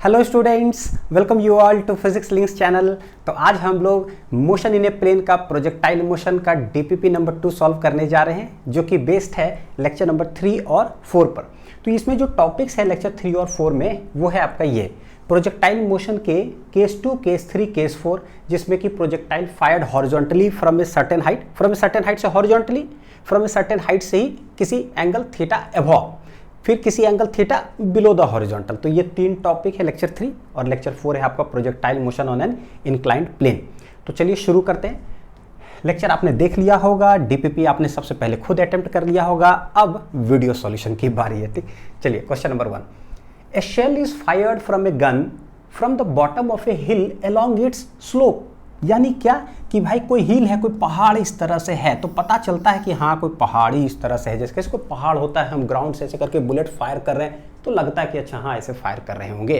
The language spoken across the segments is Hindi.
Hello students, welcome you all to physics links channel. तो आज हम लोग मोशन इन ए प्लेन का प्रोजेक्टाइल मोशन का डीपीपी नंबर 2 सॉल्व करने जा रहे हैं, जो कि बेस्ड है लेक्चर नंबर 3 और 4 पर। तो इसमें जो टॉपिक्स है लेक्चर 3 और 4 में वो है आपका ये प्रोजेक्टाइल मोशन के केस 2, केस 3, केस 4, जिसमें कि projectile fired horizontally from a certain height, से horizontally from a certain height से ही किसी एंगल थीटा अबव, फिर किसी angle theta below the horizontal. तो ये 3 टॉपिक है लेक्चर 3 और लेक्चर 4 है आपका projectile motion on an inclined plane. तो चलिए शुरू करते हैं। लेक्चर आपने देख लिया होगा, डीपीपी आपने सबसे पहले खुद अटेम्प्ट कर लिया होगा, अब वीडियो सॉल्यूशन की बारी है। ठीक, चलिए question number 1। A shell is fired from a gun from the bottom of a hill along its slope. यानी क्या कि भाई कोई हिल है, कोई पहाड़ इस तरह से है, तो पता चलता है कि हाँ कोई पहाड़ी इस तरह से है। जैसे कोई पहाड़ होता है, हम ग्राउंड से ऐसे करके बुलेट फायर कर रहे हैं तो लगता है कि अच्छा हाँ ऐसे फायर कर रहे होंगे।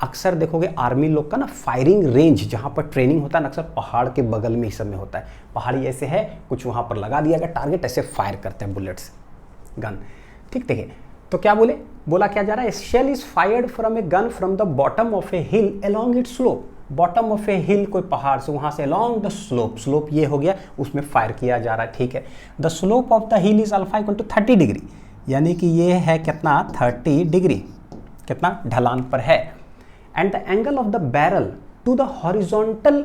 अक्सर देखोगे आर्मी लोग का ना फायरिंग रेंज जहाँ पर ट्रेनिंग होता है ना, अक्सर पहाड़ के बगल में ही सब में होता है। पहाड़ी ऐसे है, कुछ वहाँ पर लगा दिया गया टारगेट, ऐसे फायर करते हैं बुलेट से गन। ठीक, देखिए तो क्या बोला क्या जा रहा है, shell is fired from a gun from the bottom of a hill along its slope. Bottom of a hill, कोई पहाड़ से, वहां से अलोंग द स्लोप, स्लोप ये हो गया, उसमें फायर किया जा रहा है। ठीक है, the slope of the hill is alpha equal to 30 degree, यानी कि ये है कितना 30 डिग्री, कितना ढलान पर है। And the angle of the barrel to the horizontal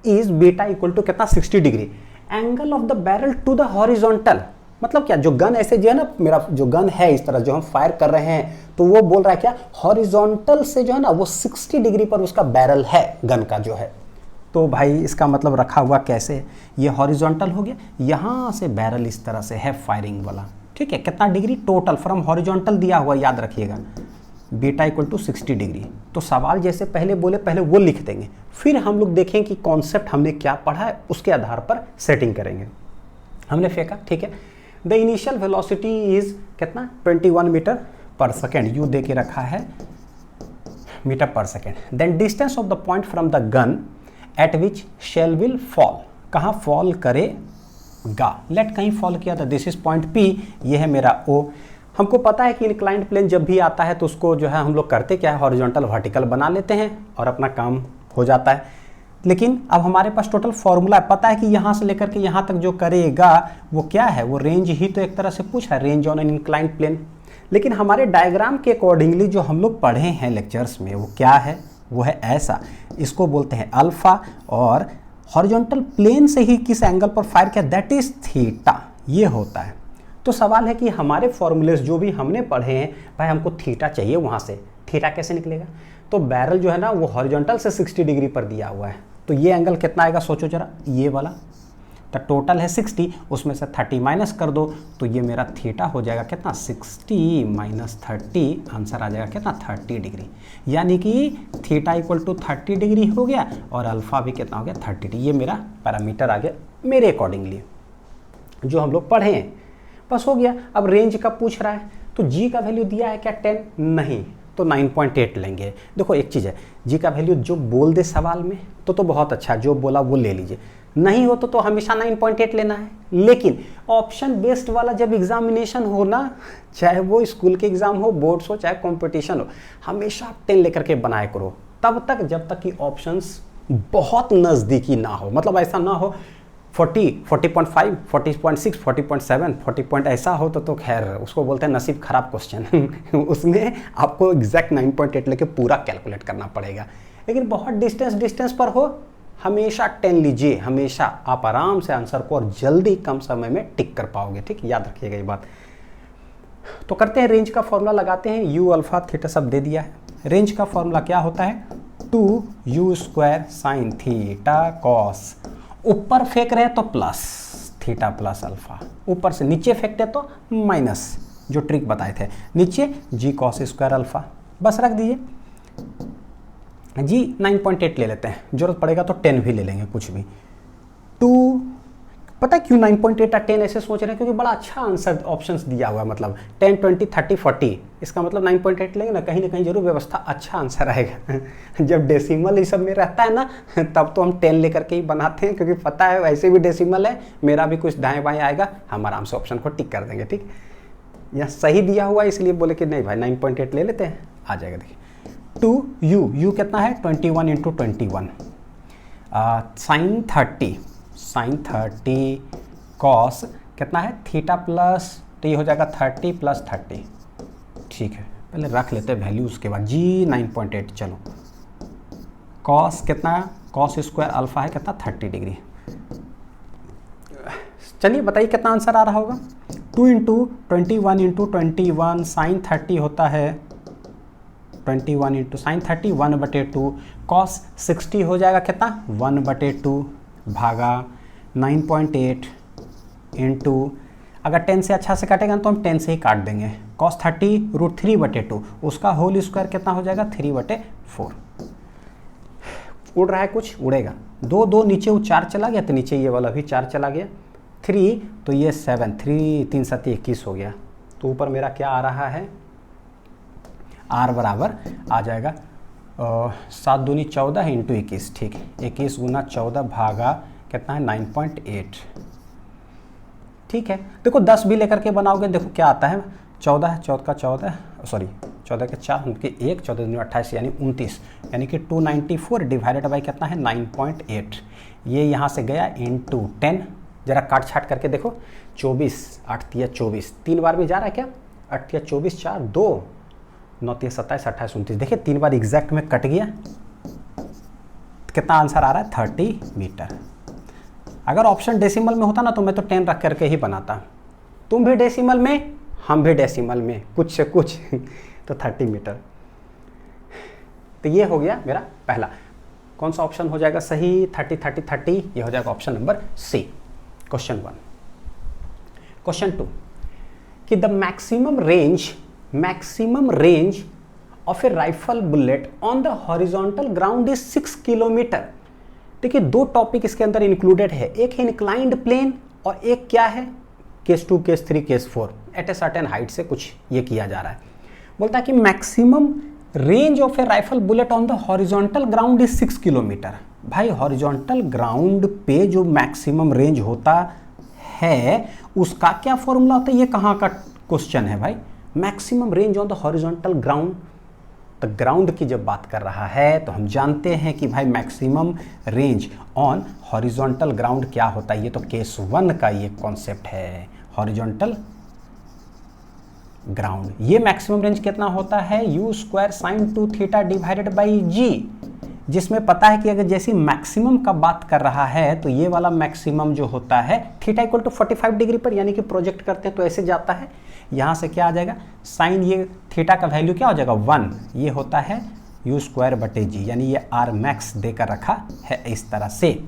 is beta equal to कितना 60 degree. Angle of the barrel to the horizontal मतलब क्या, जो गन ऐसे जो है ना, मेरा जो गन है इस तरह जो हम फायर कर रहे हैं, तो वो बोल रहा है क्या, हॉरिजॉन्टल से जो है ना वो 60 डिग्री पर उसका बैरल है गन का जो है। तो भाई इसका मतलब रखा हुआ कैसे, ये हॉरिजॉन्टल हो गया, यहाँ से बैरल इस तरह से है फायरिंग वाला। ठीक है, कितना डिग्री टोटल फ्रॉम हॉरिजॉन्टल दिया हुआ, याद रखिएगा बीटा इक्वल टू 60 डिग्री। तो सवाल जैसे पहले बोले पहले वो लिख देंगे, फिर हम लोग देखें कि कॉन्सेप्ट हमने क्या पढ़ा है, उसके आधार पर सेटिंग करेंगे। हमने फेंका, ठीक है, द इनिशियल वेलोसिटी इज कितना 21 मीटर पर सेकेंड, यू दे के रखा है मीटर पर second. Then distance of the point from the gun at which shell will fall, कहाँ फॉल करेगा, लेट कहीं फॉल किया था, दिस इज पॉइंट पी, ये है मेरा ओ। हमको पता है कि इंक्लाइंड प्लेन जब भी आता है तो उसको जो है हम लोग करते क्या है, हॉरिजॉन्टल वर्टिकल बना लेते हैं और अपना काम हो जाता है। लेकिन अब हमारे पास टोटल फॉर्मूला है, पता है कि यहाँ से लेकर के यहाँ तक जो करेगा वो क्या है, वो रेंज ही तो एक तरह से पूछ है, range on an inclined plane. लेकिन हमारे डायग्राम के अकॉर्डिंगली जो हम लोग पढ़े हैं लेक्चर्स में वो क्या है, वो है ऐसा, इसको बोलते हैं अल्फा, और हॉरिजॉन्टल प्लेन से ही किस एंगल पर फायर किया, दैट इज थीटा, ये होता है। तो सवाल है कि हमारे फॉर्मूलेस जो भी हमने पढ़े हैं, भाई हमको थीटा चाहिए, वहाँ से थीटा कैसे निकलेगा। तो बैरल जो है ना वो हॉरिजॉन्टल से 60 डिग्री पर दिया हुआ है, तो ये एंगल कितना आएगा सोचो जरा, ये वाला, तो टोटल है 60, उसमें से 30 माइनस कर दो, तो ये मेरा थीटा हो जाएगा कितना 60 माइनस 30, आंसर आ जाएगा कितना 30 डिग्री। यानी कि थीटा इक्वल टू 30 डिग्री हो गया और अल्फा भी कितना हो गया 30 डिग्री। ये मेरा पैरामीटर आ गया मेरे अकॉर्डिंगली जो हम लोग पढ़े हैं, बस हो गया। अब रेंज का पूछ रहा है, तो जी का वैल्यू दिया है क्या 10, नहीं, तो 9.8 लेंगे। देखो एक चीज़ है, जी का वैल्यू जो बोल दे सवाल में तो बहुत अच्छा, जो बोला वो ले लीजिए, नहीं हो तो हमेशा 9.8 लेना है। लेकिन ऑप्शन बेस्ड वाला जब एग्जामिनेशन हो ना, चाहे वो स्कूल के एग्जाम हो, बोर्ड्स हो, चाहे कंपटीशन हो, हमेशा 10 लेकर के बनाए करो, तब तक जब तक कि ऑप्शंस बहुत नज़दीकी ना हो। मतलब ऐसा ना हो 40, 40.5, 40.6, 40.7, 40 पॉइंट ऐसा हो तो खैर उसको बोलते हैं नसीब खराब क्वेश्चन उसमें आपको एग्जैक्ट 9.8 लेके पूरा कैलकुलेट करना पड़ेगा। लेकिन बहुत डिस्टेंस पर हो, हमेशा 10 लीजिए, हमेशा आप आराम से आंसर को और जल्दी कम समय में टिक कर पाओगे। ठीक, याद रखिएगा ये बात। तो करते हैं, रेंज का फॉर्मूला लगाते हैं, यू अल्फा थीटा सब दे दिया है। रेंज का फॉर्मूला क्या होता है, 2u² sin थीटा कॉस, ऊपर फेंक रहे तो प्लस थीटा प्लस अल्फा, ऊपर से नीचे फेंकते तो माइनस, जो ट्रिक बताए थे, नीचे जी कॉस स्क्वायर अल्फा, बस रख दीजिए। जी 9.8 ले लेते हैं, जरूरत पड़ेगा तो 10 भी ले लेंगे, कुछ भी। 2, पता है क्यों 9.8 या 10 ऐसे सोच रहे हैं, क्योंकि बड़ा अच्छा आंसर ऑप्शंस दिया हुआ है, मतलब 10, 20, 30, 40, इसका मतलब 9.8 लेंगे ना, कहीं जरूर व्यवस्था अच्छा आंसर आएगा जब डेसिमल ये सब में रहता है ना, तब तो हम 10 लेकर के ही बनाते हैं, क्योंकि पता है वैसे भी डेसिमल है, मेरा भी कुछ दाएं बाएं आएगा, हम आराम से ऑप्शन को टिक कर देंगे। ठीक, यहाँ सही दिया हुआ है इसलिए बोले कि नहीं भाई 9.8 ले लेते हैं, आ जाएगा। देखिए टू यू कितना है 21 इंटू 21 साइन 30 कॉस कितना है थीटा प्लस, तो ये हो जाएगा 30 प्लस 30। ठीक है, पहले रख लेते हैं वैल्यू, उसके बाद जी 9.8। चलो कॉस कितना, कॉस स्क्वायर अल्फा है कितना 30 डिग्री। चलिए बताइए कितना आंसर आ रहा होगा। 2 इंटू 21 इंटू 21 साइन 30 होता है 21 इंटू साइन 30 1/2 कॉस 60 हो जाएगा कितना 1/2 भागा 9.8 इंटू, अगर 10 से अच्छा से काटेगा तो हम 10 से ही काट देंगे। कॉस 30 √3/2 उसका होल स्क्वायर कितना हो जाएगा 3/4। उड़ रहा है कुछ, उड़ेगा। 2 नीचे वो 4 चला गया तो नीचे ये वाला भी 4 चला गया। 3 तो ये 7, 3 3 7 21 हो गया। तो ऊपर मेरा क्या आ रहा है, R बराबर आ जाएगा 7 दूनी 14 इंटू 21। ठीक है, 21 गुना 14 भागा कितना है 9.8। ठीक है, देखो 10 भी लेकर के बनाओगे, देखो क्या आता है 14 का 14 के 4 उनके 1 14 दूनी 28 यानी 29, यानी कि 294 डिवाइडेड बाई कितना है 9.8। ये यहाँ से गया इंटू 10, जरा काट छाट करके देखो 24 8 या 24 3 बार में जा रहा है क्या, 8 या 24 4 2 9 3 27 28 29, देखिए 3 बार एग्जैक्ट में कट गया। कितना आंसर आ रहा है 30 मीटर। अगर ऑप्शन डेसिमल में होता ना तो मैं तो 10 रख करके ही बनाता। तुम भी डेसिमल में, हम भी डेसिमल में, कुछ से कुछ तो 30 मीटर। तो ये हो गया मेरा पहला। कौन सा ऑप्शन हो जाएगा सही, 30 30 30, ये हो जाएगा option number C, question 1। Question 2 कि the maximum range of a rifle bullet on the horizontal ground is 6 kilometre. देखिए 2 टॉपिक इसके अंदर इंक्लूडेड है, एक है इंक्लाइंड प्लेन और एक क्या है case 2 case 3 case 4, at a certain height से कुछ ये किया जा रहा है। बोलता है कि maximum range of a rifle bullet on the horizontal ground is 6 kilometre. भाई हॉरिजॉन्टल ग्राउंड पे जो मैक्सिमम रेंज होता है उसका क्या फॉर्मूला होता है, ये कहाँ का क्वेश्चन है भाई। Maximum range on the horizontal ground, तो ग्राउंड की जब बात कर रहा है तो हम जानते हैं कि भाई maximum range on horizontal ground क्या होता है, ये तो केस 1 का ये कॉन्सेप्ट है हॉरिजॉन्टल ग्राउंड। ये मैक्सिमम रेंज कितना होता है u² sin 2 theta divided by g, जिसमें पता है कि अगर जैसी मैक्सिमम का बात कर रहा है तो ये वाला मैक्सिमम जो होता है थीटा इक्वल टू 45 डिग्री पर, यानी कि प्रोजेक्ट करते हैं तो ऐसे जाता है। यहाँ से क्या आ जाएगा साइन, ये थीटा का वैल्यू क्या हो जाएगा 1, ये होता है u²/g, यानी ये r मैक्स देकर रखा है। इस तरह से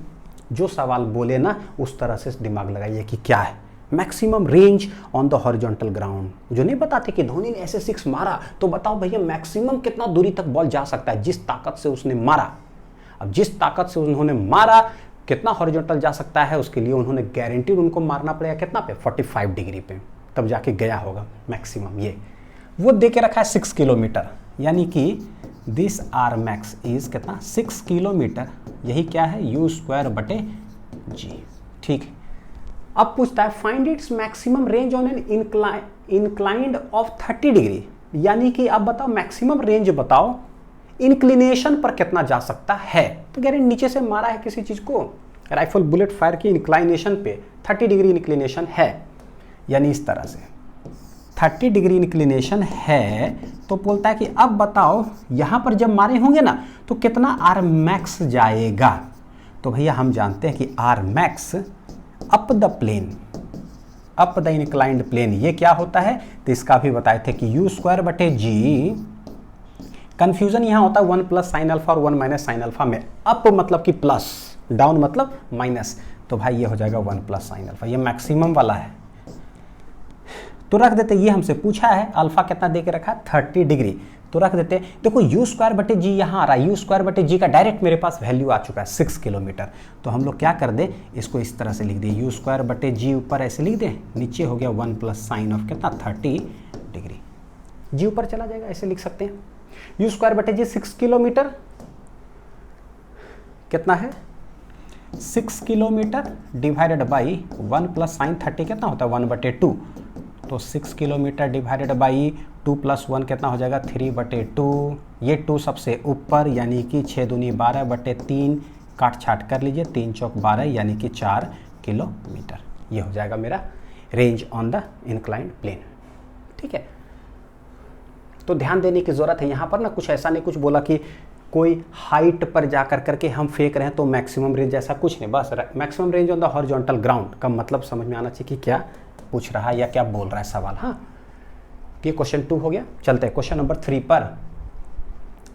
जो सवाल बोले ना उस तरह से दिमाग लगाइए कि क्या है maximum range on the horizontal ground. जो नहीं बताते कि धोनी ने ऐसे 6 मारा तो बताओ भैया मैक्सिमम कितना दूरी तक बॉल जा सकता है जिस ताकत से उसने मारा। अब जिस ताकत से उन्होंने मारा कितना हॉरिजॉन्टल जा सकता है, उसके लिए उन्होंने गारंटीड उनको मारना पड़ेगा कितना पे 45 डिग्री पे, तब जाके गया होगा मैक्सिमम। ये वो दे के रखा है 6 किलोमीटर, यानी कि दिस आर मैक्स इज कितना 6 किलोमीटर, यही क्या है u²/g। ठीक है, अब पूछता है find its maximum range on an inclined of 30 degree, यानी कि अब बताओ मैक्सिमम रेंज बताओ इंक्लिनेशन पर कितना जा सकता है। तो कह रहे नीचे से मारा है किसी चीज को, राइफल बुलेट फायर की इंक्लाइनेशन पे 30 डिग्री इंक्लिनेशन है, यानी इस तरह से 30 डिग्री इंक्लिनेशन है। तो बोलता है कि अब बताओ यहां पर जब मारे होंगे ना तो कितना आर मैक्स जाएगा। तो भैया हम जानते हैं कि R max up the plane, up the inclined plane, ये क्या होता है तो इसका भी बताए थे कि u²/g। कंफ्यूजन यहां होता है 1 प्लस साइन अल्फा और 1 माइनस साइन अल्फा में, अप मतलब कि प्लस, डाउन मतलब माइनस, तो भाई ये हो जाएगा 1 प्लस साइन अल्फा, ये मैक्सिमम वाला है तो रख देते। ये हमसे पूछा है अल्फा कितना दे के रखा है 30 डिग्री, तो रख देते। देखो u²/g यहाँ आ रहा है, u²/g का डायरेक्ट मेरे पास वैल्यू आ चुका है 6 किलोमीटर। तो हम लोग क्या कर दे, इसको इस तरह से लिख दे, u²/g ऊपर ऐसे लिख दे, नीचे हो गया 1 प्लस साइन ऑफ कितना 30 डिग्री, g ऊपर चला जाएगा, ऐसे लिख सकते हैं। u²/g 6 किलोमीटर कितना है 6 kilometre divided by 1 plus sign 30 कितना होता है 1/2, तो 6 किलोमीटर डिवाइडेड बाई 2 + 1 कितना हो जाएगा 3/2, ये 2 सबसे ऊपर यानी कि 6 दूनी 12/3, काट छाट कर लीजिए, 3 चौक 12 यानी कि 4 किलोमीटर। ये हो जाएगा मेरा range on the inclined plane. ठीक है, तो ध्यान देने की ज़रूरत है यहाँ पर ना, कुछ ऐसा नहीं कुछ बोला कि कोई हाइट पर जा करके हम फेंक रहे हैं तो मैक्सिमम रेंज, ऐसा कुछ नहीं। बस maximum range on the horizontal ground का मतलब समझ में आना चाहिए कि क्या पूछ रहा है या क्या बोल रहा है सवाल। हाँ, ये क्वेश्चन 2 हो गया। चलते हैं क्वेश्चन नंबर 3 पर।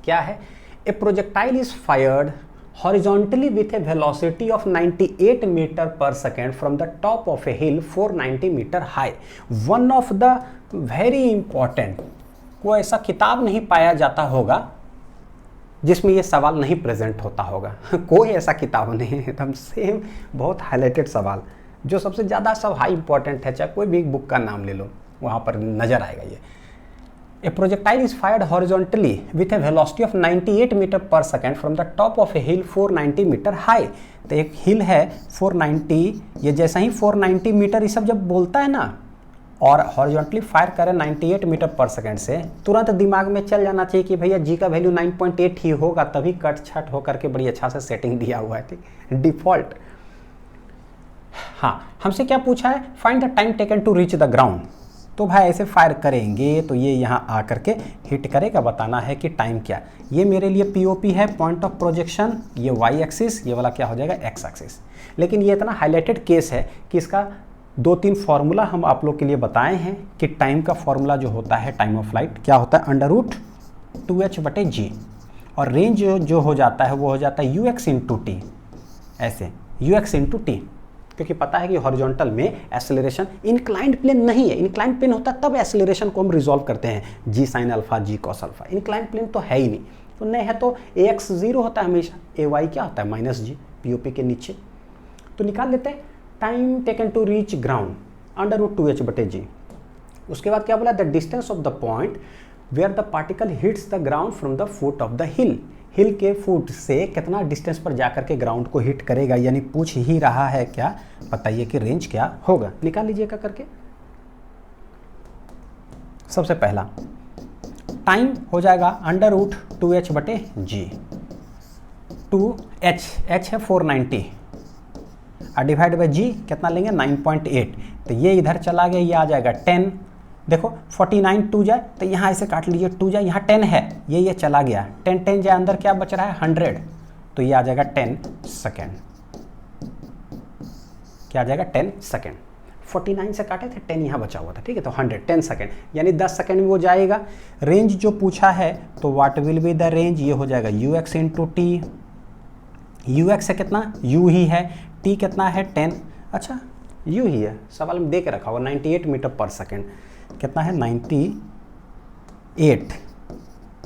क्या है? ए projectile is fired horizontally with a velocity of 98 meter per second from the top of a hill 490 meter high. One of the very important, कोई ऐसा किताब नहीं पाया जाता होगा जिसमें ये सवाल नहीं प्रेजेंट होता होगा। कोई ऐसा किताब नहीं है, एकदम सेम बहुत हाईलाइटेड सवाल जो सबसे ज़्यादा सब हाई इंपॉर्टेंट है, चाहे कोई भी बुक का नाम ले लो वहाँ पर नज़र आएगा ये। A projectile is fired horizontally with a velocity of 98 meter per second from the top of a hill 490 meter high. तो एक हिल है 490, ये जैसा ही 490 मीटर ये सब जब बोलता है ना और हॉरिजॉन्टली फायर करें 98 मीटर पर सेकंड से, तुरंत दिमाग में चल जाना चाहिए कि भैया जी का वैल्यू 9.8 ही होगा, तभी कट छट होकर के बड़ी अच्छा से सेटिंग दिया हुआ है। ठीक, डिफॉल्ट। हाँ, हमसे क्या पूछा है? Find the time taken to reach the ground. तो भाई ऐसे फायर करेंगे तो ये यहाँ आकर के हिट करेगा, बताना है कि टाइम क्या। ये मेरे लिए पीओपी है, पॉइंट ऑफ प्रोजेक्शन, ये वाई एक्सिस, ये वाला क्या हो जाएगा एक्स एक्सिस। लेकिन ये इतना हाईलाइटेड केस है कि इसका 2-3 फार्मूला हम आप लोग के लिए बताए हैं कि टाइम का फार्मूला जो होता है टाइम ऑफ फ्लाइट क्या होता है, √2h/g, और रेंज जो हो जाता है वो हो जाता है ux × t, ऐसे ux × t, क्योंकि पता है कि हॉरिजॉन्टल में एक्सेलरेशन इंक्लाइंड प्लेन नहीं है। इंक्लाइंड प्लेन होता है तब एक्सेलरेशन को हम रिजॉल्व करते हैं, g sin α g cos α। Inclined plane तो है ही नहीं, तो नहीं है तो ax 0 होता है हमेशा, ay क्या होता है -g पीओपी के नीचे। तो निकाल लेते हैं time taken to reach ground √2h/g। उसके बाद क्या बोला? The distance of the point where the particle hits the ground from the foot of the hill. Hill के फुट से कितना डिस्टेंस पर जाकर के ग्राउंड को हिट करेगा, यानी पूछ ही रहा है क्या, बताइए कि रेंज क्या होगा। निकाल लीजिएगा करके। सबसे पहला टाइम हो जाएगा √2h/g, 2h, h है 490 और डिवाइड बाई g कितना लेंगे 9.8, तो ये इधर चला गया, ये आ जाएगा 10। देखो 49 2 जाए तो यहाँ ऐसे काट लीजिए, 2 जाए, यहाँ 10 है, ये चला गया, 10 जाए, अंदर क्या बच रहा है 100, तो ये आ जाएगा 10 सेकेंड। क्या आ जाएगा 10 सेकेंड। 49 से काटे थे, 10 यहाँ बचा हुआ था, ठीक है, तो 100 10 सेकेंड यानी 10 सेकेंड में वो जाएगा। रेंज जो पूछा है तो what will be the range, ये हो जाएगा ux × t। ux है कितना, u ही है, t कितना है 10, अच्छा u ही है, सवाल में दे के रखा हुआ 98 मीटर पर सेकेंड, कितना है 98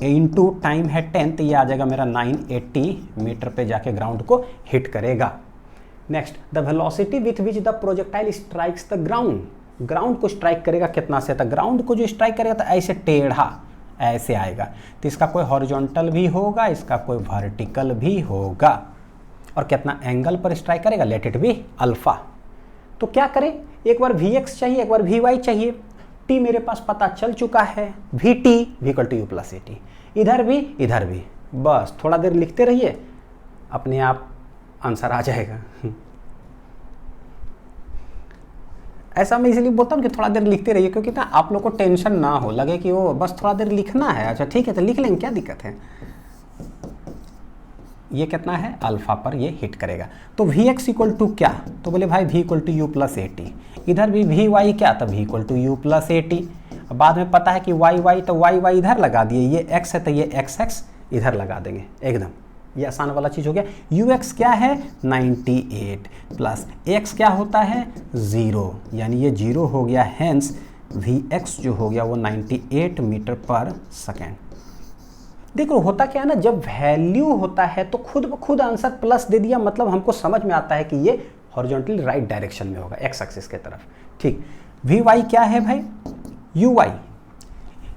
इंटू टाइम है 10, तो ये आ जाएगा मेरा 980 मीटर पे जाके ग्राउंड को हिट करेगा। Next, the velocity with which the projectile strikes the ground. Ground को स्ट्राइक करेगा कितना से, तो ग्राउंड को जो स्ट्राइक करेगा तो ऐसे टेढ़ा ऐसे आएगा, तो इसका कोई हॉरिजॉन्टल भी होगा, इसका कोई वर्टिकल भी होगा, और कितना एंगल पर स्ट्राइक करेगा, लेट इट बी अल्फा। तो क्या करें, एक बार Vx चाहिए, एक बार Vy चाहिए। T मेरे पास पता चल चुका है, Vt = u + at, इधर भी, बस थोड़ा देर लिखते रहिए, अपने आप आंसर आ जाएगा। ऐसा मैं इसलिए बोलता हूँ कि थोड़ा देर लिखते रहिए, क्योंकि ना आप लोग को टेंशन ना हो, लगे कि वो बस थोड़ा देर लिखना है। अच्छा ठीक है, तो लिख लेंगे, क्या दिक्कत है। ये कितना है, अल्फा पर ये हिट करेगा। तो Vx = क्या, तो बोले भाई V = u + at, इधर भी Vy क्या, तो V = u + at। बाद में पता है कि y तो y इधर लगा दिए, ये x है तो ये x इधर लगा देंगे, एकदम ये आसान वाला चीज़ हो गया। ux क्या है 98 प्लस x क्या होता है 0, यानी ये 0 हो गया, हेंस Vx जो हो गया वो 98 मीटर पर सेकेंड। देखो होता क्या है ना, जब वैल्यू होता है तो खुद ब खुद आंसर प्लस दे दिया, मतलब हमको समझ में आता है कि ये हॉरिजॉन्टली राइट डायरेक्शन में होगा, एक्स एक्सिस के तरफ। ठीक, Vy क्या है भाई, Uy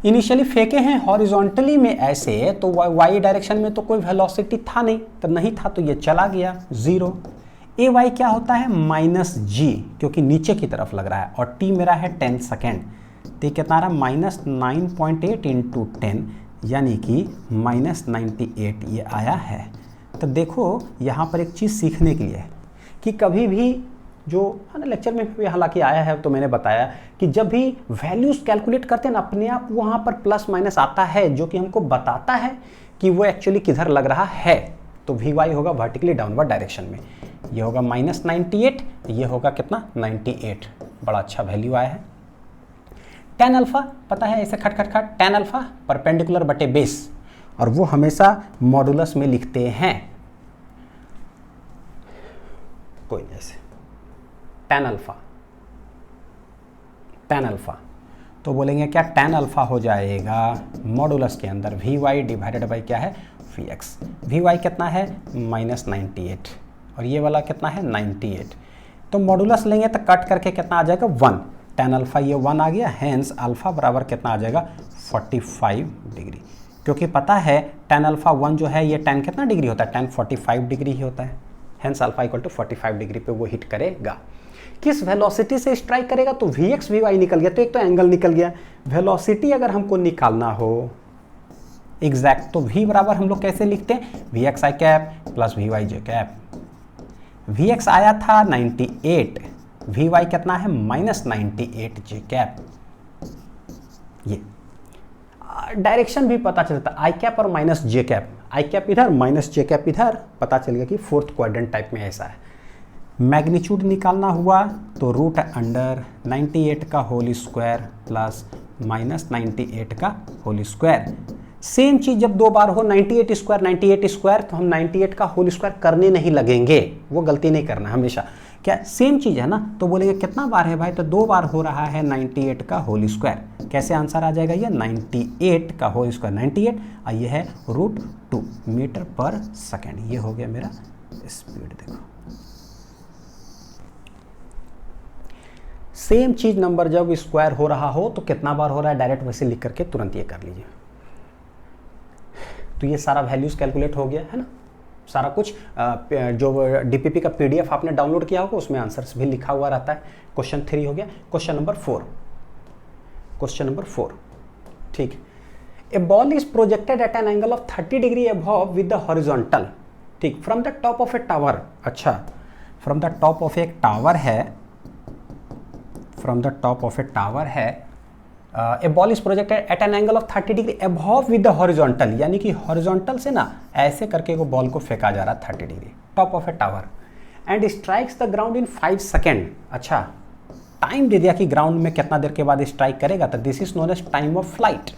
इनिशियली फेंके हैं हॉरिजॉन्टली में ऐसे, तो y डायरेक्शन में तो कोई वेलोसिटी था नहीं, तो नहीं था तो ये चला गया 0। Ay क्या होता है -g, क्योंकि नीचे की तरफ लग रहा है, और t मेरा है 10 सेकेंड, तो ये कितना आ रहा है -9.8 इंटू 10 यानी कि -98 ये आया है। तो देखो यहाँ पर एक चीज़ सीखने के लिए है कि कभी भी जो है ना लेक्चर में भी हालांकि आया है तो मैंने बताया कि जब भी वैल्यूज़ कैलकुलेट करते हैं ना अपने आप वहाँ पर प्लस माइनस आता है जो कि हमको बताता है कि वो एक्चुअली किधर लग रहा है। तो वी वाई होगा वर्टिकली डाउनवर्ड डायरेक्शन में, ये होगा -98, ये होगा कितना 98। बड़ा अच्छा वैल्यू आया है। tan अल्फा पता है ऐसे खट खट खट, tan अल्फा परपेंडिकुलर बटे बेस, और वो हमेशा मॉडुलस में लिखते हैं। कोई नहीं, ऐसे tan अल्फा तो बोलेंगे क्या tan अल्फा हो जाएगा मॉडुलस के अंदर वी वाई डिवाइडेड बाई क्या है वी एक्स। वी वाई कितना है -98 और ये वाला कितना है 98। तो मॉडुलस लेंगे तो कट करके कितना आ जाएगा 1। tan अल्फा ये 1 आ गया, हैंस अल्फा बराबर कितना आ जाएगा 45 डिग्री, क्योंकि पता है tan अल्फा 1 जो है ये tan कितना डिग्री होता है, tan 45 डिग्री ही होता है। Hence alpha equal to 45 degree पे वो हिट करेगा। किस वेलोसिटी से स्ट्राइक करेगा, तो वी एक्स वी वाई निकल गया, तो एक तो एंगल निकल गया। वेलोसिटी अगर हमको निकालना हो एग्जैक्ट तो v बराबर हम लोग कैसे लिखते हैं, V X I cap plus V Y J cap. V X आया था 98, वी वाई कितना है -98 जे कैप। ये डायरेक्शन भी पता चलता है, आई कैप और माइनस जे कैप, आई कैप इधर माइनस जे कैप इधर, पता चल गया कि फोर्थ क्वाड्रेंट टाइप में ऐसा है। मैग्नीट्यूड निकालना हुआ तो रूट अंडर 98 का होल स्क्वायर प्लस -98 का होल स्क्वायर। सेम चीज जब दो बार हो 98 स्क्वायर तो हम 98 का होल स्क्वायर करने नहीं लगेंगे, वो गलती नहीं करना हमेशा। क्या सेम चीज है ना, तो बोलेंगे कितना बार है भाई, तो दो बार हो रहा है 98 का होल स्क्वायर। कैसे आंसर आ जाएगा ये 98 का होल स्क्वायर 98 और ये है √2 मीटर पर सेकेंड। ये हो गया मेरा स्पीड। देखो सेम चीज नंबर जब स्क्वायर हो रहा हो तो कितना बार हो रहा है, डायरेक्ट वैसे लिख करके तुरंत ये कर लीजिए। तो ये सारा वैल्यूज कैलकुलेट हो गया है ना, सारा कुछ जो डीपीपी का पीडीएफ आपने डाउनलोड किया होगा उसमें आंसर्स भी लिखा हुआ रहता है। क्वेश्चन 3 हो गया। क्वेश्चन नंबर 4, ठीक। A ball is projected at an angle of 30 degree above with the horizontal, ठीक, from the top of a tower. अच्छा, फ्रॉम द टॉप ऑफ एक टावर है, from the top of a tower है, a ball is projected at an angle of 30 degree above with the horizontal, यानी कि हॉरिजॉन्टल से ना ऐसे करके वो बॉल को फेंका जा रहा है 30 degree, top of a tower, and strikes the ground in 5 second. अच्छा, टाइम दे दिया कि ग्राउंड में कितना देर के बाद स्ट्राइक करेगा, तो this is known as time of flight,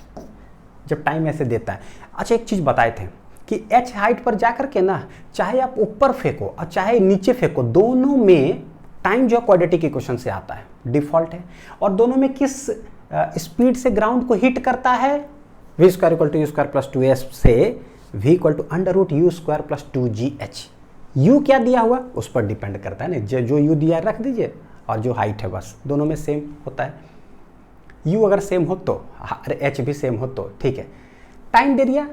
जब टाइम ऐसे देता है। अच्छा, एक चीज बताए थे कि एच हाइट पर जाकर के ना चाहे आप ऊपर फेंको और चाहे नीचे फेंको, दोनों में टाइम जो क्वाड्रेटिक इक्वेशन से आता है, डिफॉल्ट है, और दोनों में किस स्पीड से ग्राउंड को हिट करता है, v square equal to you square plus 2s से v equal to √u square plus 2gh। u क्या दिया हुआ उस पर डिपेंड करता है ना, जो u दिया रख दीजिए और जो हाइट है बस दोनों में सेम होता है। u अगर सेम हो तो h भी सेम हो तो ठीक है। टाइम दे दिया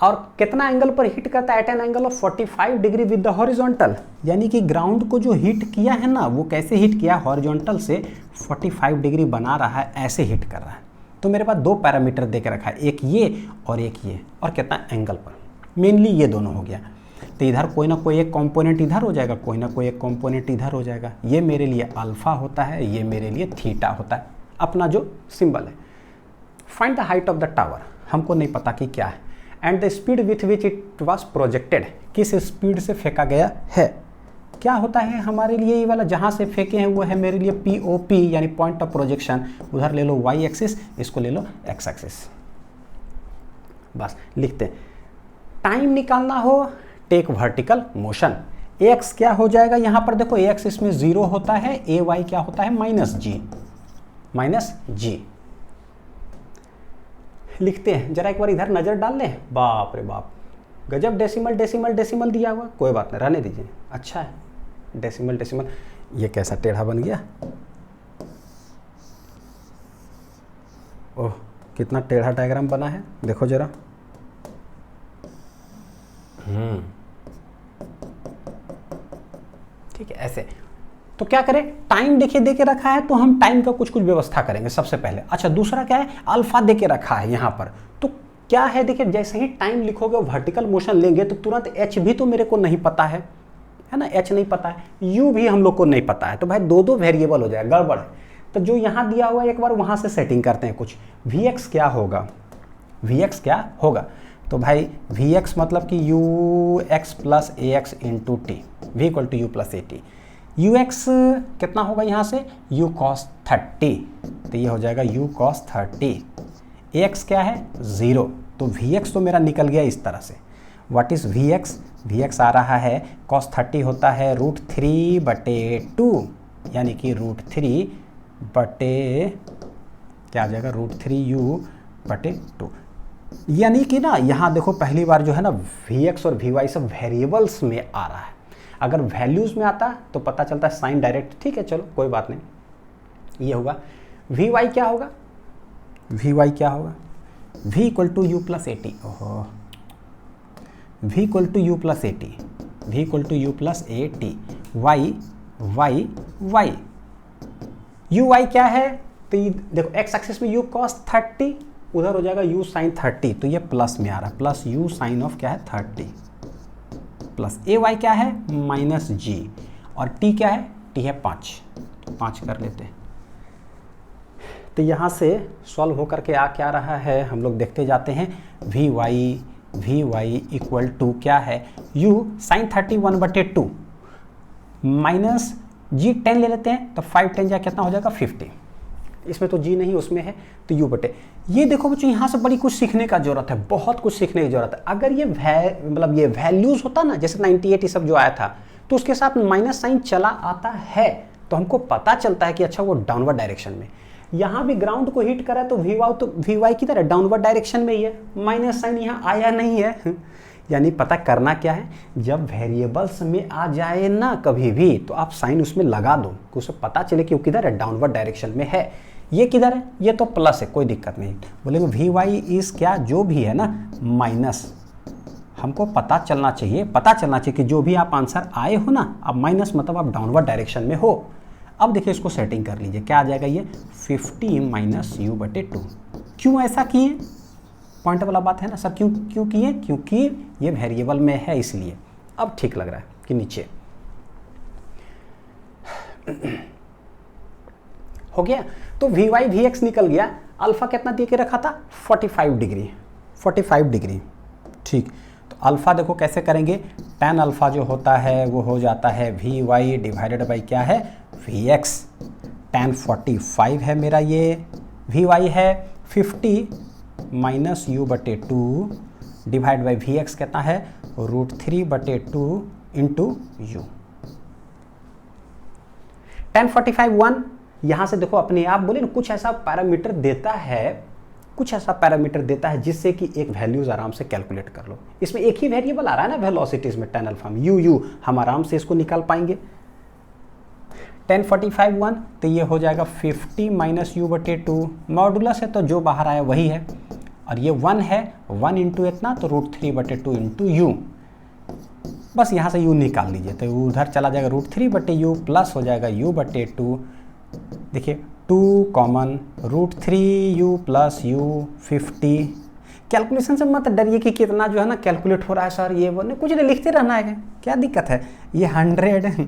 और कितना एंगल पर हिट करता है, at an angle of 45 degree with the horizontal, यानी कि ग्राउंड को जो हिट किया है ना वो कैसे हिट किया, हॉरिजॉन्टल से 45 डिग्री बना रहा है, ऐसे हिट कर रहा है। तो मेरे पास दो पैरामीटर दे के रखा है, एक ये, और कितना एंगल पर, मेनली ये दोनों हो गया। तो इधर कोई ना कोई एक कंपोनेंट इधर हो जाएगा, कोई ना कोई एक कंपोनेंट इधर हो जाएगा। ये मेरे लिए अल्फा होता है, ये मेरे लिए थीटा होता है, अपना जो सिंबल है। Find the height of the tower, हमको नहीं पता कि क्या है, and the speed with which it was projected, किस स्पीड से फेंका गया है। क्या होता है हमारे लिए ये वाला जहाँ से फेंके हैं वो है मेरे लिए POP यानी पॉइंट ऑफ प्रोजेक्शन। उधर ले लो y एक्सिस, इसको ले लो x एक्सिस, बस लिखते हैं। टाइम निकालना हो टेक वर्टिकल मोशन, x क्या हो जाएगा यहाँ पर देखो, x इसमें 0 होता है, ay क्या होता है -g। लिखते हैं जरा एक बार इधर नजर डाल लें, बाप रे बाप गजब डेसिमल दिया हुआ, कोई बात नहीं रहने दीजिए, अच्छा है डेसिमल। ये कैसा टेढ़ा बन गया, ओह कितना टेढ़ा डायग्राम बना है, देखो जरा। ठीक है, ऐसे तो क्या करें, टाइम देखिए दे के रखा है तो हम टाइम का कुछ कुछ व्यवस्था करेंगे सबसे पहले। अच्छा दूसरा क्या है, अल्फा दे के रखा है यहाँ पर, तो क्या है देखिए जैसे ही टाइम लिखोगे वर्टिकल मोशन लेंगे तो तुरंत एच भी तो मेरे को नहीं पता है ना, एच नहीं पता है, यू भी हम लोग को नहीं पता है, तो भाई दो दो वेरिएबल हो जाए, गड़बड़ है। तो जो यहाँ दिया हुआ है एक बार वहाँ से सेटिंग करते हैं कुछ, वी एक्स क्या होगा, वी एक्स क्या होगा, तो भाई वी एक्स मतलब कि U x plus A x into T, V equal to you plus A T. U x कितना होगा यहाँ से, यू कॉस 30, तो ये हो जाएगा यू कॉस 30। ए एक्स क्या है 0, तो वी एक्स तो मेरा निकल गया इस तरह से। What is V X, V X आ रहा है कॉस 30 होता है √3/2, यानी कि √3 बटे क्या आ जाएगा √3u/2। यानी कि ना यहाँ देखो पहली बार जो है ना वी एक्स और वी वाई सब वेरिएबल्स में आ रहा है। अगर वैल्यूज़ में आता तो पता चलता है साइन डायरेक्ट, ठीक है चलो कोई बात नहीं। ये होगा वी वाई क्या होगा, वी वाई क्या होगा, v equal to you plus A T, ओहो v equal to you plus A T, v equal to you plus A T, Y Y Y, you Y क्या है, तो ये देखो एक्स एक्सिस में यू कॉस 30, उधर हो जाएगा यू साइन 30, तो ये प्लस में आ रहा है, प्लस यू साइन ऑफ क्या है 30, प्लस ए वाई क्या है माइनस जी, और टी क्या है, टी है 5, तो 5 कर लेते हैं। तो यहाँ से सॉल्व होकर के आ क्या रहा है, हम लोग देखते जाते हैं। वी वाई इक्वल टू क्या है, u साइन 31/2 माइनस जी 10 ले लेते हैं, तो 5 10 जा कितना हो जाएगा 50, इसमें तो जी नहीं उसमें है, तो u बटे। ये देखो बच्चों यहाँ से बड़ी कुछ सीखने का जरूरत है, बहुत कुछ सीखने की जरूरत है। अगर ये मतलब ये वैल्यूज होता ना, जैसे 98 ये सब जो आया था, तो उसके साथ माइनस साइन चला आता है, तो हमको पता चलता है कि अच्छा वो डाउनवर्ड डायरेक्शन में। यहाँ भी ग्राउंड को हिट करा तो वी वाई की तरह डाउनवर्ड डायरेक्शन में ही है, माइनस साइन यहाँ आया नहीं है। यानी पता करना क्या है, जब वेरिएबल्स में आ जाए ना कभी भी, तो आप साइन उसमें लगा दो कि उसे पता चले कि वो किधर है, डाउनवर्ड डायरेक्शन में है। ये किधर है, ये तो प्लस है, कोई दिक्कत नहीं। बोलेंगे वी वाई इज क्या, जो भी है ना माइनस, हमको पता चलना चाहिए कि जो भी आप आंसर आए हो ना, अब माइनस मतलब आप डाउनवर्ड डायरेक्शन में हो। अब देखिए इसको सेटिंग कर लीजिए, क्या आ जाएगा ये 50 माइनस u/2। क्यों ऐसा किए, पॉइंट वाला बात है ना सर, क्यों किए, क्योंकि ये वेरिएबल में है इसलिए। अब ठीक लग रहा है कि नीचे हो गया। तो वी वाई वी एक्स निकल गया, अल्फा कितना दे के रखा था 45 डिग्री, ठीक। तो अल्फा देखो कैसे करेंगे, tan अल्फा जो होता है वो हो जाता है वी वाई डिवाइडेड बाई क्या है वी एक्स, tan 45 है मेरा, ये वी वाई है 50 minus u/2 divide by V X कितना है √3/2 इंटू यू। tan 45 1, यहाँ से देखो अपने आप बोले ना कुछ ऐसा पैरामीटर देता है जिससे कि एक वैल्यूज आराम से कैलकुलेट कर लो। इसमें एक ही वेरिएबल आ रहा है ना वेलोसिटीज में, tan अल्फा में यू, हम आराम से इसको निकाल पाएंगे। tan 45 1, तो ये हो जाएगा 50 माइनस u/2, मॉडुलस है तो जो बाहर आया वही है, और ये 1 है, 1 इंटू इतना तो √3/2 इंटू यू। बस यहाँ से u निकाल लीजिए, तो उधर चला जाएगा √3/u प्लस हो जाएगा u/2, देखिए 2 common √3u plus u 50। Calculation से मत डरिए कि कितना जो है ना कैलकुलेट हो रहा है सर, ये वो नहीं, कुछ नहीं, लिखते रहना है, क्या दिक्कत है। ये 100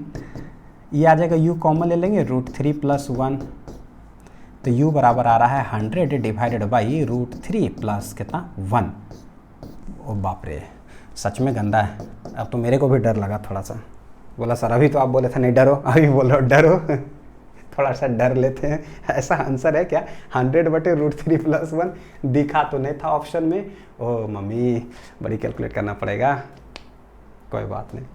ये आ जाएगा, u कॉमन ले लेंगे √3 + 1, तो u बराबर आ रहा है 100 डिवाइडेड बाई √3 प्लस कितना 1। ओ बाप रे, सच में गंदा है। अब तो मेरे को भी डर लगा थोड़ा सा, बोला सर अभी तो आप बोले थे नहीं डरो, अभी बोलो डरो थोड़ा सा डर लेते हैं। ऐसा आंसर है क्या, 100/√3 + 1 दिखा तो नहीं था ऑप्शन में। ओ मम्मी बड़ी कैलकुलेट करना पड़ेगा, कोई बात नहीं,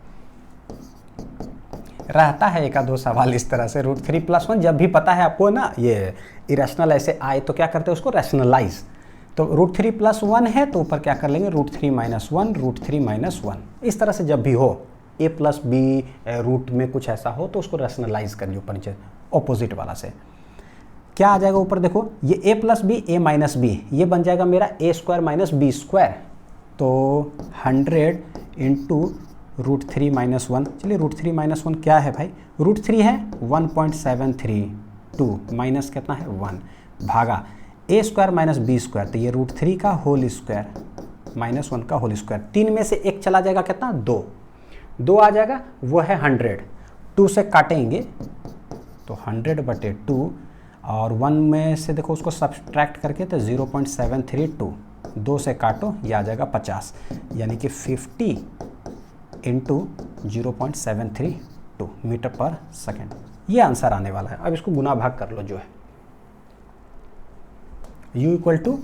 रहता है एक दो सवाल इस तरह से। √3 + 1 जब भी पता है आपको ना ये इरेशनल ऐसे आए तो क्या करते हैं उसको रैशनलाइज, तो √3 + 1 है तो ऊपर क्या कर लेंगे √3 - 1, √3 - 1, इस तरह से जब भी हो a + b रूट में कुछ ऐसा हो तो उसको रैशनलाइज करिए ऊपर नीचे ऑपोजिट वाला से। क्या आ जाएगा ऊपर देखो, ये a + b a - b, ये बन जाएगा मेरा a² - b², तो 100 इंटू √3 - 1, चलिए √3 - 1 क्या है भाई, √3 है 1.732 माइनस कितना है 1 भागा a² - b², तो ये √3 का होल स्क्वायर -1 का होल स्क्वायर, 3 में से 1 चला जाएगा कितना 2 आ जाएगा, वो है 100, 2 से काटेंगे तो 100/2 और 1 में से देखो उसको सब्सट्रैक्ट करके तो 0.732, 2 से काटो ये आ जाएगा 50, यानी कि 50 × 0.732 मीटर पर सेकेंड, ये आंसर आने वाला है। अब इसको गुना भाग कर लो, जो है u =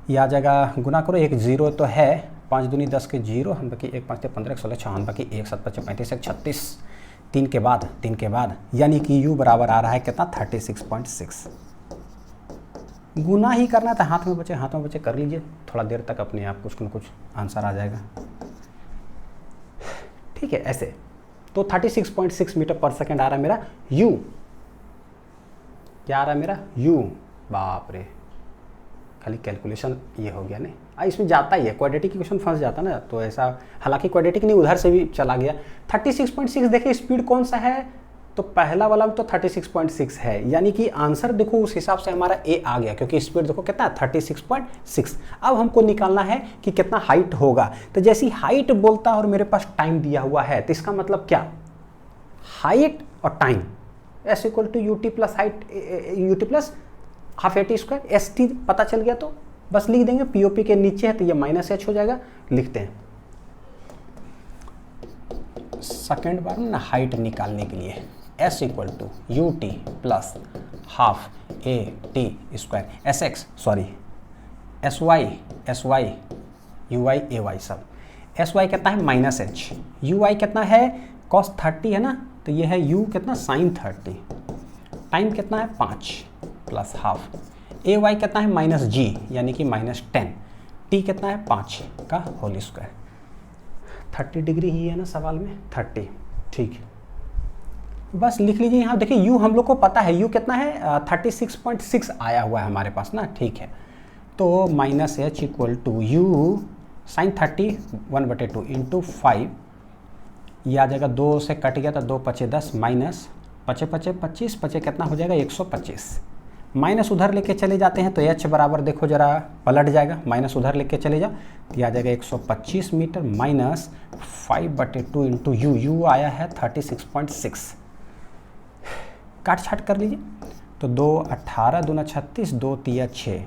ये आ जाएगा, गुना करो, एक 0 तो है, 5 दूनी 10 के 0, हम बाकी 1 5 15 1 16 6 बाकी 1 7 5 35 1 36, 3 के बाद यानी कि u बराबर आ रहा है कितना 36.6। गुना ही करना था, हाथ में बचे कर लीजिए, थोड़ा देर तक अपने आप कुछ न कुछ आंसर आ जाएगा, ठीक है। ऐसे तो 36.6 मीटर पर सेकेंड आ रहा है मेरा u, क्या आ रहा है मेरा u, बाप रे, खाली कैलकुलेशन ये हो गया नहीं, इसमें जाता ही है, क्वाड्रेटिक इक्वेशन फंस जाता ना, तो ऐसा, हालांकि क्वाड्रेटिक नहीं उधर से भी चला गया। 36.6 देखिए स्पीड कौन सा है, तो पहला वाला में तो 36.6 है, यानी कि आंसर देखो उस हिसाब से हमारा ए आ गया, क्योंकि स्पीड देखो कितना है 36.6। अब हमको निकालना है कि कितना हाइट होगा, तो जैसी हाइट बोलता और मेरे पास टाइम दिया हुआ है, तो इसका मतलब क्या, हाइट और time S = ut plus height ut plus half AT², ST पता चल गया तो बस लिख देंगे, POP के नीचे है तो ये -h हो जाएगा, लिखते हैं। सेकेंड बार ना हाइट निकालने के लिए S = ut plus half AT², SX sorry SY UY AY सब, SY कितना है -h, UY कितना है cos 30 है ना, तो ये है u कितना sin 30, टाइम कितना है 5 प्लस हाफ, AY कितना है -g यानी कि -10, t कितना है 5 का होल स्क्वायर, 30 डिग्री ही है ना सवाल में 30, ठीक, बस लिख लीजिए यहाँ। देखिए u हम लोग को पता है, u कितना है 36.6 आया हुआ है हमारे पास ना, ठीक है, तो -h = u sin 30 1/2 इंटू 5, ये आ जाएगा, 2 से कट गया तो 2 × 5 = 10 माइनस 5 × 25 25 कितना हो जाएगा 125, माइनस उधर लेके चले जाते हैं तो h बराबर देखो जरा पलट जाएगा, माइनस उधर लेके चले जाओ तो ये आ जाएगा 125 मीटर माइनस 5/2 इंटू u आया है 36.6, काट छाट कर लीजिए, तो 2 18 दूना 36 2 3 6,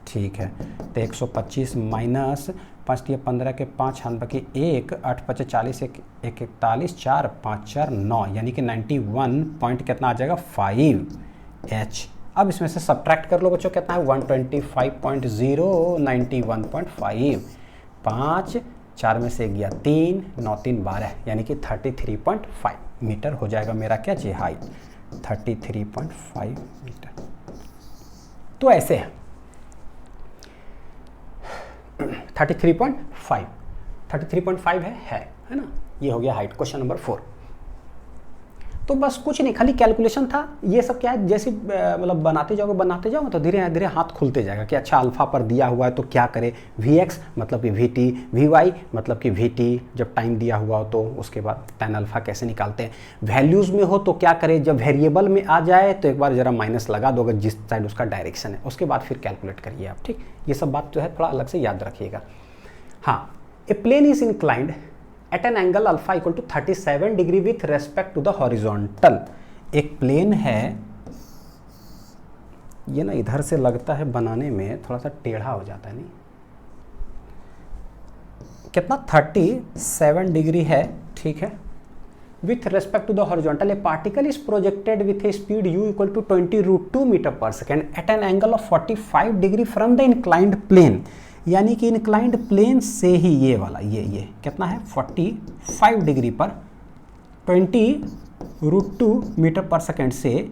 ठीक है, तो 125 माइनस 5 3 15 के 5 हाथ बाकी 1 8 5 40 1 41 4 5 4 9, यानी कि 91 पॉइंट कितना आ जाएगा 5h। अब इसमें से सब्ट्रैक्ट कर लो बच्चों, कितना है 125.0 91.5, 5 4 में से गया 3 9 3 12, यानी कि 33.5 मीटर हो जाएगा मेरा क्या चाहिए हाइट, 33.5 मीटर। तो ऐसे है 33.5 है ना, ये हो गया हाइट। क्वेश्चन नंबर 4, तो बस कुछ नहीं, खाली कैलकुलेशन था, ये सब क्या है, जैसे मतलब बनाते जाओ तो धीरे धीरे हाथ खुलते जाएगा कि अच्छा अल्फा पर दिया हुआ है तो क्या करे, Vx मतलब कि Vt, Vy मतलब कि Vt, जब टाइम दिया हुआ हो तो उसके बाद tan अल्फा कैसे निकालते हैं, वैल्यूज़ में हो तो क्या करें, जब वेरिएबल में आ जाए तो एक बार ज़रा माइनस लगा दो अगर जिस साइड उसका डायरेक्शन है, उसके बाद फिर कैलकुलेट करिए आप, ठीक, ये सब बात जो है थोड़ा अलग से याद रखिएगा। हाँ, a plane is inclined at an angle alpha = 37 degree with respect to the horizontal, एक प्लेन है, ये ना इधर से लगता है बनाने में थोड़ा सा टेढ़ा हो जाता है, नहीं कितना 37 डिग्री है, ठीक है, with respect to the horizontal a particle is projected with a speed u = 20√2 metre पर second at an angle of 45 degree from the inclined plane, यानी कि इंक्लाइंड प्लेन से ही ये वाला ये कितना है 45 डिग्री पर 20√2 मीटर पर सेकेंड से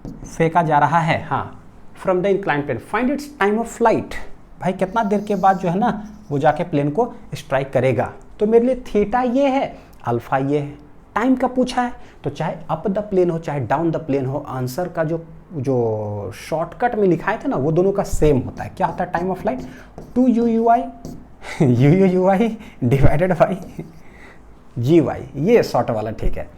फेंका जा रहा है, हाँ, from the inclined plane, find its time of flight, भाई कितना देर के बाद जो है ना वो जाके प्लेन को स्ट्राइक करेगा, तो मेरे लिए थीटा ये है, अल्फा ये है, टाइम का पूछा है तो चाहे अप द प्लेन हो चाहे डाउन द प्लेन हो, आंसर का जो शॉर्टकट में लिखाए थे ना वो दोनों का सेम होता है, क्या होता है time of flight 2 UUI UUI divided by ji Y, ये शॉर्ट वाला ठीक है।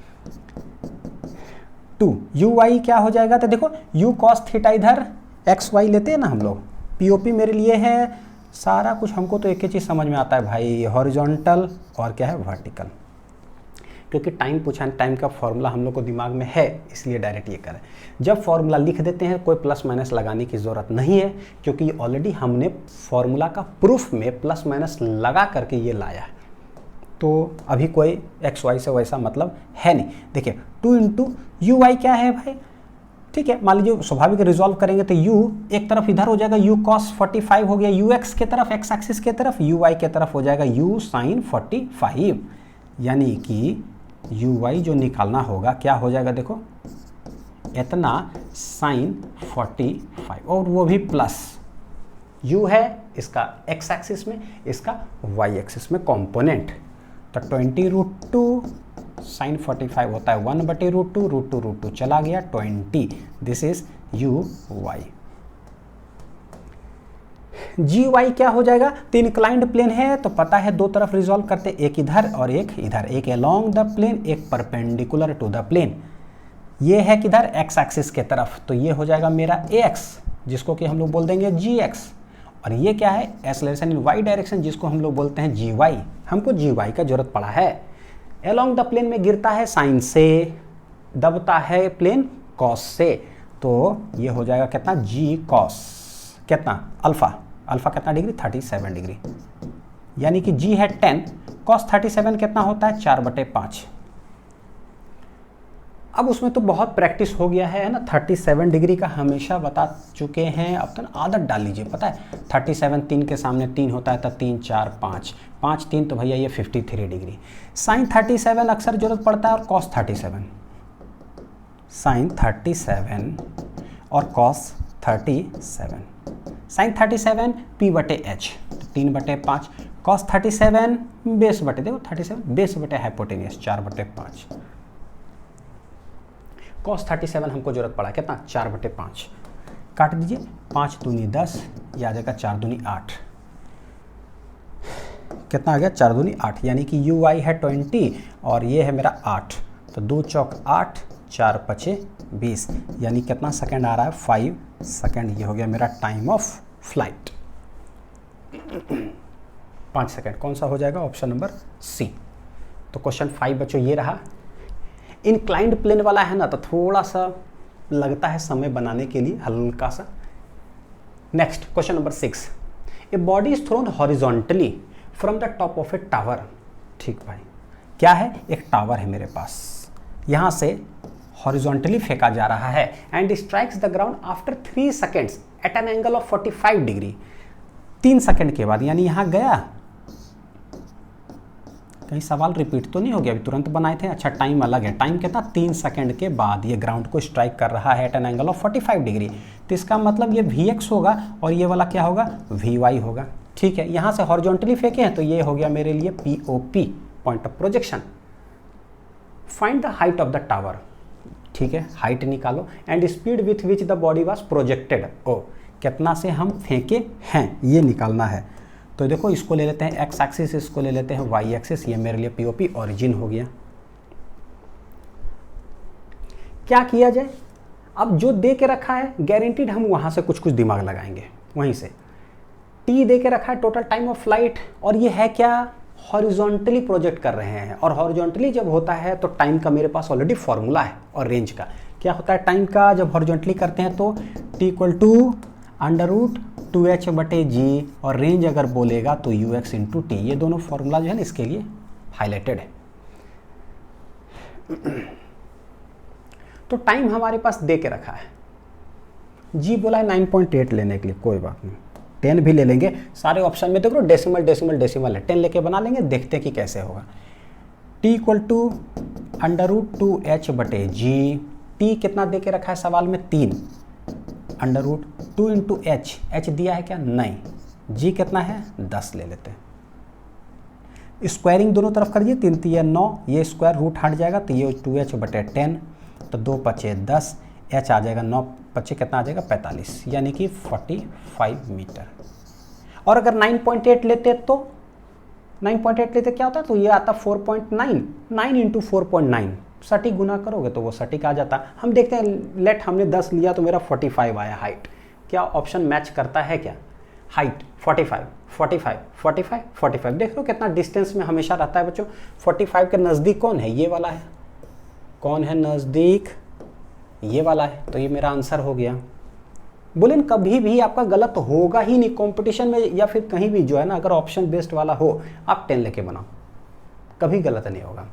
2 यू वाई क्या हो जाएगा, तो देखो यू कॉस थीटा इधर एक्स वाई लेते हैं ना हम लोग, पीओपी मेरे लिए है सारा कुछ, हमको तो एक ही चीज़ समझ में आता है भाई, हॉरिजॉन्टल और क्या है वर्टिकल, क्योंकि टाइम पूछा, टाइम का फॉर्मूला हम लोग को दिमाग में है इसलिए डायरेक्ट ये करें। जब फॉर्मूला लिख देते हैं कोई प्लस माइनस लगाने की ज़रूरत नहीं है, क्योंकि ऑलरेडी हमने फॉर्मूला का प्रूफ में प्लस माइनस लगा करके ये लाया है, तो अभी कोई एक्स वाई से वैसा मतलब है नहीं। देखिए 2 इंटू यू वाई क्या है भाई, ठीक है, मान लीजिए स्वाभाविक रिजॉल्व करेंगे तो u एक तरफ इधर हो जाएगा, u cos 45 हो गया, u x के तरफ एक्स एक्सिस के तरफ, u y के तरफ हो जाएगा u sin 45, यानी कि u y जो निकालना होगा क्या हो जाएगा, देखो इतना sin 45 और वो भी प्लस, u है इसका x एक्सिस में, इसका y एक्सिस में कंपोनेंट, तो 20√2 sin 45 होता है 1/√2, √2 चला गया 20, this is U Y. G Y क्या हो जाएगा, तो इंक्लाइंड प्लेन है तो पता है दो तरफ रिजॉल्व करते, एक इधर और एक इधर, एक अलोंग द प्लेन, एक परपेंडिकुलर टू द प्लेन, ये है किधर एक्स एक्सिस के तरफ, तो ये हो जाएगा मेरा एक्स जिसको कि हम लोग बोल देंगे जी एक्स, और ये क्या है एक्सेलरेशन इन वाई डायरेक्शन जिसको हम लोग बोलते हैं जी वाई, हमको जी वाई का जरूरत पड़ा है। अलोंग द प्लेन में गिरता है साइन से, दबता है प्लेन कॉस से, तो ये हो जाएगा कितना जी कॉस कितना अल्फा, अल्फा कितना डिग्री 37 डिग्री, यानी कि जी है 10, कॉस 37 कितना होता है 4/5। अब उसमें तो बहुत प्रैक्टिस हो गया है ना, 37 डिग्री का हमेशा बता चुके हैं, अब तो आदत डाल लीजिए, पता है 37 3 के सामने 3 होता है तो 3 4 5 5 3 तो भैया ये 53 डिग्री। साइन 37 अक्सर जरूरत पड़ता है और कॉस 37, साइन 37 और कॉस 37, साइन 37 p/h तो 3/5, कॉस 37 बेस बटे, देखो 37 बेस बटे हाइपोटेनियस 4/5, कॉस 37 हमको जरूरत पड़ा कितना 4/5, काट दीजिए 5 दूनी 10, ये आ जाएगा 4 दूनी 8, कितना आ गया 4 दूनी 8, यानी कि यू वाई है 20 और ये है मेरा 8, तो 2 चौक 8 4 5 20, यानी कितना सेकंड आ रहा है 5 सेकंड, ये हो गया मेरा टाइम ऑफ फ्लाइट 5 सेकंड, कौन सा हो जाएगा ऑप्शन नंबर सी। तो क्वेश्चन 5 बच्चों ये रहा, इंक्लाइंड प्लेन वाला है ना तो थोड़ा सा लगता है समय बनाने के लिए हल्का सा। Next question number 6, a body is throne horizontally from the top of a tower, ठीक भाई क्या है एक टावर है मेरे पास, यहां से हॉरिजॉन्टली फेंका जा रहा है and strikes the ground after 3 seconds at an angle of 45 degree, 3 second के बाद, यानी यहां गया, कहीं सवाल रिपीट तो नहीं हो गया, अभी तुरंत बनाए थे, अच्छा टाइम अलग है, टाइम कितना 3 सेकंड के बाद ये ग्राउंड को स्ट्राइक कर रहा है at an angle of 45 degree, तो इसका मतलब ये Vx होगा और ये वाला क्या होगा Vy होगा, ठीक है। यहाँ से हॉरिजॉन्टली फेंके हैं तो ये हो गया मेरे लिए POP point of projection. Find the height of the tower, ठीक है, हाइट निकालो and speed with which the body was projected, ओ कितना से हम फेंके हैं ये निकालना है, तो देखो इसको ले लेते हैं एक्स एक्सिस, इसको ले लेते हैं वाई एक्सिस, ये मेरे लिए पीओपी ओरिजिन हो गया। क्या किया जाए, अब जो दे के रखा है गारंटीड हम वहां से कुछ कुछ दिमाग लगाएंगे, वहीं से टी दे के रखा है टोटल टाइम ऑफ फ्लाइट, और ये है क्या हॉरिजॉन्टली प्रोजेक्ट कर रहे हैं, और हॉरिजॉन्टली जब होता है तो टाइम का मेरे पास ऑलरेडी फॉर्मूला है, और रेंज का क्या होता है टाइम का जब हॉरिजॉन्टली करते हैं तो टी इक्वल टू √2h/g, और रेंज अगर बोलेगा तो ux इंटू टी, ये दोनों फॉर्मूला जो है ना इसके लिए हाईलाइटेड है। तो टाइम हमारे पास दे के रखा है, g बोला है 9.8 लेने के लिए, कोई बात नहीं 10 भी ले लेंगे, सारे ऑप्शन में देखो डेसिमल डेसिमल डेसिमल है, 10 लेके बना लेंगे, देखते हैं कि कैसे होगा। t equal to √2h/g, t कितना दे के रखा है सवाल में 3, √2 इंटू h दिया है क्या नहीं, g कितना है 10 ले लेते हैं, स्क्वायरिंग दोनों तरफ कर दिए, 3 3 9, ये स्क्वायर रूट हट जाएगा तो ये 2h/10, तो 2 5 10, h आ जाएगा 9 5 कितना आ जाएगा 45, यानी कि 45 मीटर। और अगर 9.8 लेते तो 9.8 लेते क्या होता है, तो ये आता 4.9, 9 इंटू 4.9, सटीक गुना करोगे तो वो सटीक आ जाता। हम देखते हैं, लेट हमने 10 लिया तो मेरा 45 आया हाइट। क्या ऑप्शन मैच करता है क्या? हाइट 45, 45, 45, 45, देख लो कितना डिस्टेंस में हमेशा रहता है बच्चों। 45 के नज़दीक कौन है? ये वाला है। कौन है नज़दीक? ये वाला है। तो ये मेरा आंसर हो गया। बुलियन कभी भी आपका गलत होगा ही नहीं कंपटीशन में या फिर कहीं भी जो है ना, अगर ऑप्शन बेस्ड वाला हो आप 10 लेके बनाओ, कभी गलत नहीं होगा,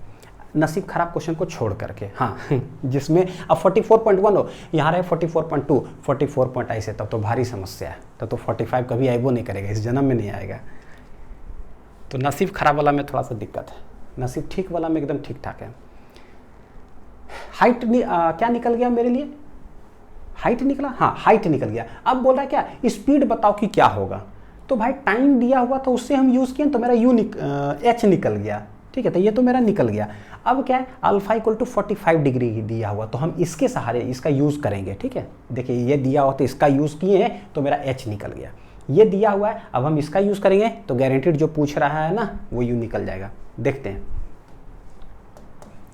नसीब खराब क्वेश्चन को छोड़ करके। हाँ जिसमें अब 44.1 हो, यहाँ रहे 44.2, 44 ऐसे, तब तो भारी समस्या है, तब तो 45 कभी आएबो नहीं करेगा, इस जन्म में नहीं आएगा। तो नसीब खराब वाला में थोड़ा सा दिक्कत है, नसीब ठीक वाला में एकदम ठीक ठाक है। हाइट क्या निकल गया मेरे लिए? हाइट निकला, हाँ हाइट निकल गया। अब बोल रहा है क्या, स्पीड बताओ कि क्या होगा। तो भाई टाइम दिया हुआ तो उससे हम यूज़ किए तो मेरा एच निकल गया, ठीक है, तो ये तो मेरा निकल गया। अब क्या है, अल्फा इक्वल टू 45 डिग्री दिया हुआ, तो हम इसके सहारे इसका यूज़ करेंगे, ठीक है। देखिए ये दिया हुआ तो इसका यूज़ किए हैं तो मेरा एच निकल गया। ये दिया हुआ है, अब हम इसका यूज़ करेंगे तो गारंटीड जो पूछ रहा है ना वो यू निकल जाएगा। देखते हैं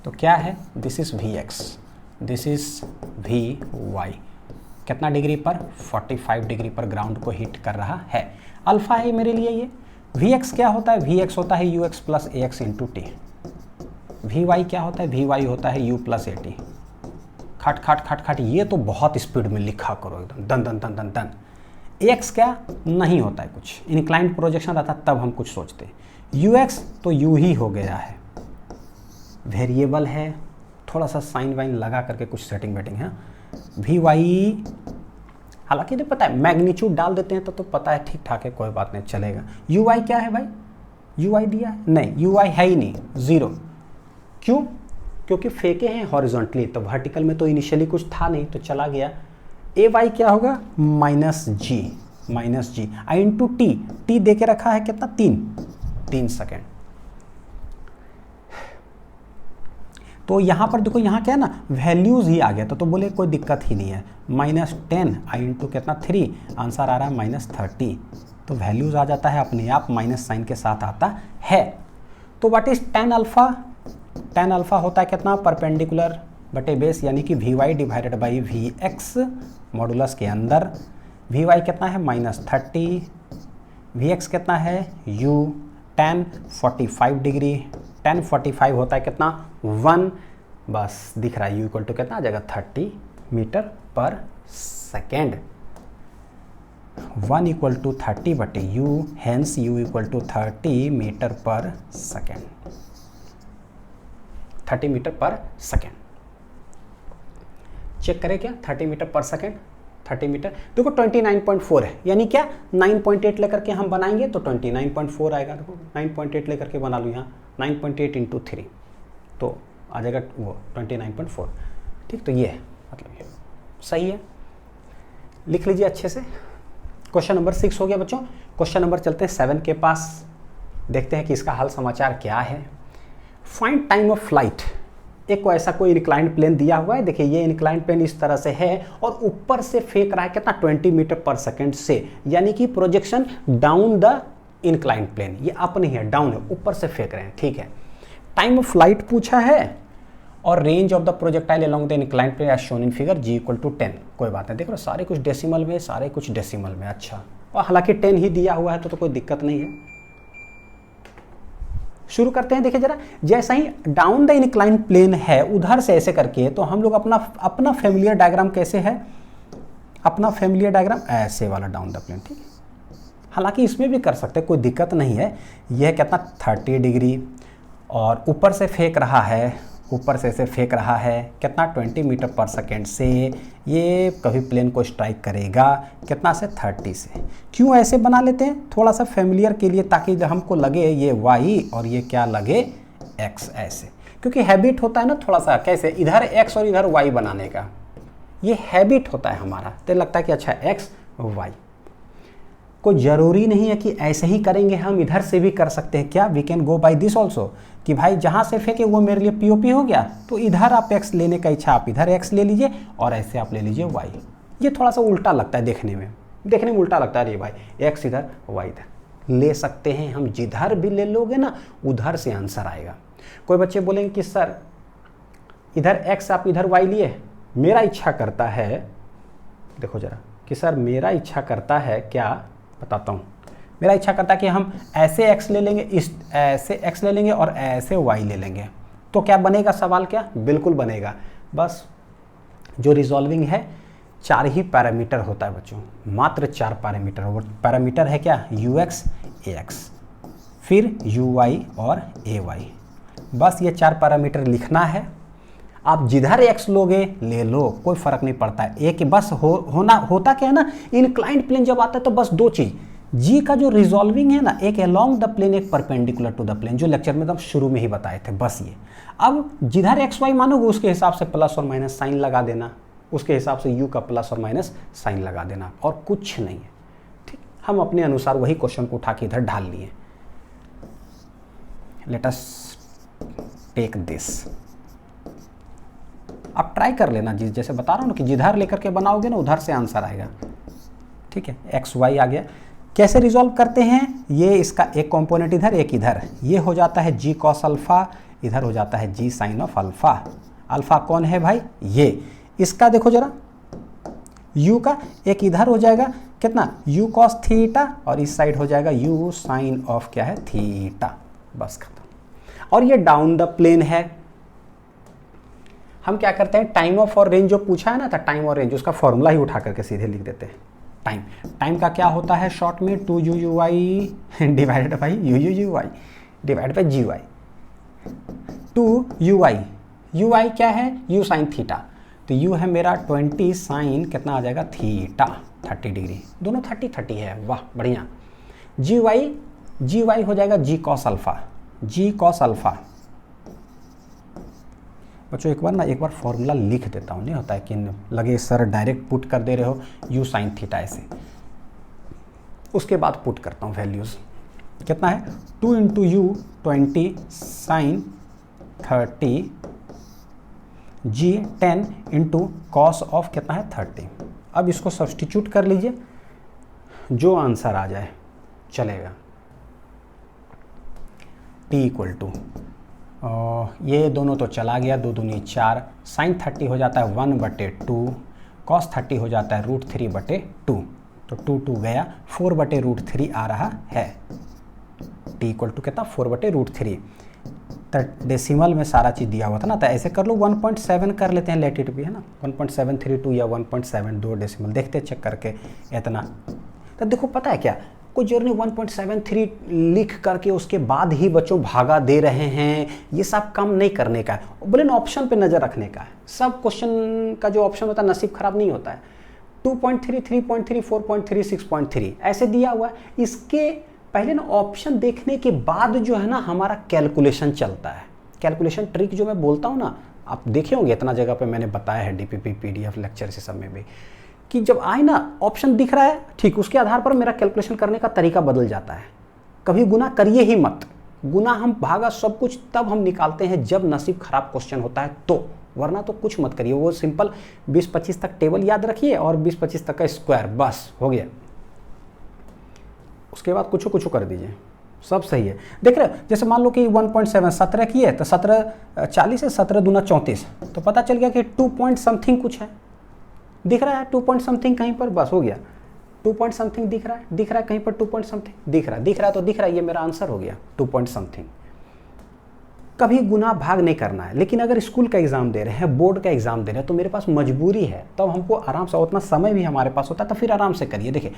तो क्या है, this is V X, this is V Y, कितना डिग्री पर? 45 डिग्री पर ग्राउंड को हिट कर रहा है। अल्फा है मेरे लिए ये। वी एक्स क्या होता है? वी एक्स होता है यू एक्स प्लस ए x into T. V Y क्या होता है? वी वाई होता है यू प्लस ए टी। खट खट खट खट, ये तो बहुत स्पीड में लिखा करो एकदम, दन दन दन दन दन। ए एक्स क्या नहीं होता है कुछ, इंक्लाइंड प्रोजेक्शन रहता तब हम कुछ सोचते। यू एक्स तो यू ही हो गया है, वेरिएबल है, थोड़ा सा साइन वाइन लगा करके कुछ सेटिंग वेटिंग है। वी वाई हालांकि नहीं पता है, मैग्नीट्यूड डाल देते हैं तो पता है, ठीक ठाक है, कोई बात नहीं चलेगा। यू वाई क्या है भाई? यू वाई दिया है? नहीं, यू वाई है ही नहीं, ज़ीरो। क्यों? क्योंकि फेंके हैं हॉरिजॉन्टली, तो वर्टिकल में तो इनिशियली कुछ था नहीं तो चला गया। ए वाई क्या होगा? माइनस जी, माइनस जी आई इंटू टी। टी दे के रखा है कितना? 3 सेकेंड। तो यहाँ पर देखो, यहाँ क्या है ना, वैल्यूज़ ही आ गया तो बोले कोई दिक्कत ही नहीं है। -10 आई इंटू कितना 3, आंसर आ रहा है -30। तो वैल्यूज़ आ जाता है अपने आप, माइनस साइन के साथ आता है। तो what is tan alpha? tan alpha होता है कितना? परपेंडिकुलर बटे बेस, यानी कि V Y divided by V X modulus के अंदर। वी वाई कितना है? -30। वी एक्स कितना है? u tan 45 degree. tan 45 होता है कितना? 1, बस दिख रहा है, u इक्वल टू कितना आ जाएगा? 30 मीटर पर सेकेंड। 1 इक्वल टू 30 बटे u, hence u equal to 30 metre पर सेकेंड। 30 मीटर पर सेकेंड चेक करें क्या? 30 मीटर पर सेकेंड, 30 मीटर देखो 29.4 है, यानी क्या 9.8 लेकर के हम बनाएंगे तो 29.4 आएगा। देखो 9.8 लेकर के बना लूँ, यहाँ 9.8 इंटू 3 तो आ जाएगा वो 29.4। ठीक, तो ये है, मतलब ये सही है, लिख लीजिए अच्छे से। क्वेश्चन नंबर 6 हो गया बच्चों। क्वेश्चन नंबर चलते हैं 7 के पास, देखते हैं कि इसका हाल समाचार क्या है। Find time of flight. एक को ऐसा कोई इंक्लाइंड प्लेन दिया हुआ है, देखिए ये इंक्लाइंड प्लेन इस तरह से है और ऊपर से फेंक रहा है कितना? 20 मीटर पर सेकेंड से, यानी कि projection down the inclined plane. ये अप नहीं है, डाउन है, ऊपर से फेंक रहे हैं, ठीक है। टाइम ऑफ फ्लाइट पूछा है और range of the projectile along the inclined plane as shown in figure g equal to 10। कोई बात नहीं, देख लो सारे कुछ डेसिमल में, सारे कुछ डेसिमल में, अच्छा, और हालांकि 10 ही दिया हुआ है तो कोई दिक्कत नहीं है। शुरू करते हैं, देखिए जरा, जैसा ही डाउन द इंक्लाइंड प्लेन है उधर से ऐसे करके, तो हम लोग अपना फैमिलियर डायग्राम कैसे है? अपना फैमिलियर डायग्राम ऐसे वाला डाउन द प्लेन, ठीक है। हालांकि इसमें भी कर सकते हैं, कोई दिक्कत नहीं है। यह कितना? 30 डिग्री और ऊपर से फेंक रहा है, ऊपर से ऐसे फेंक रहा है कितना? 20 मीटर पर सेकेंड से। ये कभी प्लेन को स्ट्राइक करेगा कितना से? 30 से। क्यों ऐसे बना लेते हैं? थोड़ा सा फैमिलियर के लिए, ताकि जब हमको लगे ये y और ये क्या लगे x, ऐसे, क्योंकि हैबिट होता है ना थोड़ा सा, कैसे इधर x और इधर y बनाने का, ये हैबिट होता है हमारा, तो लगता है कि अच्छा x y। कोई ज़रूरी नहीं है कि ऐसे ही करेंगे, हम इधर से भी कर सकते हैं। क्या? We can go by this also, कि भाई जहाँ से फेंके वो मेरे लिए पीओपी हो गया, तो इधर आप x लेने का इच्छा, आप इधर x ले लीजिए और ऐसे आप ले लीजिए y। ये थोड़ा सा उल्टा लगता है देखने में उल्टा लगता है, अरे भाई x इधर y इधर, ले सकते हैं हम, जिधर भी ले लोगे ना उधर से आंसर आएगा। कोई बच्चे बोलेंगे कि सर इधर x आप इधर y लिए, मेरा इच्छा करता है, देखो जरा कि सर मेरा इच्छा करता है, क्या बताता हूँ, मेरा इच्छा करता है कि हम ऐसे x ले लेंगे, इस ऐसे x ले लेंगे और ऐसे y ले लेंगे, तो क्या बनेगा सवाल? क्या बिल्कुल बनेगा। बस जो रिजॉल्विंग है 4 ही पैरामीटर होता है बच्चों, मात्र 4 पैरामीटर। वो पैरामीटर है क्या? ux, ax, फिर uy और ay। बस ये 4 पैरामीटर लिखना है। आप जिधर x लोगे ले लो, कोई फर्क नहीं पड़ता है। एक बस होता क्या है ना, इंक्लाइंड प्लेन जब आता है तो बस 2 चीज, जी का जो रिजॉल्विंग है ना, एक अलोंग द प्लेन, एक परपेंडिकुलर टू द प्लेन, जो लेक्चर में एकदम शुरू में ही बताए थे, बस ये। अब जिधर एक्स वाई मानोगे उसके हिसाब से प्लस और माइनस साइन लगा देना, उसके हिसाब से यू का प्लस और माइनस साइन लगा देना, और कुछ नहीं है। ठीक, हम अपने अनुसार वही क्वेश्चन को उठा के इधर डाल लिए। Let us take this. आप ट्राई कर लेना, जैसे बता रहा हूँ ना कि जिधर लेकर के बनाओगे ना उधर से आंसर आएगा। ठीक है, एक्स वाई आ गया। कैसे रिजॉल्व करते हैं? ये इसका एक कंपोनेंट इधर, एक इधर, ये हो जाता है जी कॉस अल्फा, इधर हो जाता है जी साइन ऑफ अल्फा। अल्फा कौन है भाई? ये। इसका देखो जरा, u का एक इधर हो जाएगा कितना, u कॉस थीटा, और इस साइड हो जाएगा u साइन ऑफ क्या है, थीटा। बस खत्म। और ये डाउन द प्लेन है। हम क्या करते हैं, टाइम ऑफ और रेंज जो पूछा है ना, था टाइम और रेंज, उसका फॉर्मूला ही उठा करके सीधे लिख देते हैं। टाइम का क्या होता है शॉर्ट में, 2u divided by u divide by ji Y, 2u क्या है, u साइन थीटा, तो u है मेरा 20 साइन कितना आ जाएगा, थीटा, 30 डिग्री, दोनों 30 है, वाह बढ़िया। जी वाई हो जाएगा जी कॉस अल्फा। बच्चों एक बार फॉर्मूला लिख देता हूँ, नहीं होता है कि लगे सर डायरेक्ट पुट कर दे रहे हो u साइन थीटा ऐसे, उसके बाद पुट करता हूँ वैल्यूज़। कितना है, 2 into U 20 sine 30 G 10 into cos of कितना है 30। अब इसको सब्सटीट्यूट कर लीजिए, जो आंसर आ जाए चलेगा। t इक्वल टू ये दोनों तो चला गया, 2 दूनी 4, साइन 30 हो जाता है 1/2, कॉस 30 हो जाता है √3/2, तो 2 गया, 4/√3 आ रहा है। t इक्वल टू कितना, 4/√3। तो डेसिमल में सारा चीज़ दिया हुआ था ना, तो ऐसे कर लो 1.7 कर लेते हैं, लेट इट भी है ना, 1.732 या 1.72 डेसिमल देखते चेक करके इतना। तो देखो पता है क्या, कोई जर्नी 1.73 लिख करके उसके बाद ही बच्चों भागा दे रहे हैं, ये सब काम नहीं करने का है। बोले ना ऑप्शन पे नज़र रखने का है। सब क्वेश्चन का जो ऑप्शन होता है नसीब खराब नहीं होता है। 2.3, 3.3, 4.3, 6.3 ऐसे दिया हुआ है। इसके पहले ना ऑप्शन देखने के बाद जो है ना हमारा कैलकुलेशन चलता है। कैलकुलेशन ट्रिक जो मैं बोलता हूँ ना, आप देखे होंगे इतना जगह पे मैंने बताया है, DPP PDF लेक्चर से सब में भी, कि जब आए ना ऑप्शन दिख रहा है ठीक, उसके आधार पर मेरा कैलकुलेशन करने का तरीका बदल जाता है। कभी गुना करिए ही मत। गुना हम भागा सब कुछ तब हम निकालते हैं जब नसीब खराब क्वेश्चन होता है तो, वरना तो कुछ मत करिए। वो सिंपल 20-25 तक टेबल याद रखिए और 20-25 तक का स्क्वायर, बस हो गया। उसके बाद कुछ कर दीजिए, सब सही है। देख रहे हो, जैसे मान लो कि 1.7 17 की है तो 17 40 है, 17 दूना 34, तो पता चल गया कि 2 पॉइंट समथिंग कुछ है, दिख रहा है 2 पॉइंट समथिंग कहीं पर, बस हो गया। 2 पॉइंट समथिंग दिख रहा है कहीं पर, 2 पॉइंट समथिंग दिख रहा है तो दिख रहा है, ये मेरा आंसर हो गया 2 पॉइंट समथिंग। कभी गुना भाग नहीं करना है। लेकिन अगर स्कूल का एग्जाम दे रहे हैं, बोर्ड का एग्जाम दे रहे हैं, तो मेरे पास मजबूरी है, तब तो हमको आराम से, उतना समय भी हमारे पास होता है, तो फिर आराम से करिए। देखिए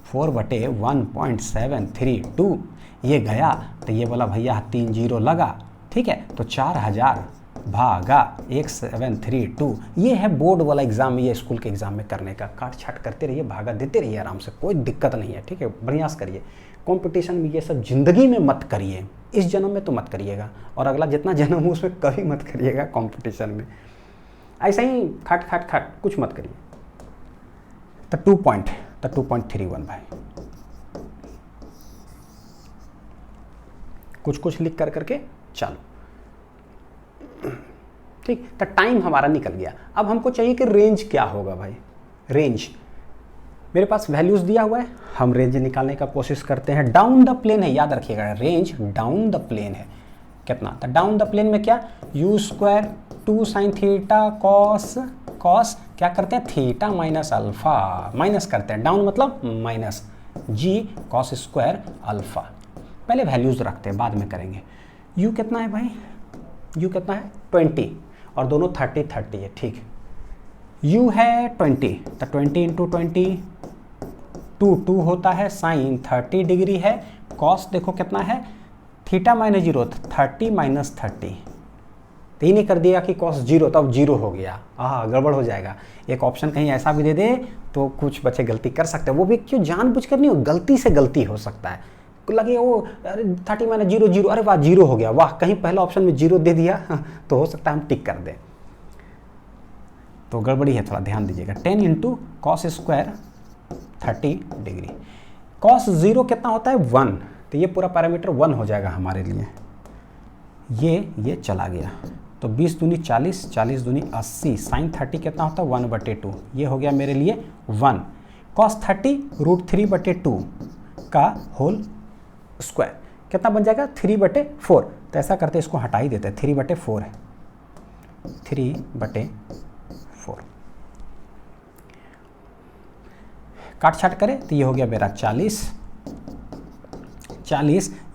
4/1.732 ये गया, तो ये बोला भैया 3 0 लगा, ठीक है, तो 4000 भागा 1732, ये है बोर्ड वाला एग्जाम, ये स्कूल के एग्जाम में करने का। काट छाट करते रहिए, भागा देते रहिए आराम से, कोई दिक्कत नहीं है, ठीक है, बढ़िया से करिए। कंपटीशन में ये सब जिंदगी में मत करिए, इस जन्म में तो मत करिएगा, और अगला जितना जन्म हो उसमें कभी मत करिएगा कंपटीशन में। ऐसा ही खट कुछ मत करिए। तो 2.31 भाई, कुछ लिख करके चलो, ठीक। तो टाइम हमारा निकल गया। अब हमको चाहिए कि रेंज क्या होगा भाई। रेंज मेरे पास वैल्यूज दिया हुआ है, हम रेंज निकालने का कोशिश करते हैं। डाउन द प्लेन है, याद रखिएगा रेंज डाउन द प्लेन है कितना, तो डाउन द प्लेन में क्या u square 2 sine theta cos क्या करते हैं थीटा माइनस अल्फा, माइनस करते हैं, डाउन मतलब minus g cos square alpha. पहले वैल्यूज रखते हैं, बाद में करेंगे। u कितना है भाई, u कितना है 20 और दोनों 30 30 है, ठीक। u है 20 तो 20 इंटू 20 2 होता है, साइन 30 डिग्री है, कॉस देखो कितना है थीटा माइनस 0 30 माइनस 30, तो ये नहीं कर दिया कि कॉस 0 तब 0 हो गया, गड़बड़ हो जाएगा। एक ऑप्शन कहीं ऐसा भी दे दे तो कुछ बच्चे गलती कर सकते हैं, वो भी क्यों जानबूझकर नहीं हो, गलती से गलती हो सकता है, लगे वो अरे 30 माइनस 0 0, अरे वाह 0 हो गया, वाह कहीं पहला ऑप्शन में 0 दे दिया तो हो सकता है हम टिक कर दें, तो गड़बड़ी है, थोड़ा ध्यान दीजिएगा। 10 into cos square 30 degree, cos 0 कितना होता है 1, तो ये पूरा पैरामीटर 1 हो जाएगा हमारे लिए, ये चला गया, तो 20 दूनी 40 40 दूनी 80, साइन 30 कितना होता है 1/2, ये हो गया मेरे लिए 1, कॉस 30 √3/2 का होल स्क्वायर कितना बन जाएगा 3/4, तो ऐसा करते इसको हटा ही देते हैं, 3/4 है, 3/4 काट छाट करें तो ये हो गया मेरा 40,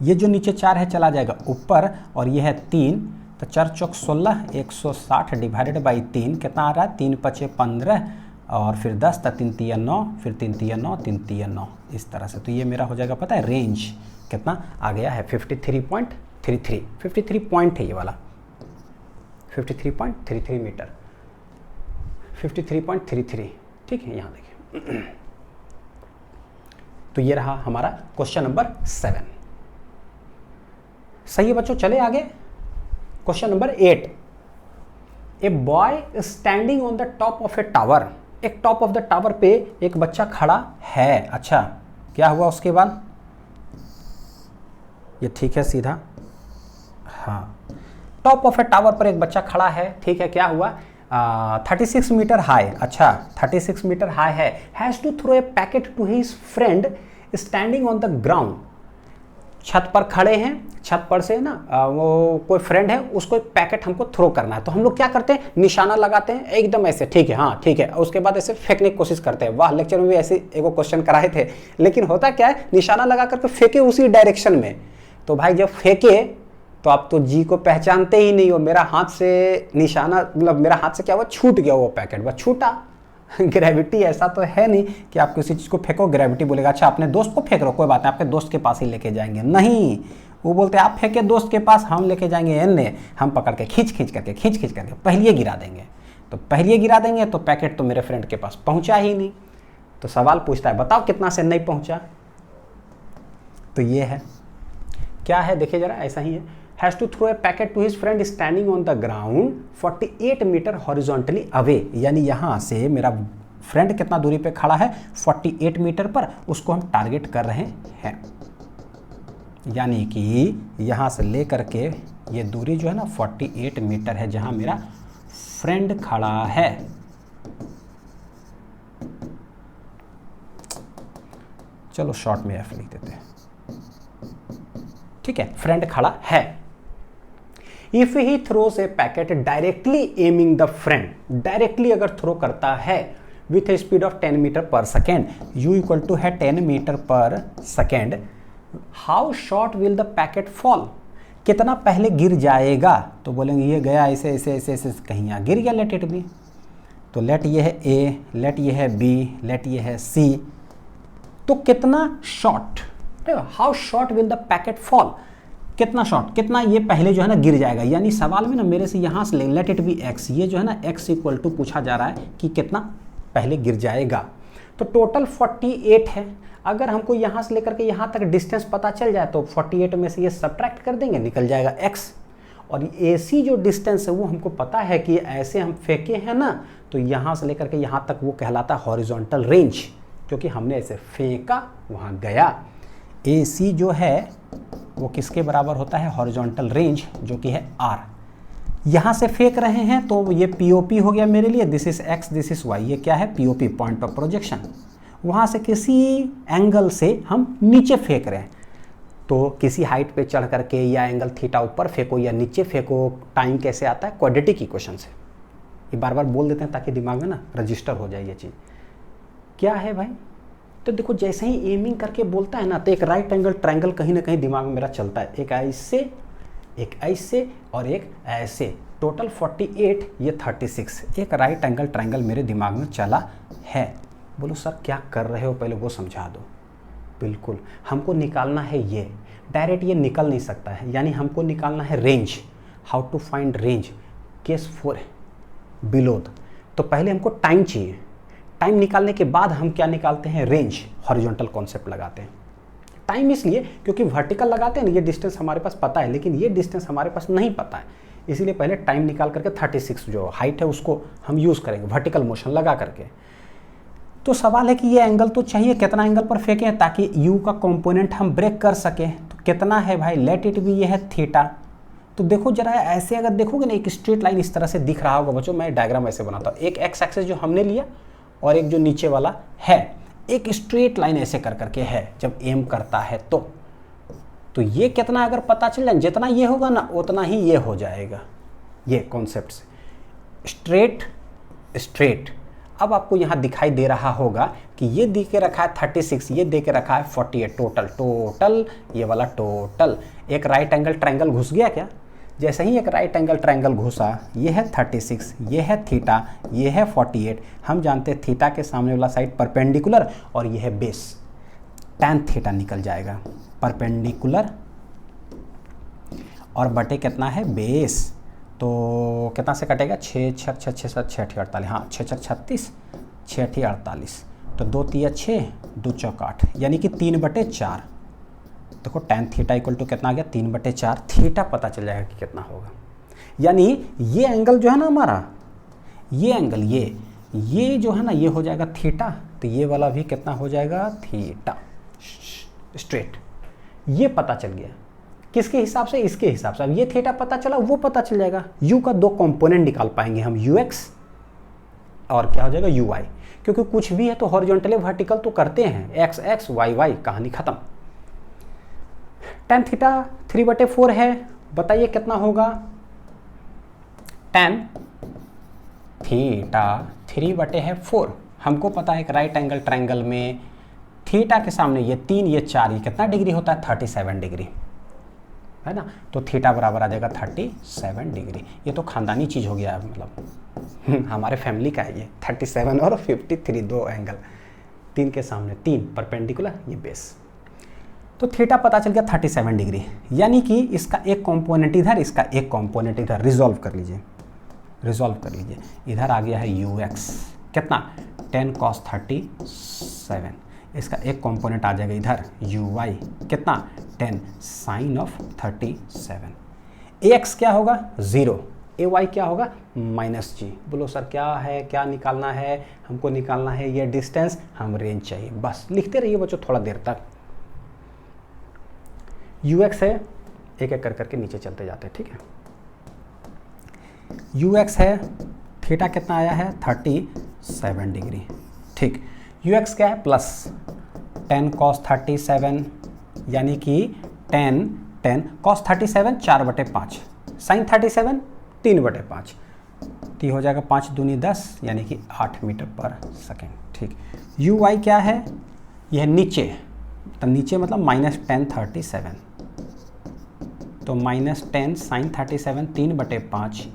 ये जो नीचे 4 है चला जाएगा ऊपर, और ये है 3, तो 4 चौक 16, 160 डिवाइडेड बाई 3 कितना आ रहा है 3 5 15, और फिर 10, 3 3 9, फिर 3 3 9, 3 3 9, इस तरह से। तो ये मेरा हो जाएगा पता है रेंज कितना आ गया है 53.33, 53 पॉइंट है ये वाला, 53.33 मीटर, 53.33, ठीक है, यहाँ देखिए। तो ये रहा हमारा क्वेश्चन नंबर 7। सही है बच्चों, चले आगे। Question number 8, a boy standing on the top of a tower, एक टॉप ऑफ द टावर पे एक बच्चा खड़ा है, अच्छा क्या हुआ उसके बाद, ये ठीक है सीधा, हाँ टॉप ऑफ ए टावर पर एक बच्चा खड़ा है, ठीक है, क्या हुआ 36 मीटर हाई, अच्छा 36 मीटर हाई है, has to throw a packet to his friend standing on the ground, छत पर खड़े हैं, छत पर से ना वो कोई फ्रेंड है, उसको एक पैकेट हमको थ्रो करना है, तो हम लोग क्या करते हैं निशाना लगाते हैं एकदम ऐसे, ठीक है, हाँ ठीक है, उसके बाद ऐसे फेंकने की कोशिश करते हैं। वाह, लेक्चर में भी ऐसे एगो क्वेश्चन कराए थे, लेकिन होता क्या है निशाना लगा करके फेंके उसी डायरेक्शन में, तो भाई जब फेंके तो आप तो जी को पहचानते ही नहीं हो, मेरा हाथ से निशाना मतलब मेरा हाथ से क्या हुआ छूट गया, वो पैकेट बस छूटा। ग्रेविटी ऐसा तो है नहीं कि आप किसी चीज़ को फेंको ग्रेविटी बोलेगा अच्छा अपने दोस्त को फेंक रहो, कोई बात नहीं आपके दोस्त के पास ही लेके जाएंगे, नहीं, वो बोलते आप फेंके दोस्त के पास, हम लेके जाएंगे एने, हम पकड़ के खींच करके पहले गिरा देंगे, तो पहले गिरा देंगे तो पैकेट तो मेरे फ्रेंड के पास पहुंचा ही नहीं, तो सवाल पूछता है बताओ कितना से नहीं पहुंचा, तो ये है क्या है, देखिए जरा ऐसा ही है, has to throw a packet to his friend standing on the ground 48 metre horizontally away, यानी यहाँ से मेरा फ्रेंड कितना दूरी पे खड़ा है 48 मीटर पर, उसको हम टारगेट कर रहे हैं, यानी कि यहाँ से ले करके ये दूरी जो है ना 48 मीटर है जहाँ मेरा फ्रेंड खड़ा है। चलो शॉर्ट में एफ लिख देते हैं, ठीक है, फ्रेंड खड़ा है। If he throws a packet directly aiming the friend, directly अगर थ्रो करता है with a speed of 10 metre पर सेकेंड, u इक्वल टू है 10 मीटर पर second, how short will the packet fall, कितना पहले गिर जाएगा, तो बोलेंगे ये गया ऐसे ऐसे ऐसे ऐसे कहीं यहाँ गिर गया, लेट इट बी, तो लेट ये है a, लेट ये है b, लेट ये है c, तो कितना short, how short will the packet fall, कितना शॉर्ट, कितना ये पहले जो है ना गिर जाएगा, यानी सवाल में ना मेरे से यहाँ से लेट इट बी x, ये जो है ना x इक्वल टू पूछा जा रहा है कि कितना पहले गिर जाएगा, तो टोटल 48 है, अगर हमको यहाँ से लेकर के यहाँ तक डिस्टेंस पता चल जाए तो 48 में से ये सब्ट्रैक्ट कर देंगे, निकल जाएगा x, और AC जो डिस्टेंस है वो हमको पता है कि ऐसे हम फेंके हैं ना, तो यहाँ से लेकर के यहाँ तक वो कहलाता है हॉरिजॉन्टल रेंज, क्योंकि हमने ऐसे फेंका वहाँ गया। AC जो है वो किसके बराबर होता है, हॉरिजॉन्टल रेंज, जो कि है R, यहाँ से फेंक रहे हैं तो ये POP हो गया मेरे लिए, this is x, this is y, ये क्या है POP, पॉइंट ऑफ प्रोजेक्शन, वहाँ से किसी एंगल से हम नीचे फेंक रहे हैं। तो किसी हाइट पे चढ़ करके या एंगल थीटा ऊपर फेंको या नीचे फेंको, टाइम कैसे आता है? क्वाड्रेटिक इक्वेशन से। ये बार बार बोल देते हैं ताकि दिमाग में ना रजिस्टर हो जाए ये चीज़। क्या है भाई? तो देखो जैसे ही एमिंग करके बोलता है ना, तो एक राइट एंगल ट्रायंगल कहीं ना कहीं दिमाग में मेरा चलता है, एक ऐसे और एक ऐसे। टोटल 48, ये 36, एक राइट एंगल ट्रायंगल मेरे दिमाग में चला है। बोलो सर क्या कर रहे हो, पहले वो समझा दो। बिल्कुल, हमको निकालना है ये, डायरेक्ट ये निकल नहीं सकता है, यानी हमको निकालना है range. How to find range? Case 4 below. तो पहले हमको टाइम चाहिए, टाइम निकालने के बाद हम क्या निकालते हैं? रेंज। हॉरिजॉन्टल कॉन्सेप्ट लगाते हैं। टाइम इसलिए क्योंकि वर्टिकल लगाते हैं ना, ये डिस्टेंस हमारे पास पता है, लेकिन ये डिस्टेंस हमारे पास नहीं पता है, इसीलिए पहले टाइम निकाल करके 36 जो हाइट है उसको हम यूज़ करेंगे वर्टिकल मोशन लगा करके। तो सवाल है कि ये एंगल तो चाहिए, कितना एंगल पर फेंकें ताकि यू का कंपोनेंट हम ब्रेक कर सकें। तो कितना है भाई? लेट इट भी, ये है थीटा। तो देखो जरा ऐसे अगर देखोगे ना, एक स्ट्रेट लाइन इस तरह से दिख रहा होगा बच्चों, मैं डायग्राम ऐसे बनाता हूँ। एक एक्स एक्सिस जो हमने लिया और एक जो नीचे वाला है, एक स्ट्रेट लाइन ऐसे कर करके है जब एम करता है तो ये कितना अगर पता चल जाए, जितना ये होगा ना उतना ही ये हो जाएगा। ये कॉन्सेप्ट से स्ट्रेट। अब आपको यहाँ दिखाई दे रहा होगा कि ये दे के रखा है 36, ये दे के रखा है 48। टोटल ये वाला टोटल। एक राइट एंगल ट्रायंगल घुस गया क्या? जैसे ही एक राइट एंगल ट्रायंगल घुसा, ये है 36, ये है थीटा, ये है 48। हम जानते हैं थीटा के सामने वाला साइड परपेंडिकुलर और ये है बेस, tan थीटा निकल जाएगा। परपेंडिकुलर और बटे कितना है? बेस। तो कितना से कटेगा? 6 6 6 6 7 6 8 48, हाँ 6 6 36, 6 8 48। तो 2 3 6, 2 चौक 8, यानी कि 3/4। देखो tan थीटा इक्वल टू कितना आ गया? 3/4। थीटा पता चल जाएगा कि कितना होगा। यानी ये एंगल जो है ना हमारा, ये एंगल ये जो है ना, ये हो जाएगा थीटा, तो ये वाला भी कितना हो जाएगा? थीटा। स्ट्रेट। ये पता चल गया किसके हिसाब से? इसके हिसाब से। अब ये थीटा पता चला, वो पता चल जाएगा। u का 2 कंपोनेंट निकाल पाएंगे हम, ux और क्या हो जाएगा? uy। क्योंकि कुछ भी है तो हॉरिजॉन्टली वर्टिकल तो करते हैं, x x y y, कहानी खत्म। tan थीटा 3/4 है, बताइए कितना होगा? tan theta 3/4। हमको पता है एक राइट एंगल ट्रायंगल में थीटा के सामने ये 3 ये 4, ये कितना डिग्री होता है? 37 डिग्री, है ना। तो थीटा बराबर आ जाएगा 37 डिग्री। ये तो खानदानी चीज़ हो गया है, मतलब हमारे फैमिली का है ये। 37 और 53, 2 एंगल, 3 के सामने 3 परपेंडिकुलर, ये बेस। तो थीटा पता चल गया 37 डिग्री, यानी कि इसका एक कंपोनेंट इधर, इसका एक कंपोनेंट इधर। रिजॉल्व कर लीजिए। इधर आ गया है ux, कितना? 10 cos 37। इसका एक कंपोनेंट आ जाएगा इधर uy, कितना? 10 sin of 37। ax क्या होगा? 0। ay क्या होगा? -g। बोलो सर क्या है, क्या निकालना है? हमको निकालना है ये डिस्टेंस, हम रेंज चाहिए। बस लिखते रहिए बच्चों थोड़ा देर तक। ux है, एक एक कर करके नीचे चलते जाते हैं, ठीक है। ux है, थीटा कितना आया है? 37 डिग्री, ठीक। ux क्या है? प्लस 10 cos 37, यानी कि 10 cos 37 4/5, sin 37 3/5, तो हो जाएगा 5 दूनी 10, यानी कि 8 मीटर पर सेकेंड, ठीक। uy क्या है? यह नीचे, तो नीचे मतलब -10 37, तो -10 sin 37 3/5,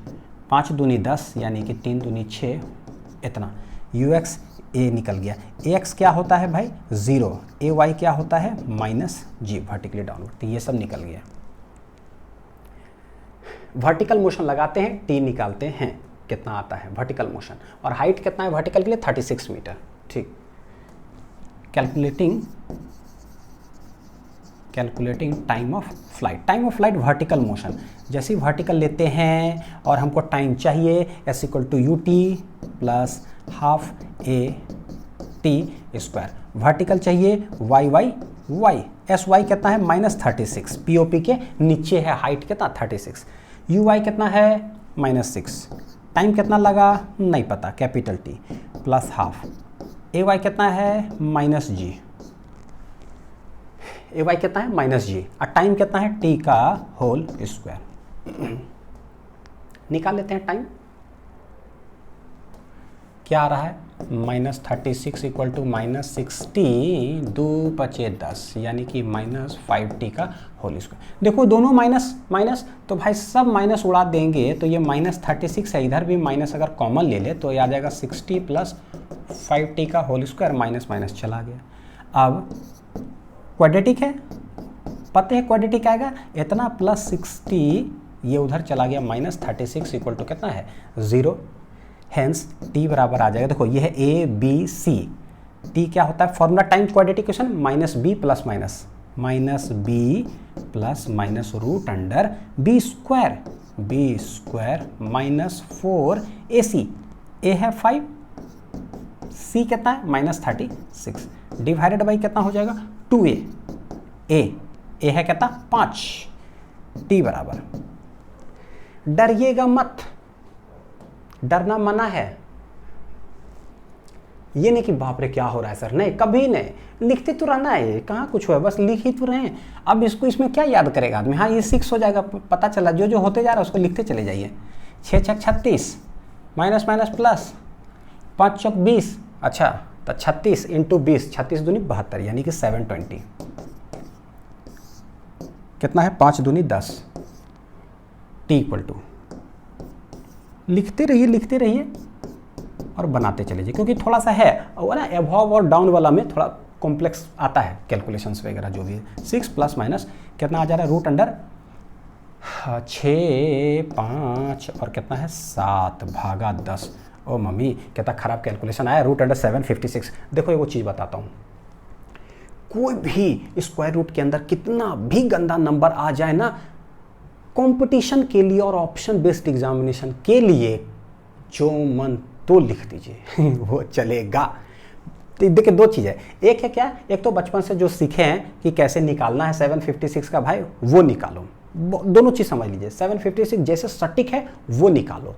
5 दूनी 10, यानी कि 3 दूनी 6, इतना। ux a निकल गया। ax क्या होता है भाई? 0। ay क्या होता है? -g, vertically downward. तो ये सब निकल गया। वर्टिकल मोशन लगाते हैं, t निकालते हैं कितना आता है वर्टिकल मोशन, और हाइट कितना है वर्टिकल के लिए? 36 मीटर, ठीक। Calculating time of flight vertical motion. जैसे ही वर्टिकल लेते हैं और हमको टाइम चाहिए, s = ut + ½ a t²। Vertical चाहिए y sy कितना है? -36, pop के नीचे है। हाइट कितना? 36। uy कितना है? -6। टाइम कितना लगा? नहीं पता, कैपिटल T + ½ ए वाई कितना है माइनस जी, ए वाई कितना है माइनस जी, और टाइम कितना है टी का होल स्क्वायर। निकाल लेते हैं टाइम, क्या आ रहा है -36 इक्वल टू -60, 2 × 10 यानी कि -5t का होल स्क्वायर। देखो दोनों माइनस माइनस, तो भाई सब माइनस उड़ा देंगे, तो ये -36 है, इधर भी माइनस अगर कॉमन ले ले तो ये आ जाएगा 60 + 5t का होल स्क्वायर, माइनस माइनस चला गया। अब क्वाड्रेटिक है, पता है क्वाड्रेटिक आएगा इतना +60, ये उधर चला गया -36 इक्वल टू कितना है 0, हेंस t बराबर आ जाएगा। देखो ये है a b c, t क्या होता है formula time quadratic equation -b + -b + root under b square -4ac, a है 5, c कितना है -36 डिवाइडेड बाई कितना हो जाएगा 2a, a है कितना 5, t बराबर, डरिएगा मत, डरना मना है। ये नहीं कि बाप रे क्या हो रहा है सर, नहीं कभी नहीं, लिखते तो रहना है, कहाँ कुछ हुआ, बस लिख ही तो रहे हैं। अब इसको इसमें क्या याद करेगा आदमी, हाँ ये 6 हो जाएगा, पता चला जो जो होते जा रहा है उसको लिखते चले जाइए। 6 × 36 माइनस माइनस प्लस 5 × 20, अच्छा तो 36 × 20, 36 दूनी 72 यानी कि 720, कितना है 5 दूनी 10, t इक्वल टू, लिखते रहिए और बनाते चले जाइए, क्योंकि थोड़ा सा है और ना एबव और डाउन वाला में थोड़ा कॉम्प्लेक्स आता है कैलकुलेशंस वगैरह जो भी है। 6 + माइनस कितना आ जा रहा है रूट अंडर 6 5 और कितना है 7 भागा 10। ओ मम्मी कितना खराब कैलकुलेशन आया, रूट अंडर 756। देखो एक वो चीज़ बताता हूँ, कोई भी स्क्वायर रूट के अंदर कितना भी गंदा नंबर आ जाए ना, कंपटीशन के लिए और ऑप्शन बेस्ड एग्जामिनेशन के लिए जो मन तो लिख दीजिए वो चलेगा। तो देखिए दो चीज़ है, एक है क्या, एक तो बचपन से जो सीखे हैं कि कैसे निकालना है 756 का भाई वो निकालो, दोनों चीज़ समझ लीजिए, 756 जैसे सटीक है वो निकालो।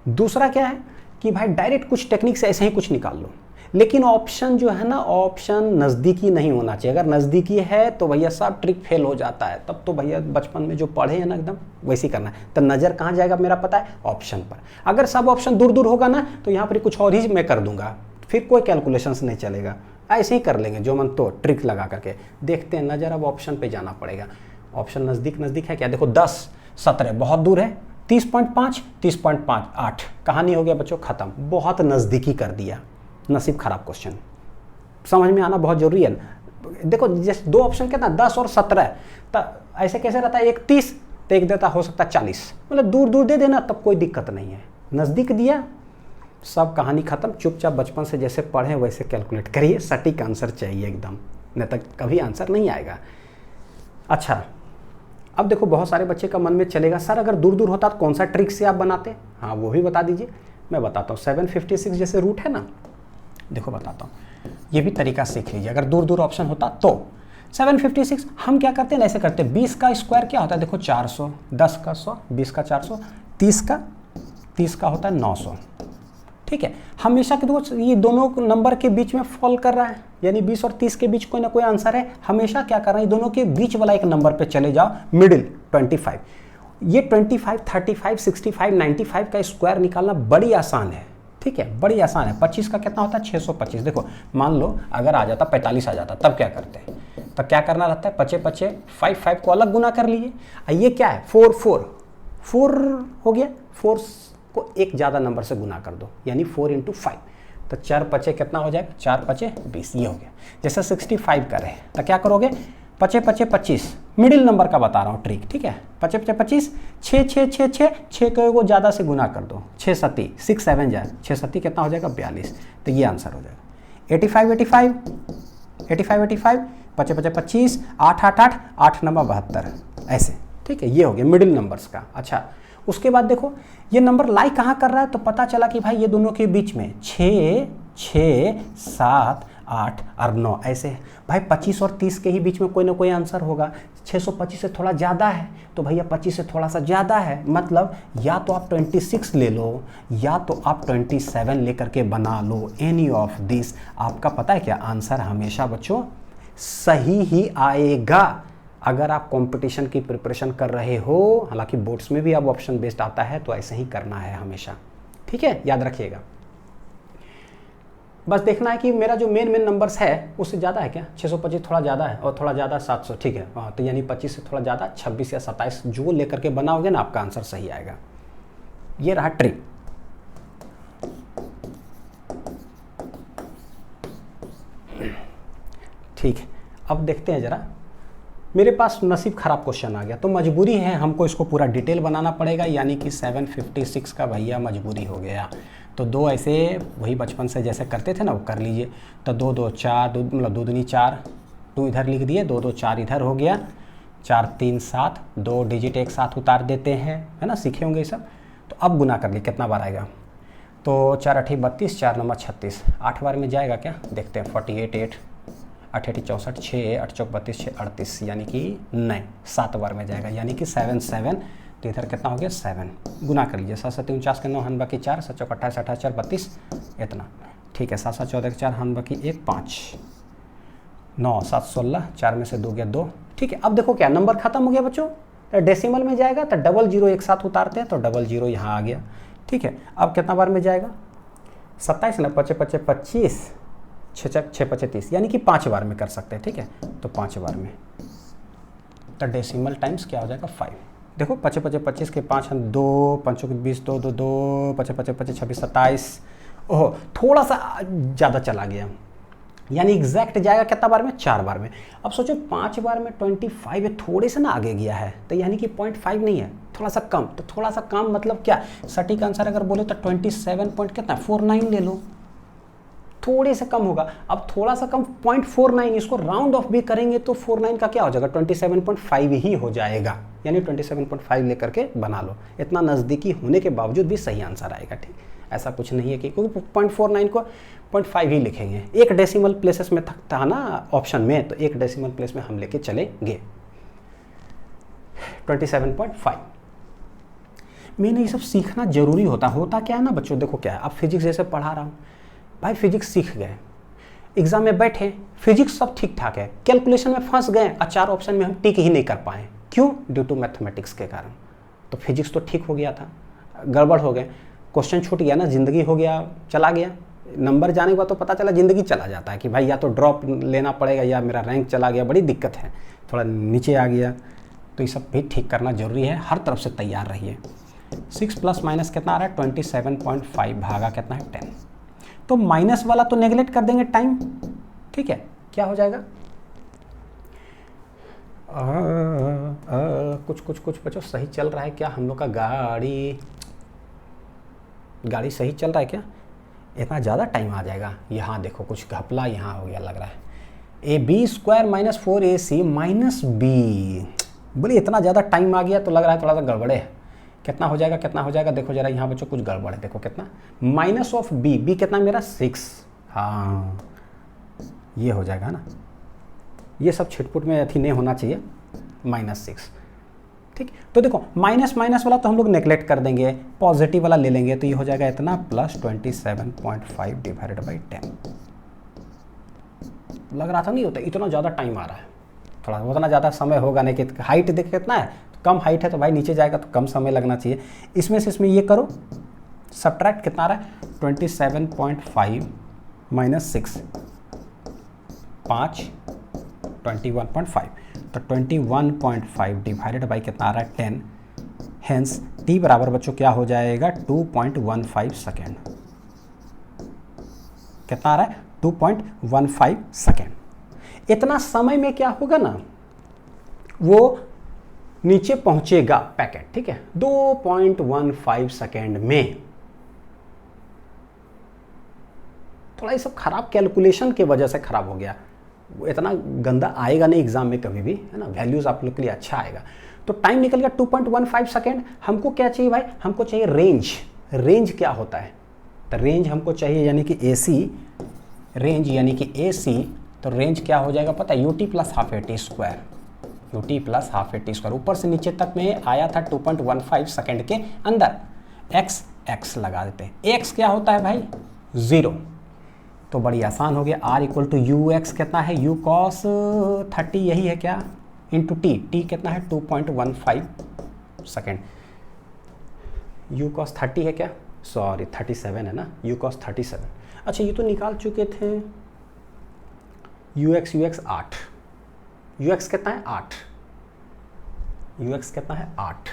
दूसरा क्या है कि भाई डायरेक्ट कुछ टेक्निक से ऐसे ही कुछ निकाल लो, लेकिन ऑप्शन जो है ना, ऑप्शन नज़दीकी नहीं होना चाहिए। अगर नज़दीकी है तो भैया सब ट्रिक फेल हो जाता है, तब तो भैया बचपन में जो पढ़े हैं ना एकदम वैसे ही करना है। तो नज़र कहाँ जाएगा मेरा पता है, ऑप्शन पर। अगर सब ऑप्शन दूर दूर होगा ना तो यहाँ पर कुछ और ही मैं कर दूंगा, फिर कोई कैलकुलेशंस नहीं चलेगा, ऐसे ही कर लेंगे जो मन तो ट्रिक लगा करके। देखते हैं नज़र, अब ऑप्शन पर जाना पड़ेगा। ऑप्शन नज़दीक है क्या, देखो 10 17 बहुत दूर है, 30.5 30.5 8, कहानी हो गया बच्चों ख़त्म, बहुत नज़दीकी कर दिया। नसीब खराब क्वेश्चन, समझ में आना बहुत जरूरी है। देखो जैसे दो ऑप्शन कितना 10 और 17, तो ऐसे कैसे रहता है, एक 30 तो एक देता हो सकता है 40, मतलब दूर दूर दे देना तब कोई दिक्कत नहीं है, नज़दीक दिया सब कहानी ख़त्म। चुपचाप बचपन से जैसे पढ़े वैसे कैलकुलेट करिए, सटीक आंसर चाहिए एकदम, नहीं तक कभी आंसर नहीं आएगा। अच्छा अब देखो बहुत सारे बच्चे का मन में चलेगा सर अगर दूर दूर होता तो कौन सा ट्रिक से आप बनाते, हाँ वो भी बता दीजिए। मैं बताता हूँ 756 जैसे रूट है ना, देखो बताता हूँ, ये भी तरीका सीख लीजिए। अगर दूर दूर ऑप्शन होता तो 756 हम क्या करते हैं, ऐसे करते हैं 20 का स्क्वायर क्या होता है, देखो 400, 10 का 100, 20 का 400, 30 का होता है 900, ठीक है। हमेशा के देखो ये दोनों नंबर के बीच में फॉल कर रहा है, यानी 20 और 30 के बीच कोई ना कोई आंसर है। हमेशा क्या कर रहा है, दोनों के बीच वाला एक नंबर पे चले जाओ, मिडिल 25। ये 25 35 65 95 का स्क्वायर निकालना बड़ी आसान है, ठीक है, बड़ी आसान है। 25 का कितना होता है 625। देखो मान लो अगर आ जाता 45 आ जाता, तब क्या करते हैं, तब क्या करना रहता है, 55 5 को अलग गुना कर लीजिए। ये क्या है 4 हो गया, 4 को एक ज़्यादा नंबर से गुना कर दो, यानी 4 × 5, तो 4 5 कितना हो जाएगा, 4 5 20, ये हो गया। जैसे 65 कर रहे हैं तो क्या करोगे, 5 5 25, मिडिल नंबर का बता रहा हूँ ट्रिक, ठीक है। 5 5 25, 6 6 6 6 6 को ज़्यादा से गुना कर दो, 6 7 6 7 जाए, 6 7 कितना हो जाएगा 42, तो ये आंसर हो जाएगा। 85 5 5 25, 8 8 8 8 9 72, ऐसे, ठीक है। ये हो गया मिडिल नंबर्स का। अच्छा उसके बाद देखो ये नंबर लाई कहाँ कर रहा है, तो पता चला कि भाई ये दोनों के बीच में 6 6 7 8 और 9 ऐसे है भाई। 25 और 30 के ही बीच में कोई ना कोई आंसर होगा। 625 से थोड़ा ज़्यादा है तो भैया 25 से थोड़ा सा ज़्यादा है, मतलब या तो आप 26 ले लो या तो आप 27 लेकर के बना लो। एनी ऑफ दिस आपका पता है क्या आंसर हमेशा बच्चों सही ही आएगा अगर आप कंपटीशन की प्रिपरेशन कर रहे हो। हालांकि बोर्ड्स में भी अब ऑप्शन बेस्ड आता है तो ऐसे ही करना है हमेशा, ठीक है, याद रखिएगा। बस देखना है कि मेरा जो मेन नंबर्स है उससे ज़्यादा है क्या। 625 थोड़ा ज़्यादा है और थोड़ा ज़्यादा 700, ठीक है। हाँ, तो यानी 25 से थोड़ा ज़्यादा 26 या 27 जो लेकर के बनाओगे ना आपका आंसर सही आएगा। ये रहा ट्रिक। ठीक है, अब देखते हैं ज़रा। मेरे पास नसीब ख़राब क्वेश्चन आ गया तो मजबूरी है हमको इसको पूरा डिटेल बनाना पड़ेगा, यानी कि 756 का भैया मजबूरी हो गया। तो दो ऐसे वही बचपन से जैसे करते थे ना वो कर लीजिए। तो 2 2 4 मतलब 2 दूनी 4, 2 इधर लिख दिए, 2 2 4 इधर हो गया, 4 3 7, 2 डिजिट एक साथ उतार देते हैं, है ना, सीखे होंगे ये सब। तो अब गुना कर लिए कितना बार आएगा। तो 4 8 32, 4 9 36, 8 बार में जाएगा क्या, देखते हैं। 48 8 8 8 64, 6 8 4 32, 6 38, यानी कि नहीं 7 बार में जाएगा, यानी कि 7 7। तो इधर कितना हो गया 7, गुना कर लीजिए। 7 7 49 के 9 हन बाकी 4, 7 4 28 28 4 32 इतना, ठीक है। 7 7 14 के 4 हन बाकी 1 5 9 7 16, 4 में से 2 गया 2, ठीक है। अब देखो क्या नंबर खत्म हो गया बच्चों। डेसिमल में जाएगा तो डबल जीरो एक साथ उतारते हैं तो डबल जीरो यहाँ आ गया, ठीक है। अब कितना बार में जाएगा 27 ना, 5 5 25, 6 6 35, यानी कि 5 बार में कर सकते हैं, ठीक है। तो 5 बार में तो डेसिमल टाइम्स क्या हो जाएगा 5। देखो 5 5 25 के 5 हैं 2, 5 20 2 2 2, 5 5 25 26 27। ओह थोड़ा सा ज़्यादा चला गया, यानी एग्जैक्ट जाएगा कितना बार में 4 बार में। अब सोचो 5 बार में 25 है, थोड़े से ना आगे गया है तो यानी कि 0.5 नहीं है, थोड़ा सा कम। तो थोड़ा सा कम मतलब क्या, सटीक आंसर अगर बोले तो 27 पॉइंट कितना 49 ले लो, थोड़े से कम होगा। अब थोड़ा सा कम 0.49, इसको राउंड ऑफ भी करेंगे तो 49 का क्या हो जाएगा 27.5 ही हो जाएगा, यानी 27.5 लेकर के बना लो। इतना नज़दीकी होने के बावजूद भी सही आंसर आएगा, ठीक। ऐसा कुछ नहीं है कि क्योंकि 0.49 को 0.5 ही लिखेंगे। एक डेसिमल प्लेसेस में था ना ऑप्शन में, तो एक डेसिमल प्लेस में हम लेके चलेंगे 27.5। मैंने ये सब सीखना जरूरी होता क्या है ना बच्चों, देखो क्या है, अब फिजिक्स जैसे पढ़ा रहा हूँ भाई, फिजिक्स सीख गए, एग्जाम में बैठे फिजिक्स सब ठीक ठाक है, कैलकुलेशन में फंस गए और 4 ऑप्शन में हम टिक ही नहीं कर पाए, क्यों, ड्यू टू मैथमेटिक्स के कारण। तो फिजिक्स तो ठीक हो गया था, गड़बड़ हो गए, क्वेश्चन छूट गया ना, ज़िंदगी हो गया चला गया। नंबर जाने के बाद तो पता चला ज़िंदगी चला जाता है कि भाई या तो ड्रॉप लेना पड़ेगा या मेरा रैंक चला गया, बड़ी दिक्कत है, थोड़ा नीचे आ गया। तो ये सब भी ठीक करना जरूरी है, हर तरफ से तैयार रहिए। 6 प्लस माइनस कितना आ रहा है 27.5 भागा कितना है 10। तो माइनस वाला तो नेगलेक्ट कर देंगे टाइम, ठीक है। क्या हो जाएगा कुछ बच्चों सही चल रहा है क्या हम लोग का गाड़ी सही चल रहा है क्या, इतना ज़्यादा टाइम आ जाएगा। यहाँ देखो कुछ घपला यहाँ हो गया लग रहा है। AB² minus 4AC minus B, बोले इतना ज़्यादा टाइम आ गया तो लग रहा है थोड़ा सा गड़बड़े है। कितना हो जाएगा देखो जरा यहाँ बच्चों कुछ गड़बड़ है, देखो कितना माइनस ऑफ बी कितना मेरा 6, हाँ ये हो जाएगा ना, ये सब छिटपुट में अथी नहीं होना चाहिए, -6, ठीक। तो देखो माइनस वाला तो हम लोग नेगलेक्ट कर देंगे, पॉजिटिव वाला ले लेंगे, तो ये हो जाएगा इतना प्लस 27.5 डिवाइडेड बाई 10। लग रहा था नहीं होता, इतना ज़्यादा टाइम आ रहा है, थोड़ा उतना ज़्यादा समय होगा नहीं। कि हाइट देख कितना है, कम हाइट है तो भाई नीचे जाएगा तो कम समय लगना चाहिए। इसमें से इसमें ये करो सब्ट्रैक्ट, कितना आ रहा है 27.5 माइनस 6 5 21.5, तो 21.5 डिवाइडेड बाई कितना आ रहा है 10, हेंस t बराबर बच्चों क्या हो जाएगा 2.15 सेकेंड। कितना आ रहा है 2.15 सेकेंड। इतना समय में क्या होगा ना, वो नीचे पहुंचेगा पैकेट, ठीक है, 2.15 सेकेंड में। थोड़ा ये सब खराब कैलकुलेशन की वजह से खराब हो गया, वो इतना गंदा आएगा नहीं एग्जाम में कभी भी, है ना, वैल्यूज आप लोग के लिए अच्छा आएगा। तो टाइम निकल गया 2.15 सेकेंड। हमको क्या चाहिए भाई, हमको चाहिए रेंज। रेंज क्या होता है, तो रेंज हमको चाहिए यानी कि AC रेंज यानी कि ए सी, तो रेंज क्या हो जाएगा पता है, U T plus half A T square, U T plus half A T square. ऊपर से नीचे तक में आया था 2.15 सेकेंड के अंदर। एक्स एक्स लगा देते हैं। एक्स क्या होता है भाई, 0, तो बड़ी आसान हो गया। R equal to u x कितना है, यू कॉस 30 यही है क्या, इंटू टी, टी कितना है 2.15 सेकेंड। यू कॉस 30 है क्या, सॉरी 37 है ना, यू कॉस 37। अच्छा ये तो निकाल चुके थे। यू एक्स 8, यू एक्स कितना है 8, यू एक्स कितना है 8,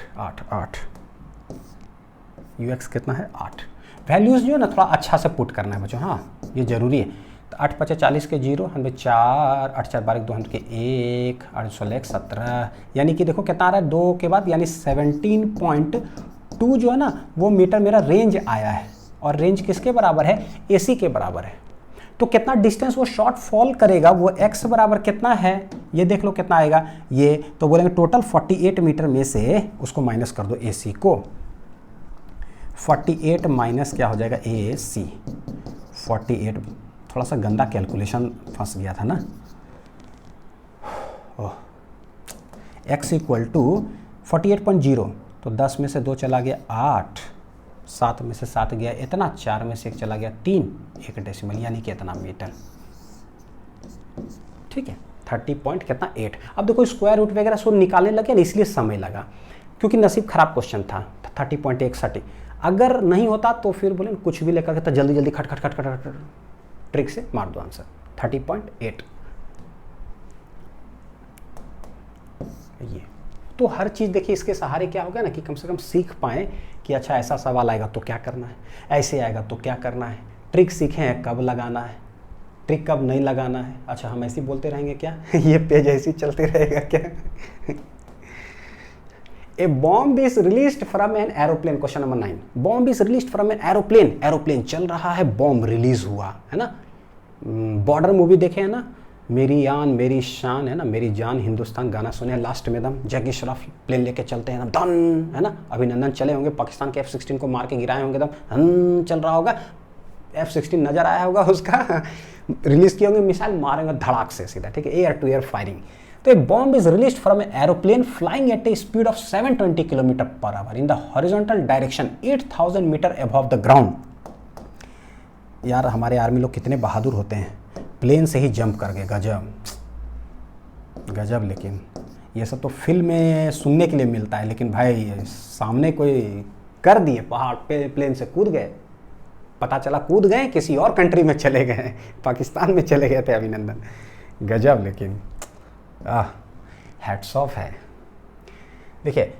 यू एक्स कितना है 8। वैल्यूज़ जो है ना थोड़ा अच्छा से पुट करना है बच्चों, हाँ ये ज़रूरी है। तो 8 5 40 के 0, हम 4, 8 4 12 2 हम के 1, 8 16 17, यानी कि देखो कितना आ रहा है 2 के बाद, यानी 17.2 जो है ना वो मीटर मेरा रेंज आया है। और रेंज किसके बराबर है, एसी के बराबर है। तो कितना डिस्टेंस वो शॉर्ट फॉल करेगा, वो एक्स बराबर कितना है ये देख लो कितना आएगा ये, तो बोलेंगे टोटल 48 मीटर में से उसको माइनस कर दो एसी को, 48 माइनस क्या हो जाएगा ए सी, 48, थोड़ा सा गंदा कैलकुलेशन फंस गया था ना। एक्स इक्वल टू 48.0, तो 10 में से 2 चला गया 8, 7 में से 7 गया इतना, 4 में से 1 चला गया 3, 1 डेसिमल यानी कि इतना मीटर। ठीक है, 30 पॉइंट कितना 8। अब देखो स्क्वायर रूट वगैरह सब निकालने लगे ना, इसलिए समय लगा क्योंकि नसीब खराब क्वेश्चन था 30.61। अगर नहीं होता तो फिर बोले कुछ भी लेकर के तो जल्दी जल्दी खट खट खट खट खट ट्रिक से मार दो आंसर 30.8। ये तो हर चीज़ देखिए इसके सहारे क्या होगा ना कि कम से कम सीख पाएँ कि अच्छा ऐसा सवाल आएगा तो क्या करना है, ऐसे आएगा तो क्या करना है, ट्रिक सीखें कब लगाना है, ट्रिक कब नहीं लगाना है। अच्छा हम ऐसे ही बोलते रहेंगे क्या ये पेज ऐसे ही चलते रहेगा क्या A bomb is released from an aeroplane, question number 9। Bomb is released from an aeroplane, aeroplane चल रहा है, बॉम्ब रिलीज हुआ है ना। बॉर्डर मूवी देखे है ना, मेरी आन मेरी शान है ना, मेरी जान हिंदुस्तान गाना सुने लास्ट में एकदम जैकी श्रॉफ प्लेन लेके चलते हैं एकदम डन है ना, अभिनंदन चले होंगे, पाकिस्तान के F-16 को मार के गिराए होंगे एकदम चल रहा होगा, F-16 नजर आया होगा उसका रिलीज किए होंगे, मिसाइल मारेंगे धड़ाक से सीधा, ठीक है, एयर टू एयर फायरिंग। तो एक bomb is released from an aeroplane flying at a speed of 720 kilometre per hour in the horizontal direction 8000 metre above the ground. यार हमारे आर्मी लोग कितने बहादुर होते हैं, प्लेन से ही जंप कर गए, गजब गजब। लेकिन ये सब तो फिल्म में सुनने के लिए मिलता है, लेकिन भाई सामने कोई कर दिए, पहाड़ पे प्लेन से कूद गए, पता चला कूद गए किसी और कंट्री में चले गए, पाकिस्तान में चले गए थे अभिनंदन, गजब। लेकिन हैट्स ऑफ है। देखिए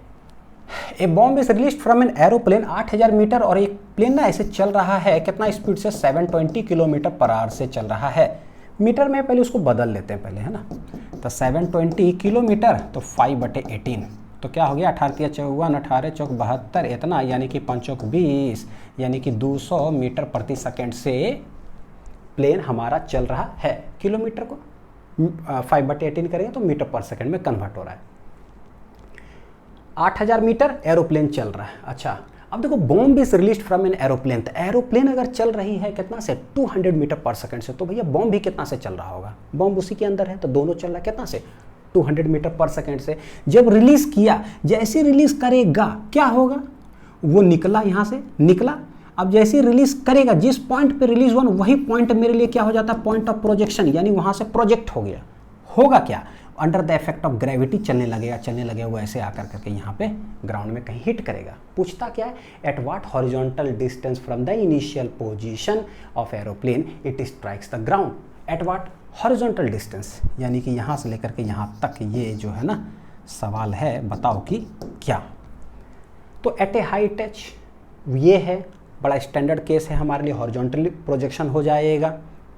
a bomb is released from an aeroplane 8000 metre, और एक प्लेन ना ऐसे चल रहा है कितना स्पीड से 720 किलोमीटर पर आवर से चल रहा है। मीटर में पहले उसको बदल लेते हैं पहले है ना, तो 720 किलोमीटर तो 5/18, तो क्या हो गया 18 54 18 चौक 72 इतना, यानी कि 5 चौक 20, यानी कि 200 मीटर प्रति सेकेंड से प्लेन हमारा चल रहा है। किलोमीटर को 5/18 करेंगे तो मीटर पर सेकंड में कन्वर्ट हो रहा है। 8000 मीटर एरोप्लेन चल रहा है। अच्छा अब देखो bomb is released from an aeroplane, तो एरोप्लेन अगर चल रही है कितना से 200 मीटर पर सेकंड से, तो भैया बॉम्ब भी कितना से चल रहा होगा, बॉम्ब उसी के अंदर है, तो दोनों चल रहा है कितना से 200 मीटर पर सेकंड से। जब रिलीज किया, जैसे रिलीज करेगा क्या होगा, वो निकला यहाँ से निकला, अब जैसे रिलीज करेगा जिस पॉइंट पे रिलीज हुआ वही पॉइंट मेरे लिए क्या हो जाता है, पॉइंट ऑफ प्रोजेक्शन, यानी वहां से प्रोजेक्ट हो गया। होगा क्या, under the effect of gravity चलने लगेगा वो ऐसे आकर करके यहाँ पे ग्राउंड में कहीं हिट करेगा। पूछता क्या है, at what horizontal distance from the initial position of aeroplane it strikes the ground, at what horizontal distance, यानी कि यहाँ से लेकर के यहाँ तक ये जो है ना सवाल है, बताओ कि क्या। तो एट ए हाई टच ये है, बड़ा स्टैंडर्ड केस है हमारे लिए, हॉरिजॉन्टली प्रोजेक्शन हो जाएगा।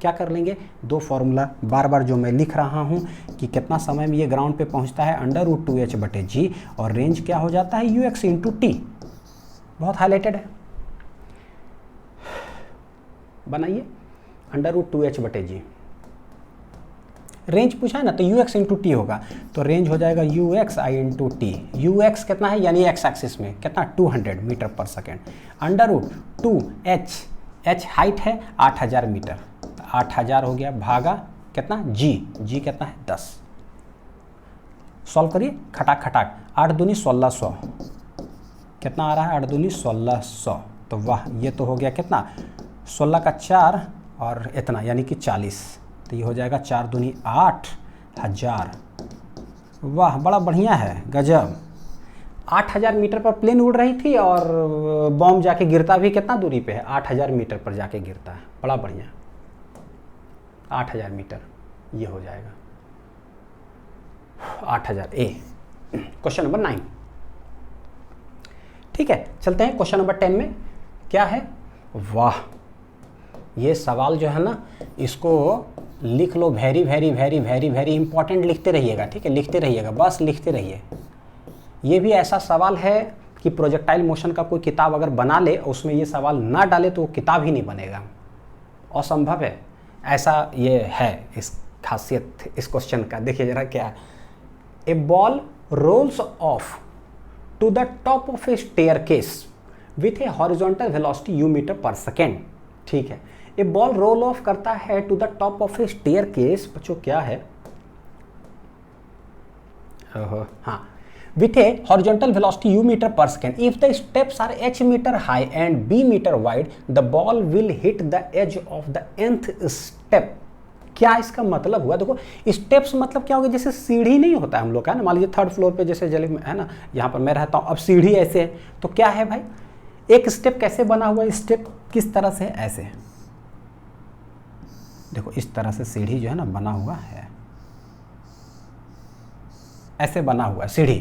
क्या कर लेंगे, दो फॉर्मूला बार बार जो मैं लिख रहा हूँ कि कितना समय में ये ग्राउंड पे पहुँचता है, √2h/g, और रेंज क्या हो जाता है ux × t, बहुत हाईलाइटेड है, बनाइए √2h/g। रेंज पूछा है ना, तो ux × t होगा, तो रेंज हो जाएगा ux I × t। ux कितना है, यानी x एक्सिस में कितना 200 मीटर पर सेकेंड, √2h, h हाइट है 8000 मीटर, 8000 हो गया, भागा कितना जी कितना है 10। सॉल्व करिए खटाक खटाक, 8 दूनी 1600, कितना आ रहा है 8 दूनी 1600। तो वाह, ये तो हो गया कितना 16 का 4 और इतना यानी कि 40। तो ये हो जाएगा 4 दूनी 8000। वाह बड़ा बढ़िया है, गजब। 8000 मीटर पर प्लेन उड़ रही थी और बॉम्ब जाके गिरता भी कितना दूरी पे है, 8000 मीटर पर जाके गिरता है। बड़ा बढ़िया, 8000 मीटर ये हो जाएगा 8000 ए। Question number 9। ठीक है, चलते हैं क्वेश्चन नंबर 10 में। क्या है, वाह ये सवाल जो है ना, इसको लिख लो, very very very very very important लिखते रहिएगा। ठीक है, लिखते रहिएगा, बस लिखते रहिए। ये भी ऐसा सवाल है कि प्रोजेक्टाइल मोशन का कोई किताब अगर बना ले, उसमें ये सवाल ना डाले तो वो किताब ही नहीं बनेगा, असंभव है। ऐसा ये है इस खासियत इस क्वेश्चन का। देखिए जरा क्या है, a ball rolls off to the top of a staircase with a horizontal velocity u metre पर सेकेंड। ठीक है, ए बॉल रोल ऑफ करता है to the top of a staircase, बच्चों क्या है, हाँ, with a horizontal velocity u meter per second. If the steps are h meter high and b meter wide, the ball will hit the edge of the nth step. क्या इसका मतलब हुआ, देखो स्टेप्स मतलब क्या होगा, जैसे सीढ़ी नहीं होता है हम लोग का ना, मान लीजिए 3rd फ्लोर पे जैसे जले है ना, यहाँ पर मैं रहता हूँ, अब सीढ़ी ऐसे है, तो क्या है भाई, एक स्टेप कैसे बना हुआ है, स्टेप किस तरह से, ऐसे देखो इस तरह से सीढ़ी जो है ना बना हुआ है, ऐसे बना हुआ है सीढ़ी।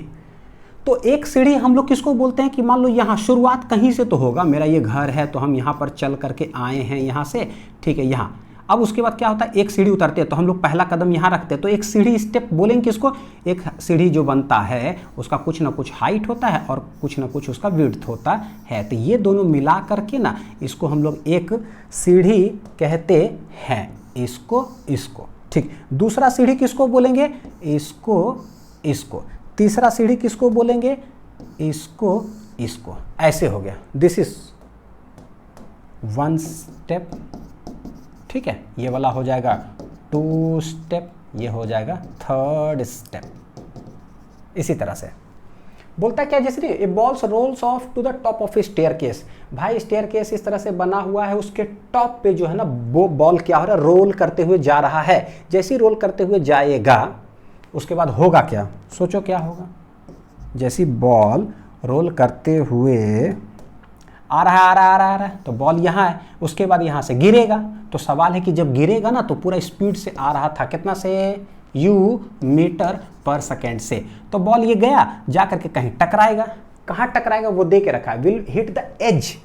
तो एक सीढ़ी हम लोग किसको बोलते हैं कि मान लो यहाँ शुरुआत कहीं से तो होगा, मेरा ये घर है तो हम यहाँ पर चल करके आए हैं यहाँ से, ठीक है, यहाँ। अब उसके बाद क्या होता है, एक सीढ़ी उतरते हैं तो हम लोग पहला कदम यहाँ रखते हैं, तो एक सीढ़ी स्टेप बोलेंगे किसको, एक सीढ़ी जो बनता है उसका कुछ ना कुछ हाइट होता है और कुछ ना कुछ उसका विड्थ होता है। तो ये दोनों मिला करके ना इसको हम लोग एक सीढ़ी कहते हैं, इसको इसको। ठीक, दूसरा सीढ़ी किसको बोलेंगे, इसको इसको। तीसरा सीढ़ी किसको बोलेंगे, इसको इसको। ऐसे हो गया, दिस इज 1 स्टेप। ठीक है, ये वाला हो जाएगा 2 स्टेप, ये हो जाएगा 3rd स्टेप। इसी तरह से बोलता क्या, जैसे a balls rolls off to the top of a staircase. भाई स्टेयरकेस इस तरह से बना हुआ है, उसके टॉप पे जो है ना वो बॉल क्या हो रहा है, रोल करते हुए जा रहा है। जैसे ही रोल करते हुए जाएगा उसके बाद होगा क्या, सोचो क्या होगा, जैसी बॉल रोल करते हुए आ रहा है आ रहा है आ रहा है आ रहा है, तो बॉल यहाँ है, उसके बाद यहाँ से गिरेगा। तो सवाल है कि जब गिरेगा ना तो पूरा स्पीड से आ रहा था, कितना से, u मीटर पर सेकेंड से। तो बॉल ये गया जा करके कहीं टकराएगा, कहाँ टकराएगा वो दे के रखा है, विल हिट द एज,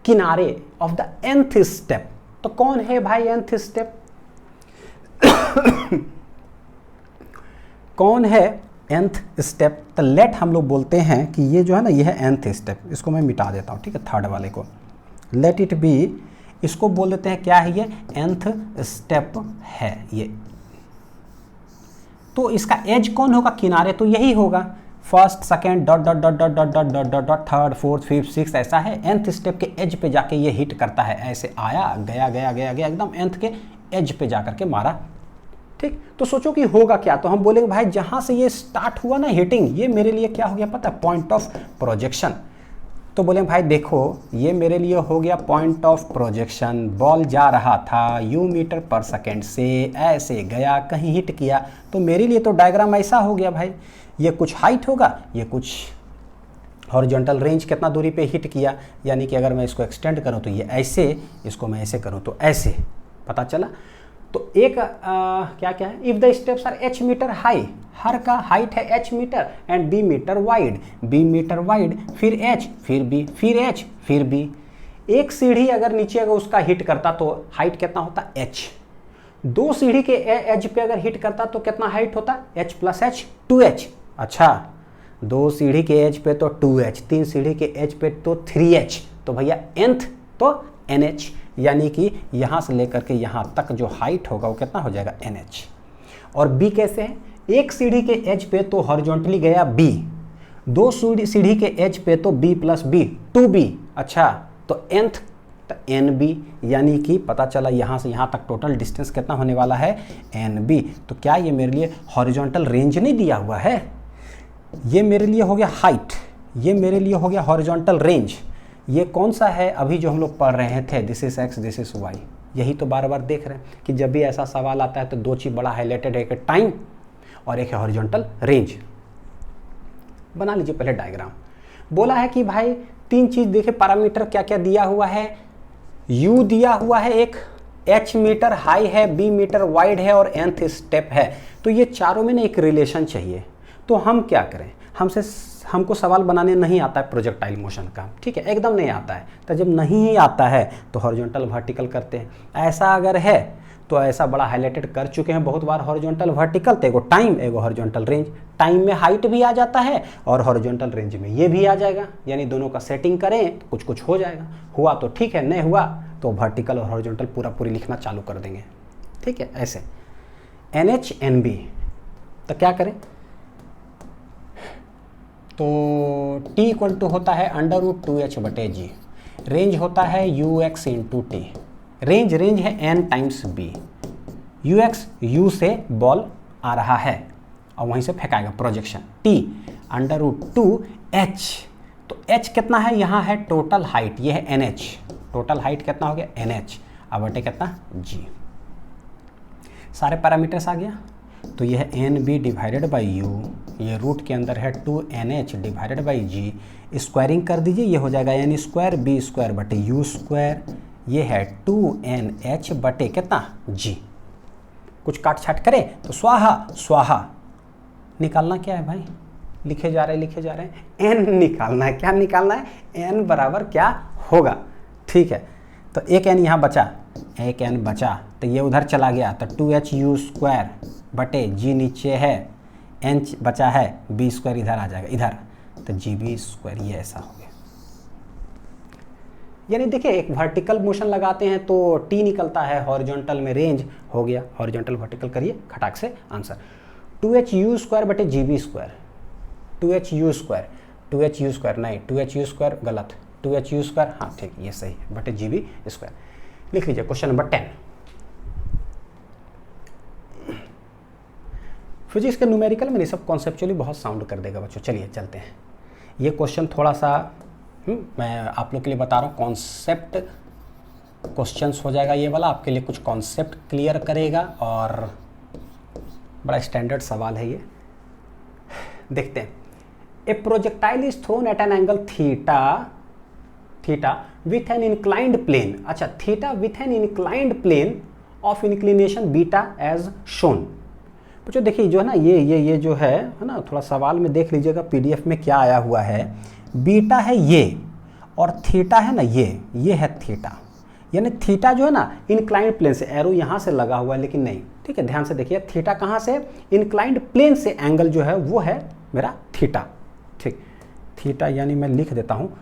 किनारे ऑफ द nth स्टेप। तो कौन है भाई nth स्टेप कौन है nth स्टेप, तो लेट हम लोग बोलते हैं कि ये जो है ना ये है nth स्टेप। इसको मैं मिटा देता हूँ, ठीक है, 3rd वाले को, लेट इट बी, इसको बोल देते हैं क्या है, ये nth स्टेप है ये। तो इसका एज कौन होगा, किनारे, तो यही होगा 1st 2nd dot dot dot dot dot dot dot dot dot 3rd 4th 5th 6th, ऐसा है। nth स्टेप के एज पे जाके ये हिट करता है, ऐसे आया गया गया गया गया एकदम nth के एज पे जाकर के मारा। ठीक, तो सोचो कि होगा क्या, तो हम बोलेंगे भाई जहां से ये स्टार्ट हुआ ना हिटिंग, ये मेरे लिए क्या हो गया पता है, पॉइंट ऑफ प्रोजेक्शन। तो बोले भाई देखो ये मेरे लिए हो गया पॉइंट ऑफ प्रोजेक्शन, बॉल जा रहा था u मीटर पर सेकेंड से, ऐसे गया कहीं हिट किया, तो मेरे लिए तो डायग्राम ऐसा हो गया भाई, ये कुछ हाइट होगा, ये कुछ हॉरिजॉन्टल रेंज कितना दूरी पे हिट किया, यानी कि अगर मैं इसको एक्सटेंड करूं तो ये ऐसे, इसको मैं ऐसे करूं तो ऐसे, पता चला। तो एक क्या क्या है, if the steps are h metre high, हर का हाइट है h metre, and b metre wide, b metre wide, फिर h, फिर b, फिर h, फिर b। एक सीढ़ी अगर नीचे अगर उसका हिट करता तो हाइट कितना होता h, 2 सीढ़ी के एज पे अगर हिट करता तो कितना हाइट होता h प्लस h 2h। अच्छा 2 सीढ़ी के एज पे तो 2h, 3 सीढ़ी के एज पे तो 3h, तो भैया nth तो nh, यानी कि यहाँ से लेकर के यहाँ तक जो हाइट होगा वो कितना हो जाएगा nh। और b कैसे है, एक सीढ़ी के एज पे तो हॉरिजॉन्टली गया b, 2 सीढ़ी के एज पे तो b प्लस b 2b। अच्छा तो nth तो NB, यानी कि पता चला यहाँ से यहाँ तक टोटल डिस्टेंस कितना होने वाला है NB। तो क्या ये मेरे लिए हॉरिजॉन्टल रेंज नहीं दिया हुआ है, ये मेरे लिए हो गया हाइट, ये मेरे लिए हो गया हॉरिजॉन्टल रेंज। ये कौन सा है अभी जो हम लोग पढ़ रहे थे, this is x this is y। यही तो बार बार देख रहे हैं कि जब भी ऐसा सवाल आता है तो दो चीज़ बड़ा हाईलाइटेड है, एक है टाइम और एक है हॉरिजॉन्टल रेंज। बना लीजिए पहले डायग्राम। बोला है कि भाई तीन चीज़ देखे, पैरामीटर क्या क्या दिया हुआ है, u दिया हुआ है, एक h मीटर हाई है, b मीटर वाइड है और nth स्टेप है। तो ये चारों में ना एक रिलेशन चाहिए। तो हम क्या करें, हमको सवाल बनाने नहीं आता है प्रोजेक्टाइल मोशन का, ठीक है, एकदम नहीं आता है। तो जब नहीं ही आता है तो हॉरिजॉन्टल वर्टिकल करते हैं। ऐसा अगर है तो ऐसा बड़ा हाईलाइटेड कर चुके हैं बहुत बार, हॉरिजॉन्टल वर्टिकल, तो एगो टाइम एगो हॉरिजॉन्टल रेंज। टाइम में हाइट भी आ जाता है और हॉरिजॉन्टल रेंज में ये भी आ जाएगा, यानी दोनों का सेटिंग करें तो कुछ कुछ हो जाएगा। हुआ तो ठीक है, नहीं हुआ तो वर्टिकल और हॉरिजॉन्टल पूरी लिखना चालू कर देंगे, ठीक है। ऐसे NH NB, तो क्या करें, तो T इक्वल टू होता है √2h/g, रेंज होता है ux इंटू टी। रेंज है n times b, ux u से बॉल आ रहा है और वहीं से फेंकाएगा, प्रोजेक्शन t √2h। तो h कितना है, यहाँ है टोटल हाइट, ये है NH, टोटल हाइट कितना हो गया NH, अब बटे कितना g। सारे पैरामीटर्स आ गया। तो यह है NB डिवाइडेड बाई U, ये रूट के अंदर है 2NH divided by G। Squaring कर दीजिए, ये हो जाएगा n स्क्वायर b स्क्वायर बटे U स्क्वायर, ये है 2NH बटे कितना G। कुछ काट छाट करे तो स्वाहा। निकालना क्या है भाई, लिखे जा रहे हैं, n निकालना है। क्या निकालना है, n बराबर क्या होगा, ठीक है। तो एक n यहाँ बचा, एक n बचा, तो ये उधर चला गया, तो 2HU स्क्वायर बटे G नीचे है, n बचा है, b स्क्वायर इधर आ जाएगा, इधर, तो GB स्क्वायर, ये ऐसा हो गया। यानी देखिए एक वर्टिकल मोशन लगाते हैं तो T निकलता है, हॉरिजॉन्टल में रेंज हो गया, हॉरिजॉन्टल वर्टिकल करिए खटाक से आंसर। 2HU स्क्वायर बटे GB स्क्वायर, 2HU स्क्वायर नहीं, 2HU स्क्वायर गलत, 2HU स्क्वायर हाँ ठीक, ये सही है, बटे GB स्क्वायर। लिख लीजिए क्वेश्चन नंबर 10। फिजिक्स के न्यूमेरिकल में नहीं, सब कॉन्सेप्चुअली बहुत साउंड कर देगा बच्चों। चलिए चलते हैं। ये क्वेश्चन थोड़ा सा मैं आप लोग के लिए बता रहा हूँ, कॉन्सेप्ट क्वेश्चंस हो जाएगा ये वाला, आपके लिए कुछ कॉन्सेप्ट क्लियर करेगा और बड़ा स्टैंडर्ड सवाल है ये। देखते हैं। A projectile is thrown at an angle theta with an inclined plane. अच्छा, theta with an inclined plane of inclination beta as shown. बच्चों देखिए जो है ना, ये जो है ना, थोड़ा सवाल में देख लीजिएगा पीडीएफ में क्या आया हुआ है। बीटा है ये और थीटा है ना, ये है थीटा, यानी थीटा जो है ना इंक्लाइंड प्लेन से, एरो यहाँ से लगा हुआ है लेकिन नहीं, ठीक है, ध्यान से देखिए, थीटा कहाँ से, इंक्लाइंड प्लेन से एंगल जो है वो है मेरा थीटा, ठीक। थीटा यानी मैं लिख देता हूँ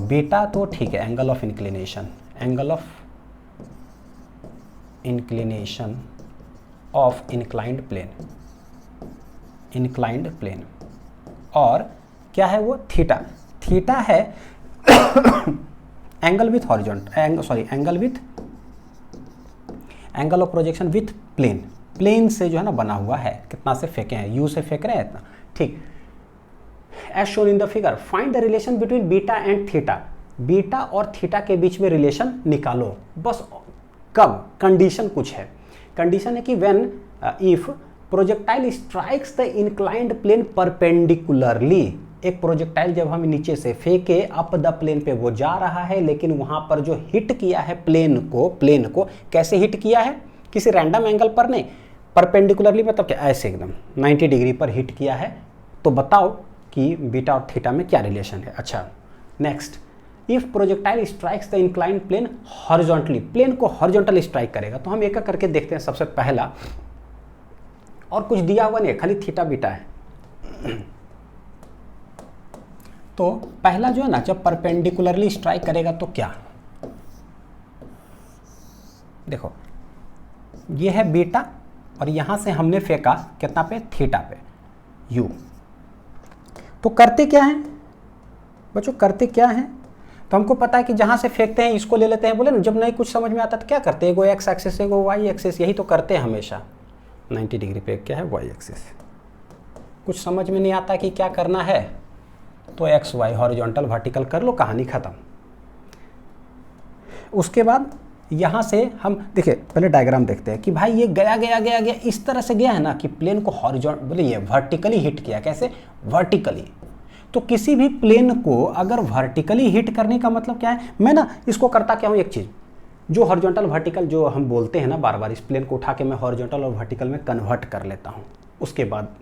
बीटा, तो ठीक है, angle of inclination, angle of inclination of inclined plane, और क्या है वो, थीटा है angle with angle of projection with plane से जो है ना बना हुआ है, कितना से फेंके हैं, यू से फेंक रहे हैं इतना, ठीक। As shown in the figure, find the relation between beta and theta. Beta और थीटा के बीच में रिलेशन निकालो, बस कब, कंडीशन कुछ है, कंडीशन है कि when if projectile strikes the inclined plane perpendicularly. एक प्रोजेक्टाइल जब हम नीचे से फेंके अप द प्लेन पे वो जा रहा है, लेकिन वहां पर जो हिट किया है प्लेन को कैसे हिट किया है, किसी रैंडम एंगल पर नहीं, परपेंडिकुलरली, मतलब क्या, ऐसे एकदम 90 डिग्री पर हिट किया है। तो बताओ कि बीटा और थीटा में क्या रिलेशन है। अच्छा next, if projectile strikes the inclined plane horizontally, plane को हॉरिजॉन्टली स्ट्राइक करेगा। तो हम एक एक करके देखते हैं। सबसे पहला, और कुछ दिया हुआ नहीं है, खाली थीटा बीटा है। तो पहला जो है ना, जब परपेंडिकुलरली स्ट्राइक करेगा तो क्या, देखो ये है बीटा और यहां से हमने फेंका कितना पे, थीटा पे, यू। तो करते क्या है बच्चों, करते क्या है, तो हमको पता है कि जहाँ से फेंकते हैं इसको ले लेते हैं। बोले ना जब नहीं कुछ समझ में आता तो क्या करते हैं, एगो एक्स एक्सिस एगो वाई एक्सिस, यही तो करते हैं हमेशा। 90 डिग्री पे क्या है, वाई एक्सिस। कुछ समझ में नहीं आता कि क्या करना है तो एक्स वाई हॉरिजॉन्टल वर्टिकल कर लो, कहानी ख़त्म। उसके बाद यहाँ से हम देखिए पहले डायग्राम देखते हैं कि भाई ये गया गया गया गया इस तरह से गया है ना कि प्लेन को हॉरिजॉन्टल बोले ये वर्टिकली हिट किया। कैसे, वर्टिकली। तो किसी भी प्लेन को अगर वर्टिकली हिट करने का मतलब क्या है, मैं ना इसको करता क्या हूँ, एक चीज़ जो हॉरिजॉन्टल वर्टिकल जो हम बोलते हैं ना बार बार, इस प्लेन को उठा के मैं हॉरिजॉन्टल और वर्टिकल में कन्वर्ट कर लेता हूँ, उसके बाद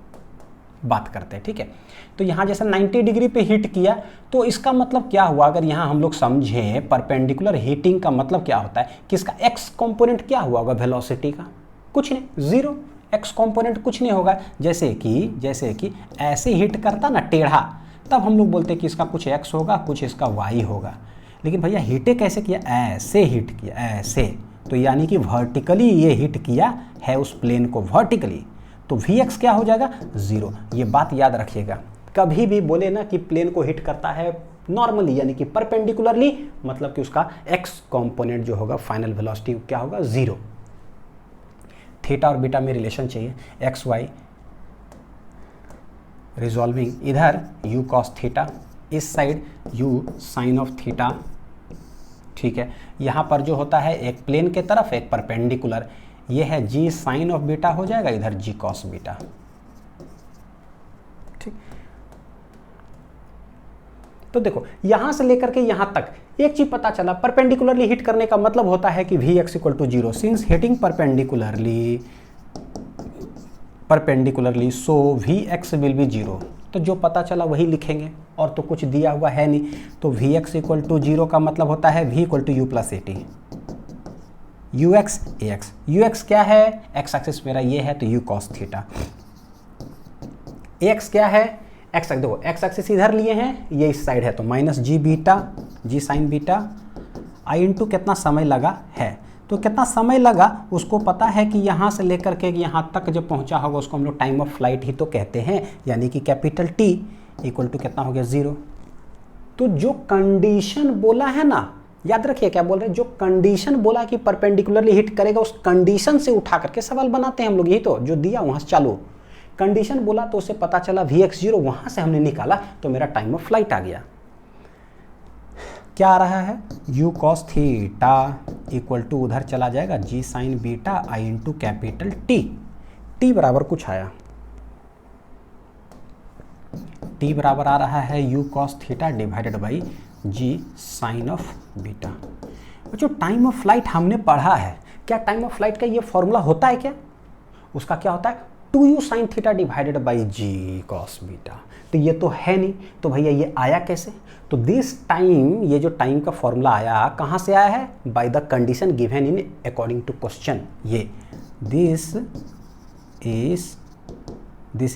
बात करते हैं, ठीक है। तो यहाँ जैसे 90 डिग्री पे हिट किया तो इसका मतलब क्या हुआ, अगर यहाँ हम लोग समझें परपेंडिकुलर हीटिंग का मतलब क्या होता है कि इसका एक्स कंपोनेंट क्या हुआ होगा वेलोसिटी का, कुछ नहीं, जीरो। एक्स कंपोनेंट कुछ नहीं होगा। जैसे कि ऐसे हिट करता ना टेढ़ा, तब हम लोग बोलते हैं कि इसका कुछ एक्स होगा कुछ इसका वाई होगा। लेकिन भैया हिटे कैसे किया, ऐसे हिट किया, ऐसे, तो यानी कि वर्टिकली ये हिट किया है उस प्लेन को वर्टिकली, तो Vx क्या हो जाएगा, जीरो। ये बात याद रखिएगा, कभी भी बोले ना कि प्लेन को हिट करता है नॉर्मली यानी कि परपेंडिकुलरली, मतलब कि उसका एक्स कंपोनेंट जो होगा फाइनल वेलोसिटी क्या होगा, जीरो। थीटा और बीटा में रिलेशन चाहिए, एक्स वाई रिजॉल्विंग, इधर u cos थीटा, इस side u sine of theta, ठीक है। यहाँ पर जो होता है एक प्लेन के तरफ एक परपेंडिकुलर, ये है g साइन ऑफ बीटा हो जाएगा, इधर g cos बीटा, ठीक। तो देखो यहां से लेकर के यहां तक एक चीज पता चला, परपेंडिकुलरली हिट करने का मतलब होता है कि Vx equal to zero, since hitting perpendicularly so Vx will be zero. तो जो पता चला वही लिखेंगे, और तो कुछ दिया हुआ है नहीं। तो Vx इक्वल टू जीरो का मतलब होता है V equal to you plus A t, ux ax, ux क्या है, x एक्सिस मेरा ये है तो u cos थीटा, ax क्या है, x देखो x एक्सिस इधर लिए हैं, ये इस साइड है तो माइनस जी बीटा, जी साइन बीटा, आई इंटू कितना समय लगा है, तो कितना समय लगा उसको पता है कि यहाँ से लेकर के यहाँ तक जब पहुँचा होगा उसको हम लोग टाइम ऑफ फ्लाइट ही तो कहते हैं, यानी कि कैपिटल T इक्वल टू कितना हो गया, जीरो। तो जो कंडीशन बोला है ना, याद रखिए क्या बोल रहे हैं, जो कंडीशन बोला कि परपेंडिकुलरली हिट करेगा उस कंडीशन से उठा करके सवाल बनाते हैं हम लोग, यही तो जो दिया वहां से चालू कंडीशन बोला तो उसे पता चला Vx जीरो, वहां से हमने निकाला तो मेरा टाइम ऑफ फ्लाइट आ गया। क्या आ रहा है, u cos theta equal to उधर चला जाएगा g साइन बीटा आई इंटू कैपिटल t बराबर कुछ आया, t बराबर आ रहा है u cos theta divided by g sine of beta. जो टाइम ऑफ फ्लाइट हमने पढ़ा है, क्या टाइम ऑफ फ्लाइट का ये फॉर्मूला होता है क्या, उसका क्या होता है 2u sine theta divided by g cos beta. तो ये तो है नहीं, तो भैया ये आया कैसे, तो दिस टाइम, ये जो टाइम का फॉर्मूला आया कहाँ से आया है, by the condition given in according to question. ये this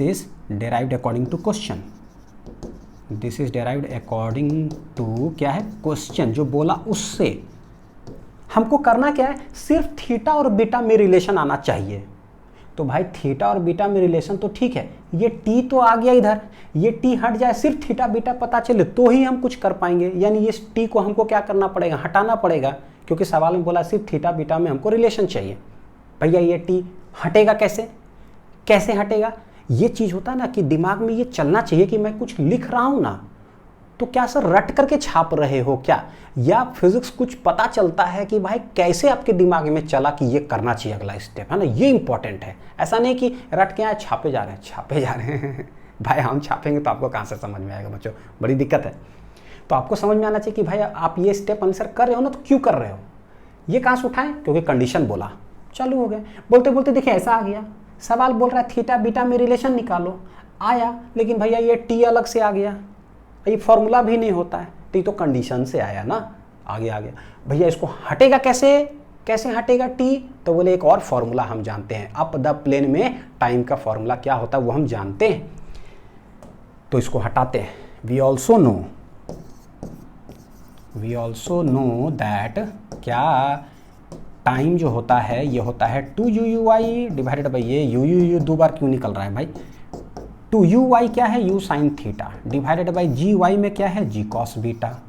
is derived according to question, this is derived according to क्या है, क्वेश्चन जो बोला उससे। हमको करना क्या है, सिर्फ थीटा और बीटा में रिलेशन आना चाहिए। तो भाई थीटा और बीटा में रिलेशन तो ठीक है, ये टी तो आ गया इधर, ये टी हट जाए, सिर्फ थीटा बीटा पता चले तो ही हम कुछ कर पाएंगे, यानी ये टी को हमको क्या करना पड़ेगा, हटाना पड़ेगा, क्योंकि सवाल में बोला सिर्फ थीटा बीटा में हमको रिलेशन चाहिए। भैया ये टी हटेगा कैसे, कैसे हटेगा, ये चीज़ होता है ना कि दिमाग में ये चलना चाहिए कि मैं कुछ लिख रहा हूँ ना, तो क्या सर रट करके छाप रहे हो क्या, या फिजिक्स कुछ पता चलता है कि भाई कैसे आपके दिमाग में चला कि ये करना चाहिए अगला स्टेप, है ना, ये इंपॉर्टेंट है। ऐसा नहीं कि रट के आए छापे जा रहे हैं भाई हम छापेंगे तो आपको कहाँ से समझ में आएगा बच्चों, बड़ी दिक्कत है। तो आपको समझ में आना चाहिए कि भाई आप ये स्टेप आंसर कर रहे हो ना, तो क्यों कर रहे हो, ये कहाँ से उठाएं, क्योंकि कंडीशन बोला, चालू हो गए। बोलते बोलते देखिए ऐसा आ गया, सवाल बोल रहा है थीटा बीटा में रिलेशन निकालो, आया, लेकिन भैया ये टी अलग से आ गया, ये फॉर्मूला भी नहीं होता है, तो ये तो कंडीशन से आया ना, आगे आ गया। भैया इसको हटेगा कैसे, कैसे हटेगा टी, तो बोले एक और फॉर्मूला हम जानते हैं, अप द प्लेन में टाइम का फॉर्मूला क्या होता है वो हम जानते हैं, तो इसको हटाते हैं। वी ऑल्सो नो दैट क्या टाइम जो होता है ये होता है 2u डिवाइडेड बाई ये u दो बार क्यों निकल रहा है भाई, 2u क्या है, u sine theta divided by g में क्या है, g cos बीटा,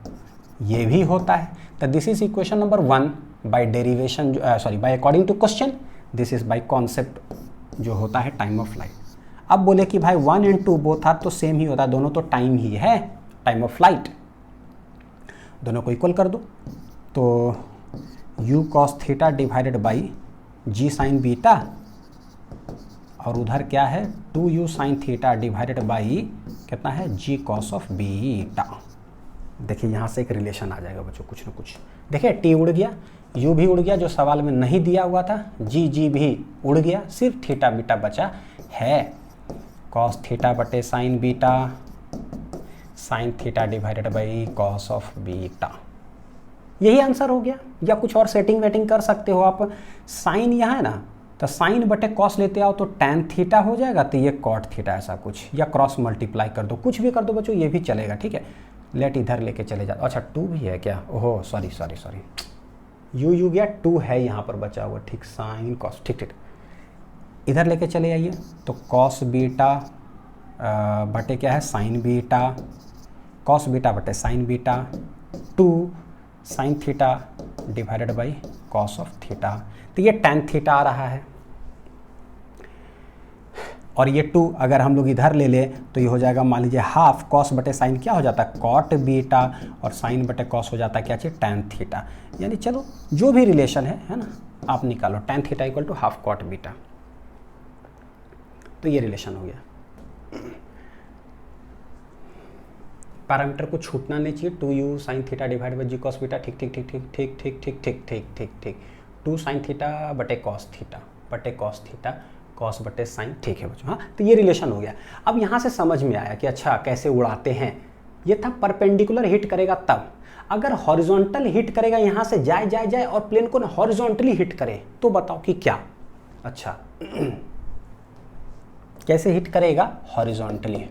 ये भी होता है। तो this is equation number 1 by derivation, sorry by according to question, this is by concept जो होता है टाइम ऑफ फ्लाइट। अब बोले कि भाई 1 and 2 बोथ आर तो सेम ही होता है, दोनों तो टाइम ही है, टाइम ऑफ फ्लाइट, दोनों को इक्वल कर दो। तो u cos theta divided by g sine beta, और उधर क्या है 2u sine theta divided by कितना है g cos ऑफ बीटा। देखिए यहाँ से एक रिलेशन आ जाएगा बच्चों कुछ ना कुछ। देखिए t उड़ गया, u भी उड़ गया जो सवाल में नहीं दिया हुआ था, g भी उड़ गया, सिर्फ थीटा बीटा बचा है। cos थीटा बटे sign beta, sine theta divided by cos of beta, यही आंसर हो गया। या कुछ और सेटिंग वेटिंग कर सकते हो आप। साइन यहाँ है ना, तो साइन बटे कॉस लेते आओ तो tan थीटा हो जाएगा, तो ये कॉट थीटा ऐसा कुछ, या क्रॉस मल्टीप्लाई कर दो, कुछ भी कर दो बच्चों, ये भी चलेगा। ठीक है, लेट इधर लेके चले जाओ। अच्छा 2 भी है क्या, ओहो सॉरी सॉरी सॉरी, यू गया 2 है यहाँ पर बचा हुआ, ठीक, साइन कॉस, ठीक ठीक, इधर लेके चले आइए। तो कॉस बीटा बटे क्या है साइन बीटा, कॉस बीटा बटे sign beta, 2 sine theta divided by cos of theta, तो ये tan थीटा आ रहा है। और ये 2 अगर हम लोग इधर ले ले तो ये हो जाएगा, मान लीजिए हाफ कॉस बटे साइन क्या हो जाता है कॉट बीटा, और साइन बटे कॉस हो जाता है क्या चाहिए tan थीटा। यानी चलो जो भी रिलेशन है ना, आप निकालो, tan theta equal to half cot beta, तो ये रिलेशन हो गया। पैरामीटर को छूटना नहीं चाहिए, 2u sine theta divide by ji cos beta, ठीक ठीक ठीक ठीक ठीक ठीक ठीक ठीक ठीक ठीक ठीक, 2 साइन थीटा बटे कॉस थीटा बटे कॉस थीटा, कॉस बटे साइन, ठीक है बच्चों। हाँ, तो ये रिलेशन हो गया। अब यहाँ से समझ में आया कि अच्छा कैसे उड़ाते हैं। ये था परपेंडिकुलर हिट करेगा तब, अगर हॉरिजॉन्टल हिट करेगा यहाँ से जाए जाए जाए और प्लेन को हॉरिजॉन्टली हिट करे तो बताओ कि क्या। अच्छा कैसे हिट करेगा, हॉरिजॉन्टली,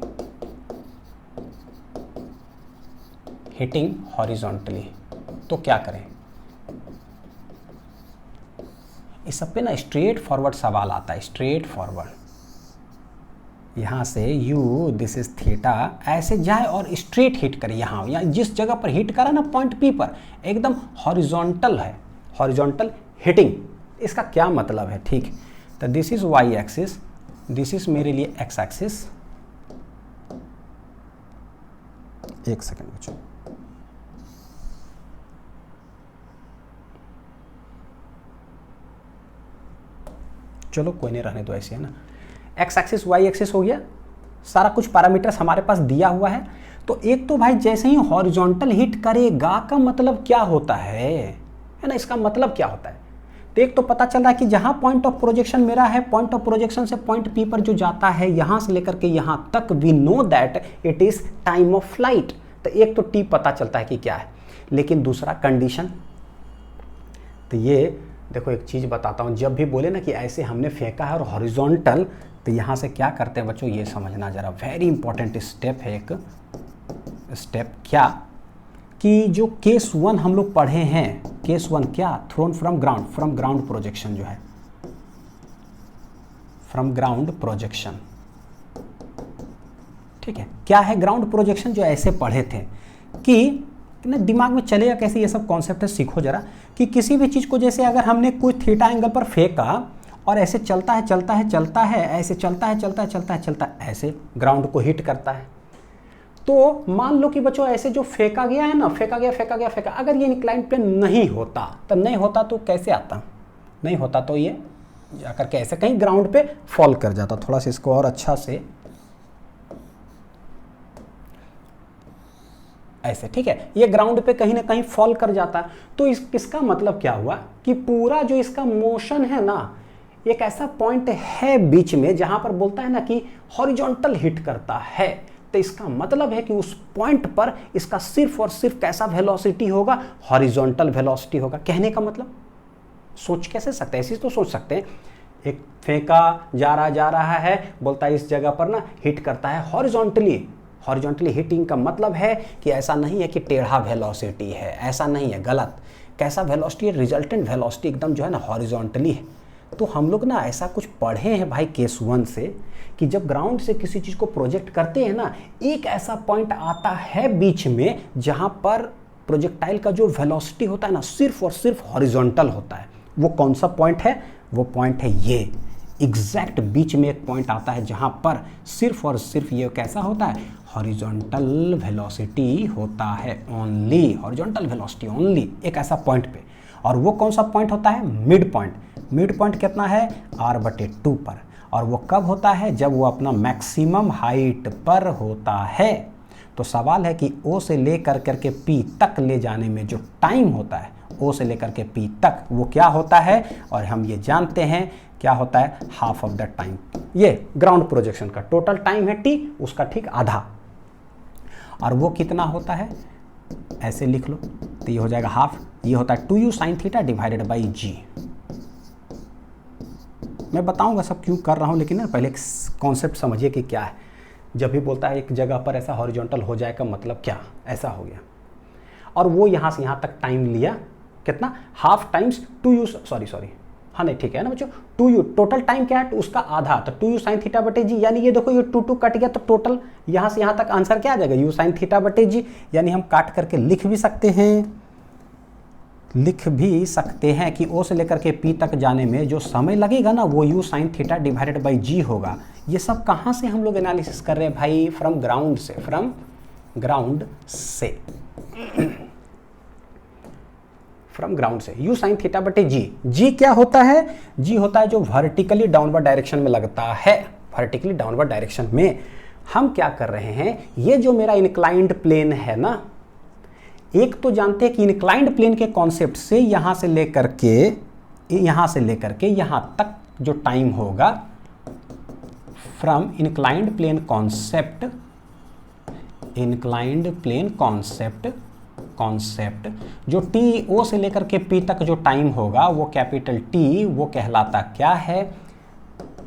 हिटिंग हॉरिजॉन्टली, तो क्या करें। इस सब पे ना स्ट्रेट फॉरवर्ड सवाल आता है, स्ट्रेट फॉरवर्ड, यहाँ से u दिस इज थीटा ऐसे जाए और स्ट्रेट हिट करे, यहाँ जिस जगह पर हिट करा ना पॉइंट P पर एकदम हॉरिजॉन्टल है, हॉरिजॉन्टल हिटिंग। इसका क्या मतलब है, ठीक, तो this is y axis, this is मेरे लिए x एक्सिस। एक सेकेंड बच्चों, चलो कोई नहीं, रहने दो ऐसे, है ना। x एक्सिस y एक्सिस हो गया, सारा कुछ पैरामीटर्स हमारे पास दिया हुआ है। तो एक तो भाई जैसे ही हॉरिजॉन्टल हिट करेगा का मतलब क्या होता है ना, इसका मतलब क्या होता है। तो एक तो पता चल रहा है कि जहां पॉइंट ऑफ प्रोजेक्शन मेरा है, पॉइंट ऑफ प्रोजेक्शन से पॉइंट P पर जो जाता है यहां से लेकर के यहां तक, we know that it is time of flight. तो एक तो T पता चलता है कि क्या है, लेकिन दूसरा कंडीशन, तो ये देखो एक चीज़ बताता हूँ, जब भी बोले ना कि ऐसे हमने फेंका है और हॉरिजॉन्टल, तो यहाँ से क्या करते हैं बच्चों, ये समझना जरा, वेरी इंपॉर्टेंट स्टेप है एक स्टेप, क्या कि जो केस 1 हम लोग पढ़े हैं, केस 1 क्या, थ्रोन फ्रॉम ग्राउंड प्रोजेक्शन जो है, फ्रॉम ग्राउंड प्रोजेक्शन, ठीक है। क्या है ग्राउंड प्रोजेक्शन, जो ऐसे पढ़े थे कि ना दिमाग में चलेगा कैसे, ये सब कॉन्सेप्ट है, सीखो जरा, कि किसी भी चीज़ को जैसे अगर हमने कोई थीटा एंगल पर फेंका और ऐसे चलता है चलता है चलता है, ऐसे चलता है चलता है चलता है चलता है, ऐसे ग्राउंड को हिट करता है। तो मान लो कि बच्चों ऐसे जो फेंका गया है ना, फेंका, अगर ये इंक्लाइंड प्लेन नहीं होता, तब नहीं होता तो कैसे आता, नहीं होता तो ये जाकर के ऐसे कहीं ग्राउंड पे फॉल कर जाता। थोड़ा सा इसको और अच्छा से ऐसे, ठीक है, ये ग्राउंड पे कहीं ना कहीं फॉल कर जाता है। तो इसका मतलब क्या हुआ कि पूरा जो इसका मोशन है ना, एक ऐसा पॉइंट है बीच में जहां पर बोलता है ना कि हॉरिजॉन्टल हिट करता है। तो इसका मतलब है कि उस पॉइंट पर इसका सिर्फ और सिर्फ कैसा वेलोसिटी होगा, हॉरिजॉन्टल वेलोसिटी होगा। कहने का मतलब सोच कैसे सकते हैं, ऐसे तो सोच सकते हैं, एक फेंका जा रहा है, बोलता है इस जगह पर ना हिट करता है हॉरिजॉन्टली। हॉरिजॉन्टली हिटिंग का मतलब है कि ऐसा नहीं है कि टेढ़ा वेलोसिटी है, ऐसा नहीं है, गलत। कैसा वेलोसिटी है, रिजल्टेंट वेलोसिटी एकदम जो है ना हॉरिजॉन्टली है। तो हम लोग ना ऐसा कुछ पढ़े हैं भाई केस 1 से, कि जब ग्राउंड से किसी चीज़ को प्रोजेक्ट करते हैं ना, एक ऐसा पॉइंट आता है बीच में जहाँ पर प्रोजेक्टाइल का जो वेलोसिटी होता है ना सिर्फ और सिर्फ हॉरिजॉन्टल होता है। वो कौन सा पॉइंट है? वो पॉइंट है ये एग्जैक्ट बीच में एक पॉइंट आता है जहां पर सिर्फ और सिर्फ ये कैसा होता है, हॉरिजॉन्टल वेलोसिटी होता है, ओनली हॉरिजॉन्टल वेलोसिटी ओनली, एक ऐसा पॉइंट पे। और वो कौन सा पॉइंट होता है? Mid point. मिड पॉइंट कितना है? r/2 पर। और वो कब होता है? जब वो अपना मैक्सिमम हाइट पर होता है। तो सवाल है कि O से लेकर करके P तक ले जाने में जो टाइम होता है, O से लेकर के P तक, वो क्या होता है? और हम ये जानते हैं क्या होता है, हाफ ऑफ द टाइम। ये ग्राउंड प्रोजेक्शन का टोटल टाइम है T, उसका ठीक आधा। और वो कितना होता है? ऐसे लिख लो तो ये हो जाएगा हाफ, ये होता है 2u sin theta divided by g। मैं बताऊंगा सब क्यों कर रहा हूं, लेकिन ना पहले कॉन्सेप्ट समझिए कि क्या है। जब भी बोलता है एक जगह पर ऐसा हॉरिजॉन्टल हो जाएगा, मतलब क्या, ऐसा हो गया। और वो यहाँ से यहाँ तक टाइम लिया, कितना, हाफ टाइम्स 2u, सॉरी हाँ नहीं ठीक है ना बच्चों, 2u टोटल टाइम क्या है, उसका आधा, तो 2u sin थीटा बटे जी, यानी ये देखो ये 2 कट गया तो टोटल यहाँ से यहाँ तक आंसर क्या आ जाएगा, u sin थीटा बटे जी। यानी हम काट करके लिख भी सकते हैं कि O से लेकर के P तक जाने में जो समय लगेगा ना वो u sin theta divided by G होगा। ये सब कहाँ से हम लोग एनालिसिस कर रहे हैं भाई? फ्रॉम ग्राउंड से, u sin थीटा बटे जी क्या होता है? जी होता है जो वर्टिकली डाउनवर्ड डायरेक्शन में लगता है। वर्टिकली डाउनवर्ड डायरेक्शन में हम क्या कर रहे हैं, ये जो मेरा इंक्लाइंड प्लेन है ना, एक तो जानते हैं कि इंक्लाइंड प्लेन के कॉन्सेप्ट से यहां से लेकर के यहां तक जो टाइम होगा, फ्रॉम इंक्लाइंड प्लेन कॉन्सेप्ट जो टी ओ से लेकर के पी तक जो टाइम होगा वो कैपिटल टी, वो कहलाता क्या है?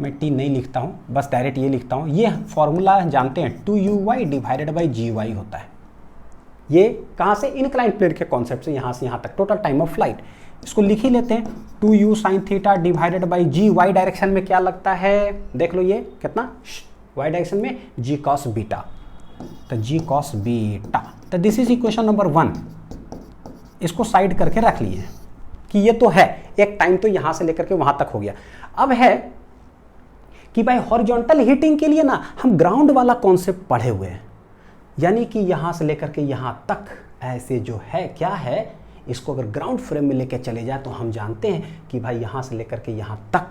मैं टी नहीं लिखता हूं, बस डायरेक्ट ये लिखता हूं। ये फॉर्मूला जानते हैं 2u डिवाइडेड बाई जी होता है। ये कहां से? इंक्लाइंड प्लेन के कॉन्सेप्ट से, यहां से यहां तक टोटल टाइम ऑफ फ्लाइट। इसको लिख ही लेते हैं, 2u sin theta divided by ji. Y direction में क्या लगता है, देख लो ये कितना, वाई डायरेक्शन में g cos बीटा, तो g cos बीटा। तो दिस इज इक्वेशन नंबर 1। इसको साइड करके रख लिए कि ये तो है, एक टाइम तो यहां से लेकर के वहां तक हो गया। अब है कि भाई हॉरिजॉन्टल हीटिंग के लिए ना हम ग्राउंड वाला कॉन्सेप्ट पढ़े हुए हैं, यानी कि यहां से लेकर के यहां तक ऐसे जो है क्या है, इसको अगर ग्राउंड फ्रेम में लेकर चले जाए तो हम जानते हैं कि भाई यहां से लेकर के यहां तक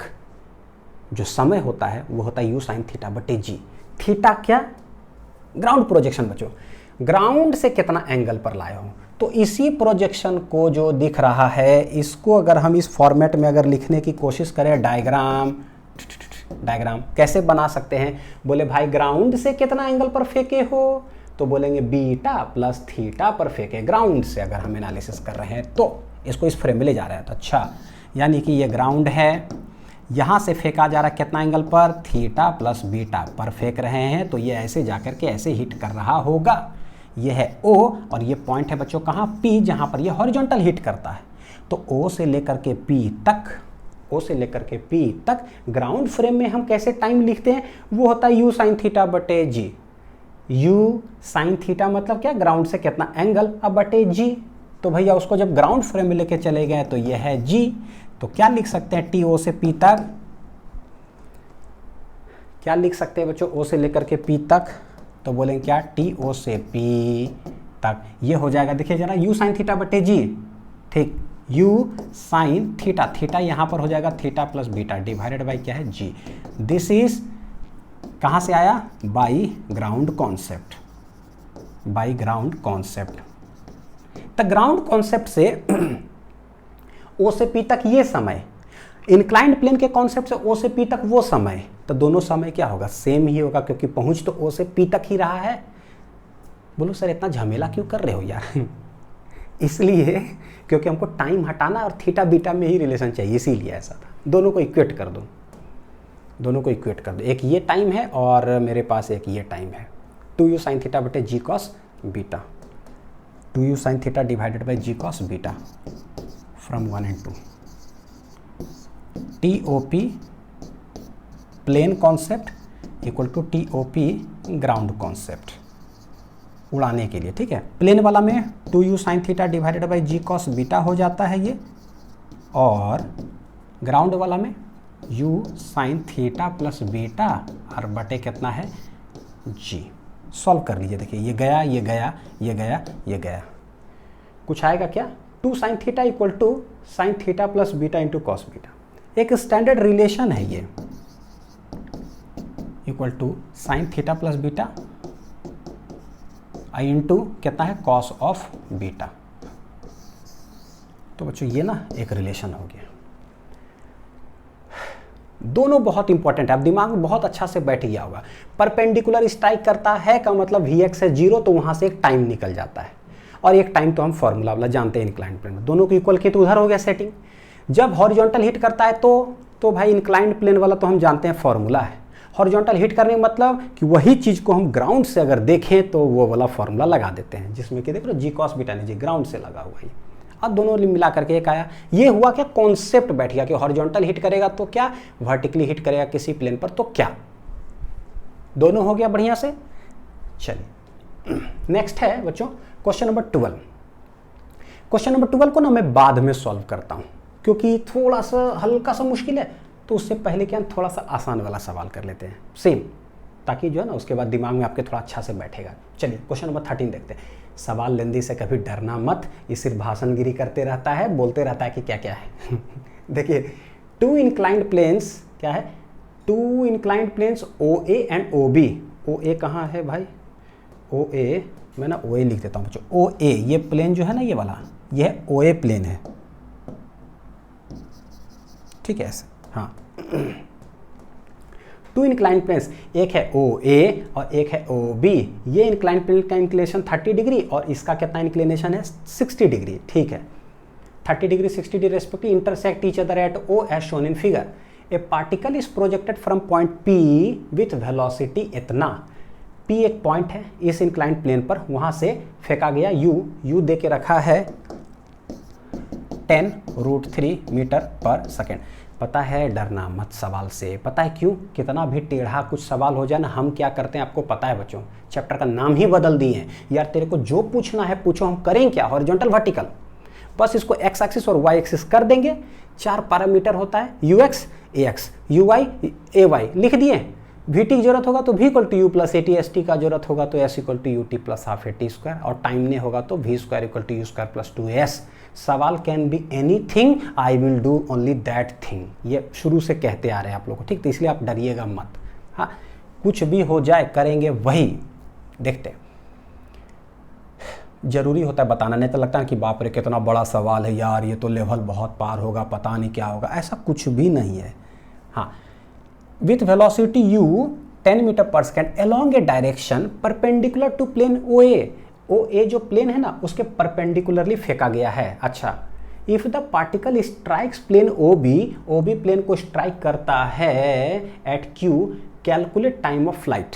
जो समय होता है वो होता है u sin थीटा बटे जी। थीटा क्या? ग्राउंड प्रोजेक्शन बच्चों, ग्राउंड से कितना एंगल पर लाए हो। तो इसी प्रोजेक्शन को जो दिख रहा है, इसको अगर हम इस फॉर्मेट में अगर लिखने की कोशिश करें, डायग्राम कैसे बना सकते हैं? बोले भाई ग्राउंड से कितना एंगल पर फेंके हो, तो बोलेंगे बीटा प्लस थीटा पर फेंके। ग्राउंड से अगर हम एनालिसिस कर रहे हैं तो इसको इस फ्रेम में ले जा रहे हैं, तो अच्छा, यानी कि ये ग्राउंड है, यहाँ से फेंका जा रहा है कितना एंगल पर, थीटा प्लस बीटा पर फेंक रहे हैं, तो ये ऐसे जाकर के ऐसे हिट कर रहा होगा। ये है O और ये पॉइंट है बच्चों कहाँ, P, जहाँ पर ये हॉरिजॉन्टल हिट करता है। तो O से लेकर के P तक ग्राउंड फ्रेम में हम कैसे टाइम लिखते हैं, वो होता है u sin थीटा बटे जी। u sin थीटा मतलब क्या, ग्राउंड से कितना एंगल, अब बटे जी। तो भैया उसको जब ग्राउंड फ्रेम में लेके चले गए तो ये है g। तो क्या लिख सकते हैं, टी ओ से पी तक, क्या लिख सकते हैं बच्चों, ओ से लेकर के पी तक, तो बोलेंगे क्या, टी ओ से पी तक। ये हो जाएगा, देखिए जरा, u sin थीटा बटे जी, ठीक, u sin थीटा, थीटा यहाँ पर हो जाएगा theta plus beta divided by क्या है, g। दिस इज कहाँ से आया, बाई ग्राउंड कॉन्सेप्ट। तो ग्राउंड कॉन्सेप्ट से O से P तक ये समय, इंक्लाइंड प्लेन के कॉन्सेप्ट से O से P तक वो समय, तो दोनों समय क्या होगा, सेम ही होगा, क्योंकि पहुंच तो O से P तक ही रहा है। बोलो सर इतना झमेला क्यों कर रहे हो यार इसलिए क्योंकि हमको टाइम हटाना और थीटा बीटा में ही रिलेशन चाहिए, इसीलिए ऐसा था। दोनों को इक्वेट कर दो, एक ये टाइम है और मेरे पास एक ये टाइम है, 2u sin थीटा बटे G cos beta, 2u sin theta divided by ji cos beta from 1 and 2। TOP plane concept equal to TOP ground concept. उड़ाने के लिए, ठीक है। प्लेन वाला में 2u sin theta divided by g cos beta हो जाता है ये, और ग्राउंड वाला में u sin theta plus beta और बटे कितना है g। सॉल्व कर लीजिए, देखिए ये गया ये गया ये गया ये गया, कुछ आएगा क्या, 2 sin theta equal to sine theta plus beta into cos beta. एक स्टैंडर्ड रिलेशन है ये, equal to sine theta plus beta I into कितना है कॉस ऑफ बीटा। तो बच्चों ये ना एक रिलेशन हो गया। दोनों बहुत इंपॉर्टेंट है, अब दिमाग में बहुत अच्छा से बैठ गया होगा। परपेंडिकुलर स्ट्राइक करता है का मतलब Vx है 0, तो वहां से एक टाइम निकल जाता है, और एक टाइम तो हम फॉर्मूला वाला जानते हैं इंक्लाइंड प्लेन में, दोनों को इक्वल किए तो उधर हो गया सेटिंग। जब हॉरिजॉन्टल हिट करता है तो भाई इंक्लाइंड प्लेन वाला तो हम जानते हैं फॉर्मूला है। हॉरिजॉन्टल हिट करने का मतलब कि वही चीज को हम ग्राउंड से अगर देखें तो वो वाला फॉर्मूला लगा देते हैं, जिसमें कि देख लो जी कॉस बीटा ने जी ग्राउंड से लगा हुआ है। अब दोनों मिला करके एक आया, ये हुआ क्या, कॉन्सेप्ट बैठ गया कि हॉरिजॉन्टल हिट करेगा तो क्या, वर्टिकली हिट करेगा किसी प्लेन पर तो क्या, दोनों हो गया बढ़िया से। चलिए नेक्स्ट है बच्चों क्वेश्चन नंबर 12। क्वेश्चन नंबर 12 को ना मैं बाद में सॉल्व करता हूं, क्योंकि थोड़ा सा हल्का सा मुश्किल है, तो उससे पहले क्या थोड़ा सा आसान वाला सवाल कर लेते हैं सेम, ताकि जो है ना उसके बाद दिमाग में आपके थोड़ा अच्छा से बैठेगा। चलिए क्वेश्चन नंबर 13 देखते हैं। सवाल लेंदी से कभी डरना मत, ये सिर्फ भाषणगिरी करते रहता है, बोलते रहता है कि क्या क्या है। देखिए 2 इंक्लाइंड प्लेन्स क्या है, 2 inclined planes OA and OB। OA कहाँ है भाई, OA मैं ना OA लिख देता हूँ बच्चों। OA ये प्लेन जो है ना ये वाला, ये OA प्लेन है, ठीक है ऐसे, हाँ। 2 इंक्लाइंड प्लेन्स, एक है OA और एक है OB। ये इंक्लाइंड प्लेन का इंक्लिनेशन 30 डिग्री और इसका कितना इंक्लिनेशन है 60 डिग्री, ठीक है। 30 degree 60 degree respective intersect each other at O as shown in figure. A particle is projected from point P with velocity इतना। P एक पॉइंट है इस इंक्लाइंड प्लेन पर, वहां से फेंका गया U दे के रखा है 10√3 मीटर पर सेकेंड। पता है डरना मत सवाल से, पता है क्यों, कितना भी टेढ़ा कुछ सवाल हो जाए ना, हम क्या करते हैं आपको पता है बच्चों, चैप्टर का नाम ही बदल दिए हैं। यार तेरे को जो पूछना है पूछो, हम करें क्या, हॉरिजॉन्टल वर्टिकल, बस इसको एक्स एक्सिस और वाई एक्सिस कर देंगे। 4 पैरामीटर होता है, ux ax uy ay लिख दिए। vt की जरूरत होगा तो v equal to you plus AT, st का जरूरत होगा तो s equal to UT plus half AT square, और टाइम ने होगा तो v square equal to you square plus 2s। सवाल can be anything, I will do only that thing, ये शुरू से कहते आ रहे हैं आप लोगों को, ठीक, तो इसलिए आप डरिएगा मत। हाँ कुछ भी हो जाए करेंगे वही, देखते जरूरी होता है बताना, नहीं तो लगता है कि बाप रे कितना बड़ा सवाल है यार, ये तो लेवल बहुत पार होगा, पता नहीं क्या होगा, ऐसा कुछ भी नहीं है। हाँ, विथ वेलोसिटी u 10 मीटर पर second along a direction perpendicular to plane OA जो प्लेन है ना उसके परपेंडिकुलरली फेंका गया है। अच्छा, if the particle strikes plane OB plane को स्ट्राइक करता है at Q, calculate time of flight.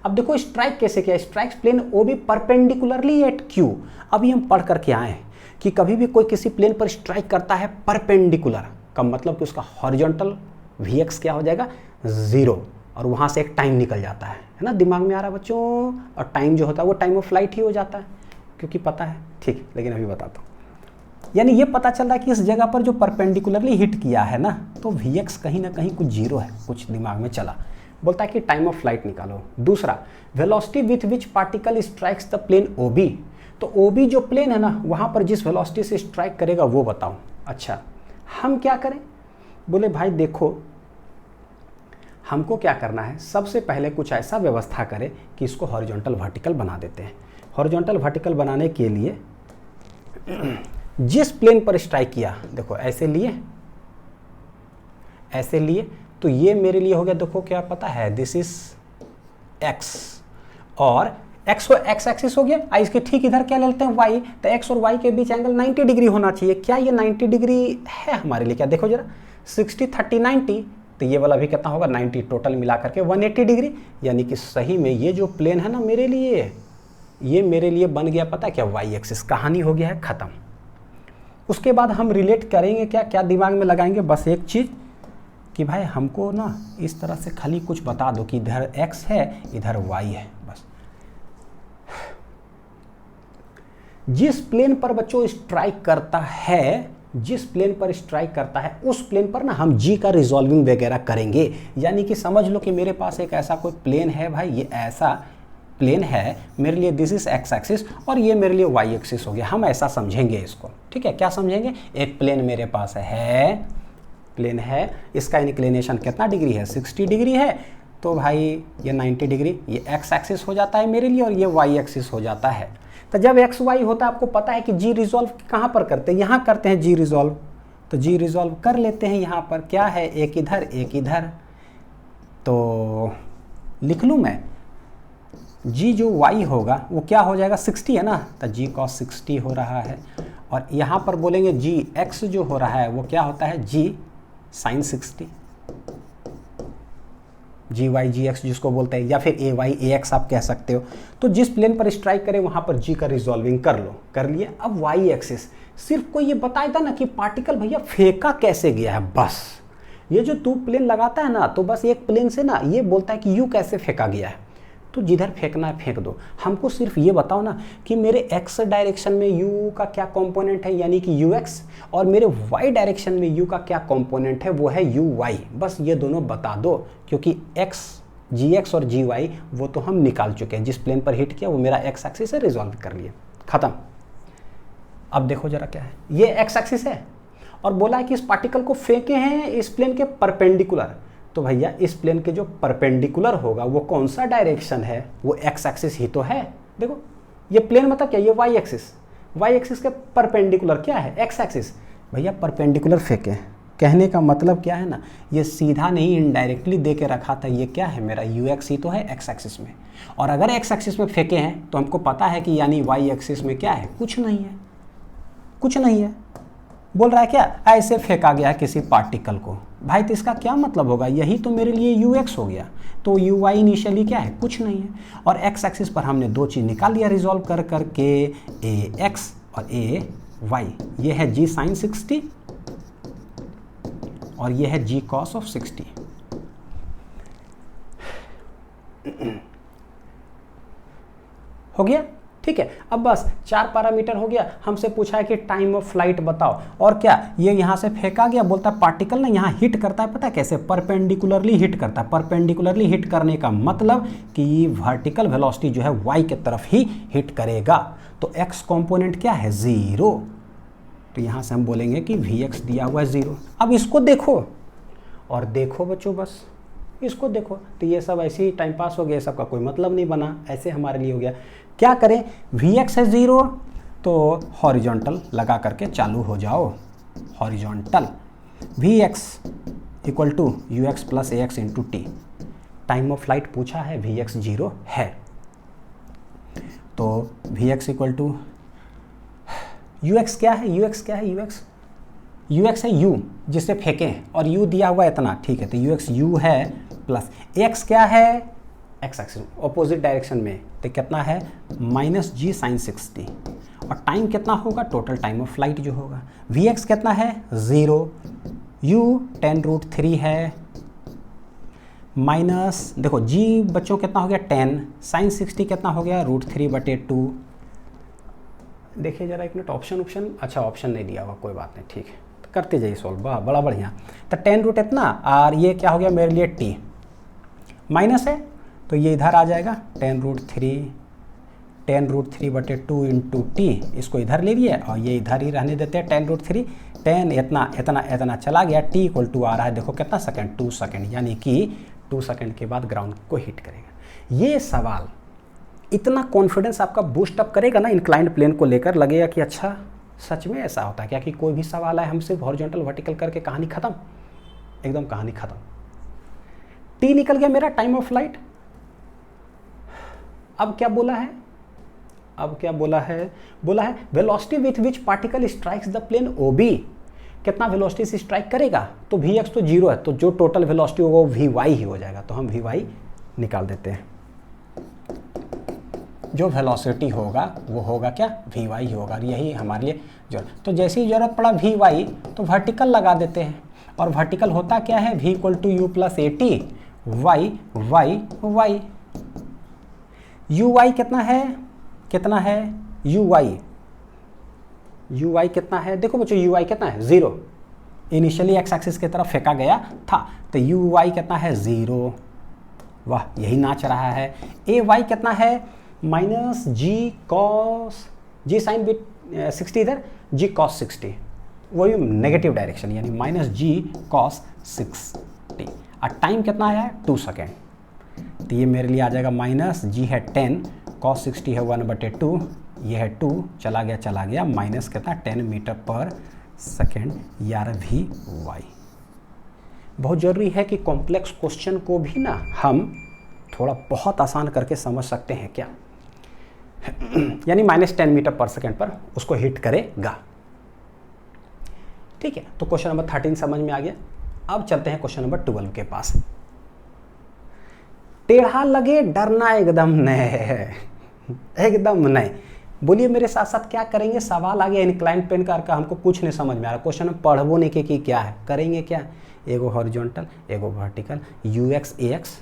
अब देखो स्ट्राइक कैसे किया, strikes plane OB perpendicularly at Q। अभी हम पढ़ करके आए कि कभी भी कोई किसी प्लेन पर स्ट्राइक करता है परपेंडिकुलर का मतलब कि उसका हॉरिजॉन्टल Vx क्या हो जाएगा 0, और वहां से एक टाइम निकल जाता है ना, दिमाग में आ रहा है बच्चों, और टाइम जो होता है वो टाइम ऑफ फ्लाइट ही हो जाता है, क्योंकि पता है, ठीक, लेकिन अभी बताता हूँ। यानी ये पता चल रहा है कि इस जगह पर जो परपेंडिकुलरली हिट किया है ना, तो Vx कहीं ना कहीं कुछ 0 है, कुछ दिमाग में चला, बोलता है कि टाइम ऑफ फ्लाइट निकालो। दूसरा, velocity with which particle strikes the plane OB, तो OB जो प्लेन है ना वहां पर जिस वेलोसिटी से स्ट्राइक करेगा वो बताओ। अच्छा, हम क्या करें, बोले भाई देखो हमको क्या करना है, सबसे पहले कुछ ऐसा व्यवस्था करें कि इसको हॉरिजॉन्टल वर्टिकल बना देते हैं। हॉरिजॉन्टल वर्टिकल बनाने के लिए जिस प्लेन पर स्ट्राइक किया, देखो ऐसे लिए तो ये मेरे लिए हो गया, देखो क्या पता है, दिस इज x, और x को x एक्सिस हो गया, इसके ठीक इधर क्या ले लेते हैं y, तो x और y के बीच एंगल 90 डिग्री होना चाहिए। क्या ये 90 डिग्री है हमारे लिए, क्या देखो जरा, 60 30 90, तो ये वाला भी कितना होगा 90, टोटल मिला करके 180 डिग्री। यानी कि सही में ये जो प्लेन है ना मेरे लिए, ये मेरे लिए बन गया पता है क्या, y एक्सिस, कहानी हो गया है खत्म। उसके बाद हम रिलेट करेंगे क्या, क्या दिमाग में लगाएंगे, बस एक चीज कि भाई हमको ना इस तरह से खाली कुछ बता दो कि इधर x है इधर y है, बस जिस प्लेन पर बच्चों स्ट्राइक करता है, जिस प्लेन पर स्ट्राइक करता है उस प्लेन पर ना हम जी का रिजॉल्विंग वगैरह करेंगे। यानी कि समझ लो कि मेरे पास एक ऐसा कोई प्लेन है भाई, ये ऐसा प्लेन है मेरे लिए, दिस इज एक्स एक्सिस और ये मेरे लिए वाई एक्सिस हो गया। हम ऐसा समझेंगे इसको, ठीक है। क्या समझेंगे? एक प्लेन मेरे पास है, प्लेन है, इसका इंक्लिनेशन कितना डिग्री है? 60 डिग्री है। तो भाई ये 90 डिग्री, ये एक्स एक्सिस हो जाता है मेरे लिए और ये वाई एक्सिस हो जाता है। तो जब एक्स वाई होता है, आपको पता है कि जी रिजॉल्व कहाँ पर करते हैं? यहाँ करते हैं जी रिजॉल्व। तो जी रिजॉल्व कर लेते हैं। यहाँ पर क्या है? एक इधर एक इधर। तो लिख लूँ मैं, जी जो y होगा वो क्या हो जाएगा? 60 है ना, तो जी cos 60 हो रहा है। और यहाँ पर बोलेंगे जी x जो हो रहा है वो क्या होता है? जी sin 60, जी वाई जी एक्स जिसको बोलते हैं, या फिर ए वाई ए एक्स आप कह सकते हो। तो जिस प्लेन पर स्ट्राइक करे वहाँ पर जी का रिजॉल्विंग कर लो, कर लिए। अब वाई एक्सिस, सिर्फ कोई ये बताएगा ना कि पार्टिकल भैया फेंका कैसे गया है, बस ये जो तू प्लेन लगाता है ना, तो बस एक प्लेन से ना ये बोलता है कि यू कैसे फेंका गया है। तो जिधर फेंकना है फेंक दो, हमको सिर्फ ये बताओ ना कि मेरे एक्स डायरेक्शन में यू का क्या कंपोनेंट है, यानी कि यू एक्स, और मेरे वाई डायरेक्शन में यू का क्या कंपोनेंट है, वो है यू वाई। बस ये दोनों बता दो, क्योंकि एक्स जी एक्स और जी वाई वो तो हम निकाल चुके हैं। जिस प्लेन पर हिट किया वो मेरा एक्स एक्सिस से रिजॉल्व कर लिए, खत्म। अब देखो जरा क्या है, ये एक्स एक्सिस है और बोला है कि इस पार्टिकल को फेंके हैं इस प्लेन के परपेंडिकुलर। तो भैया इस प्लेन के जो परपेंडिकुलर होगा वो कौन सा डायरेक्शन है? वो एक्स एक्सिस ही तो है। देखो ये प्लेन मतलब क्या? ये वाई एक्सिस, वाई एक्सिस के परपेंडिकुलर क्या है? X axis. भैया परपेंडिकुलर फेंके, कहने का मतलब क्या है ना, ये सीधा नहीं इनडायरेक्टली दे के रखा था। ये क्या है? मेरा यू एक्स ही तो है एक्स एक्सिस में। और अगर एक्स एक्सिस में फेंके हैं तो हमको पता है कि यानी वाई एक्सिस में क्या है? कुछ नहीं है, कुछ नहीं है। बोल रहा है क्या? ऐसे फेंका गया है किसी पार्टिकल को। भाई तो इसका क्या मतलब होगा? यही तो मेरे लिए यू एक्स हो गया। तो यू वाई इनिशियली क्या है? कुछ नहीं है। और एक्स एक्सिस पर हमने दो चीज़ निकाल लिया रिजॉल्व कर करके, ए एक्स और ए वाई। ये है जी साइन 60 और ये है जी कॉस ऑफ 60। हो गया? ठीक है। अब बस 4 पैरामीटर हो गया। हमसे पूछा है कि टाइम ऑफ फ्लाइट बताओ। और क्या? ये यहाँ से फेंका गया, बोलता है पार्टिकल ना यहाँ हिट करता है, पता है कैसे? परपेंडिकुलरली हिट करता है। परपेंडिकुलरली हिट करने का मतलब कि वर्टिकल वेलोसिटी जो है वाई की तरफ ही हिट करेगा। तो एक्स कंपोनेंट क्या है? 0। तो यहाँ से हम बोलेंगे कि वी एक्स दिया हुआ है 0। अब इसको देखो और देखो बच्चों, बस इसको देखो। तो ये सब ऐसे ही टाइम पास हो गया, सबका कोई मतलब नहीं बना, ऐसे हमारे लिए हो गया। क्या करें? वी एक्स है 0 तो हॉरिजॉन्टल लगा करके चालू हो जाओ। Horizontal v x equal to u x plus A x into t. Time of flight पूछा है, वी एक्स 0 है, तो v x equal to u x क्या है? यू एक्स क्या है? यू एक्स है यू जिसे फेंके हैं, और यू दिया हुआ इतना, ठीक है। तो यू एक्स यू है प्लस एक्स क्या है? एक्स एक्सिस ऑपोजिट डायरेक्शन में, तो कितना है? माइनस जी साइन 60। और टाइम कितना होगा? टोटल टाइम ऑफ फ्लाइट जो होगा। वी एक्स कितना है? 0। यू 10√3 है माइनस, देखो जी बच्चों कितना हो गया? 10। साइन 60 कितना हो गया? √3/2। देखिए जरा एक मिनट, ऑप्शन अच्छा ऑप्शन नहीं दिया हुआ, कोई बात नहीं, ठीक है। तो करते जाइए सॉल्व, बड़ा बढ़िया। तो 10 रूट इतना, और ये क्या हो गया मेरे लिए? टी माइनस है तो ये इधर आ जाएगा 10√3/2 इंटू टी। इसको इधर ले लिए और ये इधर ही रहने देते हैं 10√3। 10 इतना चला गया। टी इक्वल टू आ रहा है, देखो कितना सेकंड? 2 सेकंड, यानी कि 2 सेकंड के बाद ग्राउंड को हिट करेगा। ये सवाल इतना कॉन्फिडेंस आपका बूस्ट अप करेगा ना इंक्लाइंड प्लेन को लेकर, लगेगा कि अच्छा सच में ऐसा होता है क्या, कि कोई भी सवाल है हम सिर्फ हॉरिजॉन्टल वर्टिकल करके कहानी खत्म, एकदम कहानी खत्म। टी निकल गया मेरा टाइम ऑफ फ्लाइट। अब क्या बोला है? बोला है velocity with which particle strikes the plane O. कितना वेलोसिटी से स्ट्राइक करेगा? तो वी एक्स तो 0 है, तो जो टोटल वेलोसिटी होगा वो वी वाई ही हो जाएगा। तो हम वी वाई निकाल देते हैं। जो वेलोसिटी होगा वो होगा क्या? वी वाई ही होगा, यही हमारे लिए जरूरत। तो जैसे ही जरूरत पड़ा वी वाई तो वर्टिकल लगा देते हैं। और वर्टिकल होता क्या है? V equal to you plus A T Y Y Y. You y कितना है? यू वाई यू वाई कितना है, देखो बच्चों यू वाई कितना है 0, इनिशियली एक्स एक्सिस की तरफ फेंका गया था, तो यू वाई कितना है 0, वाह यही नाच रहा है। ए वाई कितना है माइनस जी कॉस, जी साइन बिट 60 इधर, जी कॉस 60, वही नेगेटिव डायरेक्शन यानी माइनस जी कॉस 60, और टाइम कितना आया है 2 सेकेंड, तो ये मेरे लिए आ जाएगा माइनस जी है 10, कॉस 60 है 1/2, ये है 2, चला गया माइनस कितना 10 मीटर पर सेकेंड, यार वी वाई। बहुत ज़रूरी है कि कॉम्प्लेक्स क्वेश्चन को भी ना हम थोड़ा बहुत आसान करके समझ सकते हैं क्या, यानी -10 मीटर पर सेकेंड पर उसको हिट करेगा। ठीक है, तो क्वेश्चन नंबर 13 समझ में आ गया। अब चलते हैं क्वेश्चन नंबर 12 के पास। टेढ़ा लगे डरना एकदम नहीं, एकदम नहीं। बोलिए मेरे साथ साथ क्या करेंगे, सवाल आ गया इंक्लाइन प्लेन का हमको कुछ नहीं समझ में आ रहा, क्वेश्चन में पढ़बो नहीं कि क्या है, करेंगे क्या, एगो हॉरिजॉन्टल एगो vertical, u x a x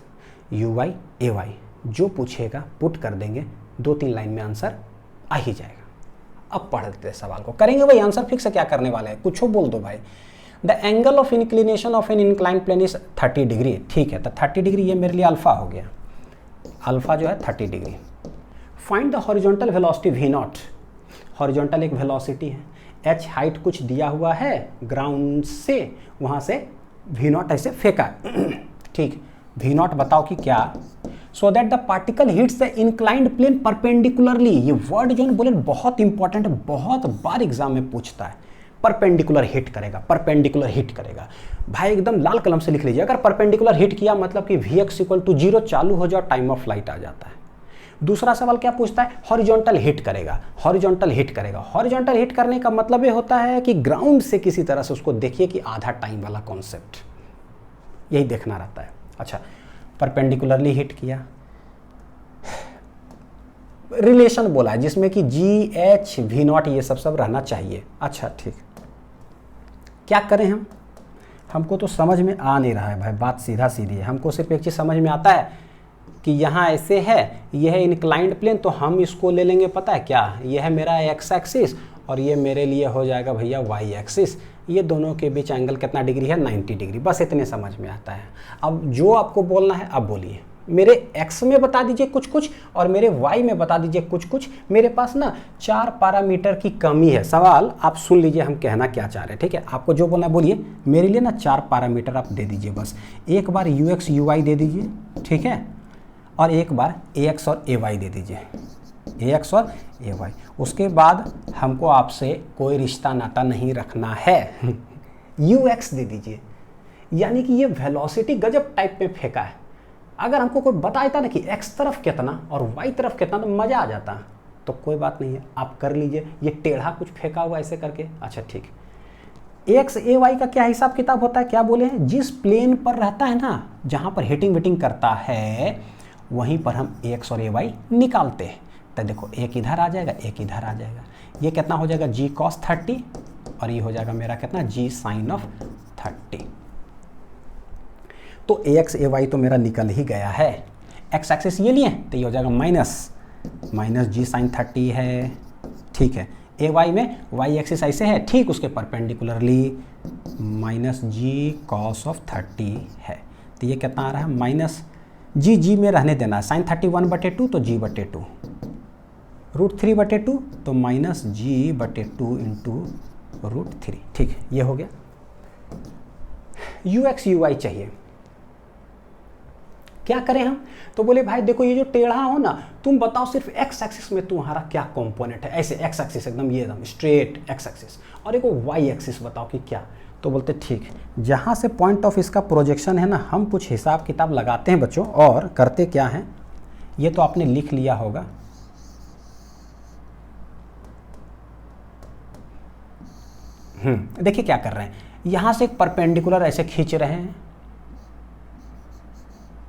u y a y, जो पूछेगा पुट कर देंगे, 2-3 लाइन में आंसर आ ही जाएगा। अब पढ़ देते सवाल को, करेंगे भाई आंसर फिक्स है, क्या करने वाले हैं, कुछ बोल दो भाई। The angle of inclination of an incline plane is 30 degree, ठीक है, तो 30 डिग्री ये मेरे लिए अल्फा हो गया, अल्फा जो है 30 degree. Find the horizontal velocity v naught, horizontal एक वेलोसिटी है, एच हाइट कुछ दिया हुआ है ग्राउंड से, वहाँ से वी नॉट ऐसे फेंका, ठीक, वी नॉट बताओ कि क्या, so that the particle hits the inclined plane perpendicularly. ये वर्ड जो है बोले बहुत इंपॉर्टेंट है, बहुत बार एग्जाम में पूछता है, परपेंडिकुलर हिट करेगा, परपेंडिकुलर हिट करेगा भाई, एकदम लाल कलम से लिख लीजिए। अगर परपेंडिकुलर हिट किया मतलब कि Vx = 0 चालू हो जाओ, टाइम ऑफ फ्लाइट आ जाता है। दूसरा सवाल क्या पूछता है, हॉरिजॉन्टल हिट करेगा, हॉरिजॉन्टल हिट करेगा, हॉरिजॉन्टल हिट करने का मतलब ये होता है कि ग्राउंड से किसी तरह से उसको देखिए कि आधा टाइम वाला कॉन्सेप्ट, यही देखना रहता है। अच्छा, परपेंडिकुलरली हिट किया, रिलेशन बोला है जिसमें कि जी एच वी नॉट ये सब रहना चाहिए। अच्छा ठीक, क्या करें हमको तो समझ में आ नहीं रहा है भाई, बात सीधा सीधी है। हमको सिर्फ एक चीज़ समझ में आता है कि यहाँ ऐसे है, यह है इंक्लाइंड प्लेन, तो हम इसको ले लेंगे, पता है क्या, यह है मेरा एक्स एक्सिस और ये मेरे लिए हो जाएगा भैया वाई एक्सिस। ये दोनों के बीच एंगल कितना डिग्री है, 90 डिग्री, बस इतने समझ में आता है। अब जो आपको बोलना है अब बोलिए, मेरे x में बता दीजिए कुछ कुछ और मेरे y में बता दीजिए कुछ कुछ। मेरे पास ना 4 पैरामीटर की कमी है। सवाल आप सुन लीजिए हम कहना क्या चाह रहे हैं, ठीक है, आपको जो बोलना है बोलिए। मेरे लिए ना 4 पैरामीटर आप दे दीजिए बस, एक बार ux uy दे दीजिए, ठीक है, और एक बार ax और ay दे दीजिए, ax और ay। उसके बाद हमको आपसे कोई रिश्ता नाता नहीं रखना है, ux दे दीजिए, यानी कि ये वेलोसिटी गजब टाइप में फेंका है। अगर हमको कोई बताता ना कि x तरफ कितना और y तरफ कितना तो मज़ा आ जाता, तो कोई बात नहीं है, आप कर लीजिए। ये टेढ़ा कुछ फेंका हुआ ऐसे करके, अच्छा ठीक। ax ay का क्या हिसाब किताब होता है, क्या बोले हैं, जिस प्लेन पर रहता है ना, जहाँ पर हिटिंग विटिंग करता है वहीं पर हम ax और ay निकालते हैं। तो देखो एक इधर आ जाएगा, एक इधर आ जाएगा, ये कितना हो जाएगा g cos 30 और ये हो जाएगा मेरा कितना g sin of 30। तो ax ay तो मेरा निकल ही गया है। x एक्सिस ये लिए तो ये हो जाएगा माइनस g sin 30 है, ठीक है। ay में y एक्सिस ऐसे है, ठीक, उसके perpendicularly minus g cos of 30 है। तो ये कितना आ रहा है, माइनस g में रहने देना है, sin 30 1/2 तो g/2, √3/2 तो माइनस g/2 इंटू √3, ठीक, ये हो गया। ux uy चाहिए, क्या करें हम, तो बोले भाई देखो ये जो टेढ़ा हो ना, तुम बताओ सिर्फ x एक्सिस में तुम्हारा क्या कंपोनेंट है, ऐसे x एक्सिस एकदम ये एकदम स्ट्रेट x एक्सिस, और एक y एक्सिस बताओ कि क्या। तो बोलते ठीक, जहाँ से पॉइंट ऑफ इसका प्रोजेक्शन है ना, हम कुछ हिसाब किताब लगाते हैं बच्चों, और करते क्या हैं, ये तो आपने लिख लिया होगा। देखिए क्या कर रहे हैं, यहाँ से एक परपेंडिकुलर ऐसे खींच रहे हैं,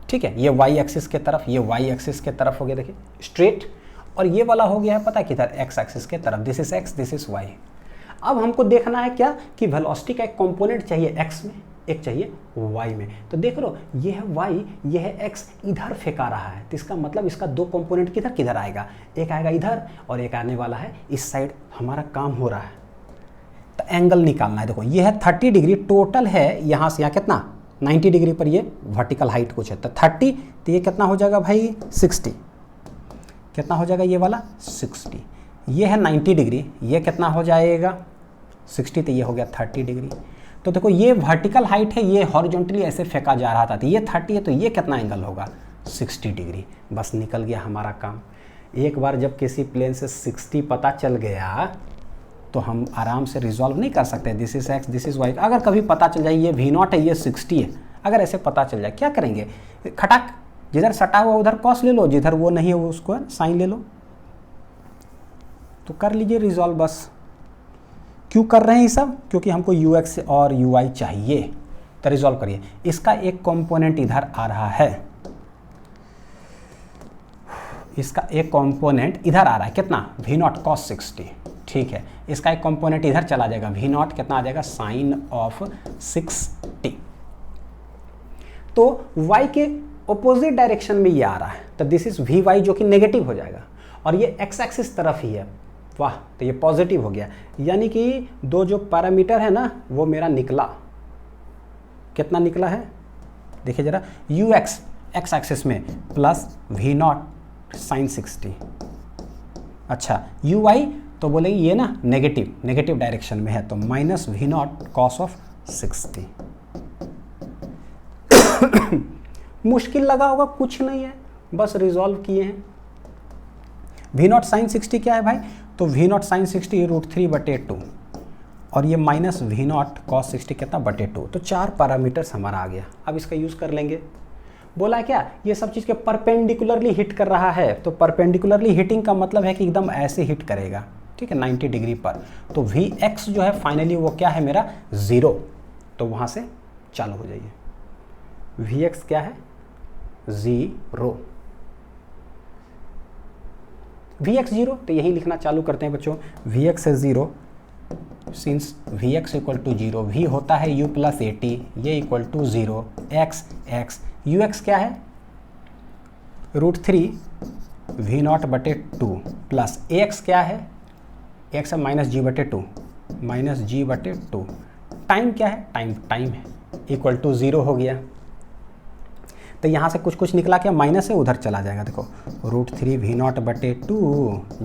ठीक है, ये y एक्सिस के तरफ, ये y एक्सिस के तरफ हो गया, देखिए स्ट्रेट, और ये वाला हो गया है पता है किधर, x एक्सिस के तरफ, this is x this is y। अब हमको देखना है क्या कि वेलोसिटी का एक कंपोनेंट चाहिए x में, एक चाहिए y में। तो देख लो ये है y, ये है x, इधर फेंका रहा है, तो इसका मतलब इसका 2 कंपोनेंट किधर किधर आएगा, एक आएगा इधर और एक आने वाला है इस साइड। हमारा काम हो रहा है, तो एंगल निकालना है। देखो ये है 30 डिग्री टोटल है, यहाँ से यहाँ कितना 90 डिग्री पर ये वर्टिकल हाइट कुछ है, तो 30, तो ये कितना हो जाएगा भाई 60, कितना हो जाएगा ये वाला 60, ये है 90 डिग्री, ये कितना हो जाएगा 60, तो ये हो गया 30 डिग्री। तो देखो ये वर्टिकल हाइट है, ये हॉरिजॉन्टली ऐसे फेंका जा रहा था, तो ये 30 है, तो ये कितना एंगल होगा 60 डिग्री। बस निकल गया हमारा काम। एक बार जब किसी प्लेन से 60 पता चल गया तो हम आराम से रिजॉल्व नहीं कर सकते, this is x this is y. अगर कभी पता चल जाए ये V0 है ये 60 है, अगर ऐसे पता चल जाए क्या करेंगे, खटाक जिधर सटा हुआ उधर कॉस ले लो, जिधर वो नहीं है वो उसको साइन ले लो, तो कर लीजिए रिजॉल्व। बस क्यों कर रहे हैं ये सब, क्योंकि हमको ux और uy चाहिए, तो रिजॉल्व करिए। इसका एक कंपोनेंट इधर आ रहा है, इसका एक कंपोनेंट इधर आ रहा है, कितना V0 cos 60, ठीक है। इसका एक कंपोनेंट इधर चला जाएगा, V0 कितना आ जाएगा साइन ऑफ 60। तो y के ऑपोजिट डायरेक्शन में ये आ रहा है, तो दिस इज Vy जो कि नेगेटिव हो जाएगा, और ये x एक्सिस तरफ ही है, वाह, तो ये पॉजिटिव हो गया। यानी कि दो जो पैरामीटर है ना वो मेरा निकला, कितना निकला है देखिए जरा, ux x एक्सिस में प्लस V0 साइन 60, अच्छा uy तो बोलेंगे ये ना नेगेटिव डायरेक्शन में है, तो माइनस V0 कॉस ऑफ 60। मुश्किल लगा होगा, कुछ नहीं है, बस रिजॉल्व किए हैं। V0 साइन 60 क्या है भाई, तो V0 साइन 60 √3/2 और ये माइनस V0 कॉस 60 कितना बटे 2, तो 4 पैरामीटर्स हमारा आ गया। अब इसका यूज़ कर लेंगे। बोला क्या ये सब चीज़ के परपेंडिकुलरली हिट कर रहा है, तो परपेंडिकुलरली हिटिंग का मतलब है कि एकदम ऐसे हिट करेगा, ठीक है 90 डिग्री पर। तो Vx जो है फाइनली वो क्या है मेरा 0, तो वहाँ से चालू हो जाइए। Vx क्या है 0, Vx 0, तो यही लिखना चालू करते हैं बच्चों। Vx है 0, since Vx equal to 0, V होता है u प्लस AT, ये इक्वल टू 0, x ux क्या है √3 V0 बटे 2 प्लस ax क्या है, x है माइनस g बटे 2, टाइम क्या है टाइम है, इक्वल टू 0 हो गया। तो यहाँ से कुछ निकला क्या, माइनस है उधर चला जाएगा, देखो √3 V0 बटे 2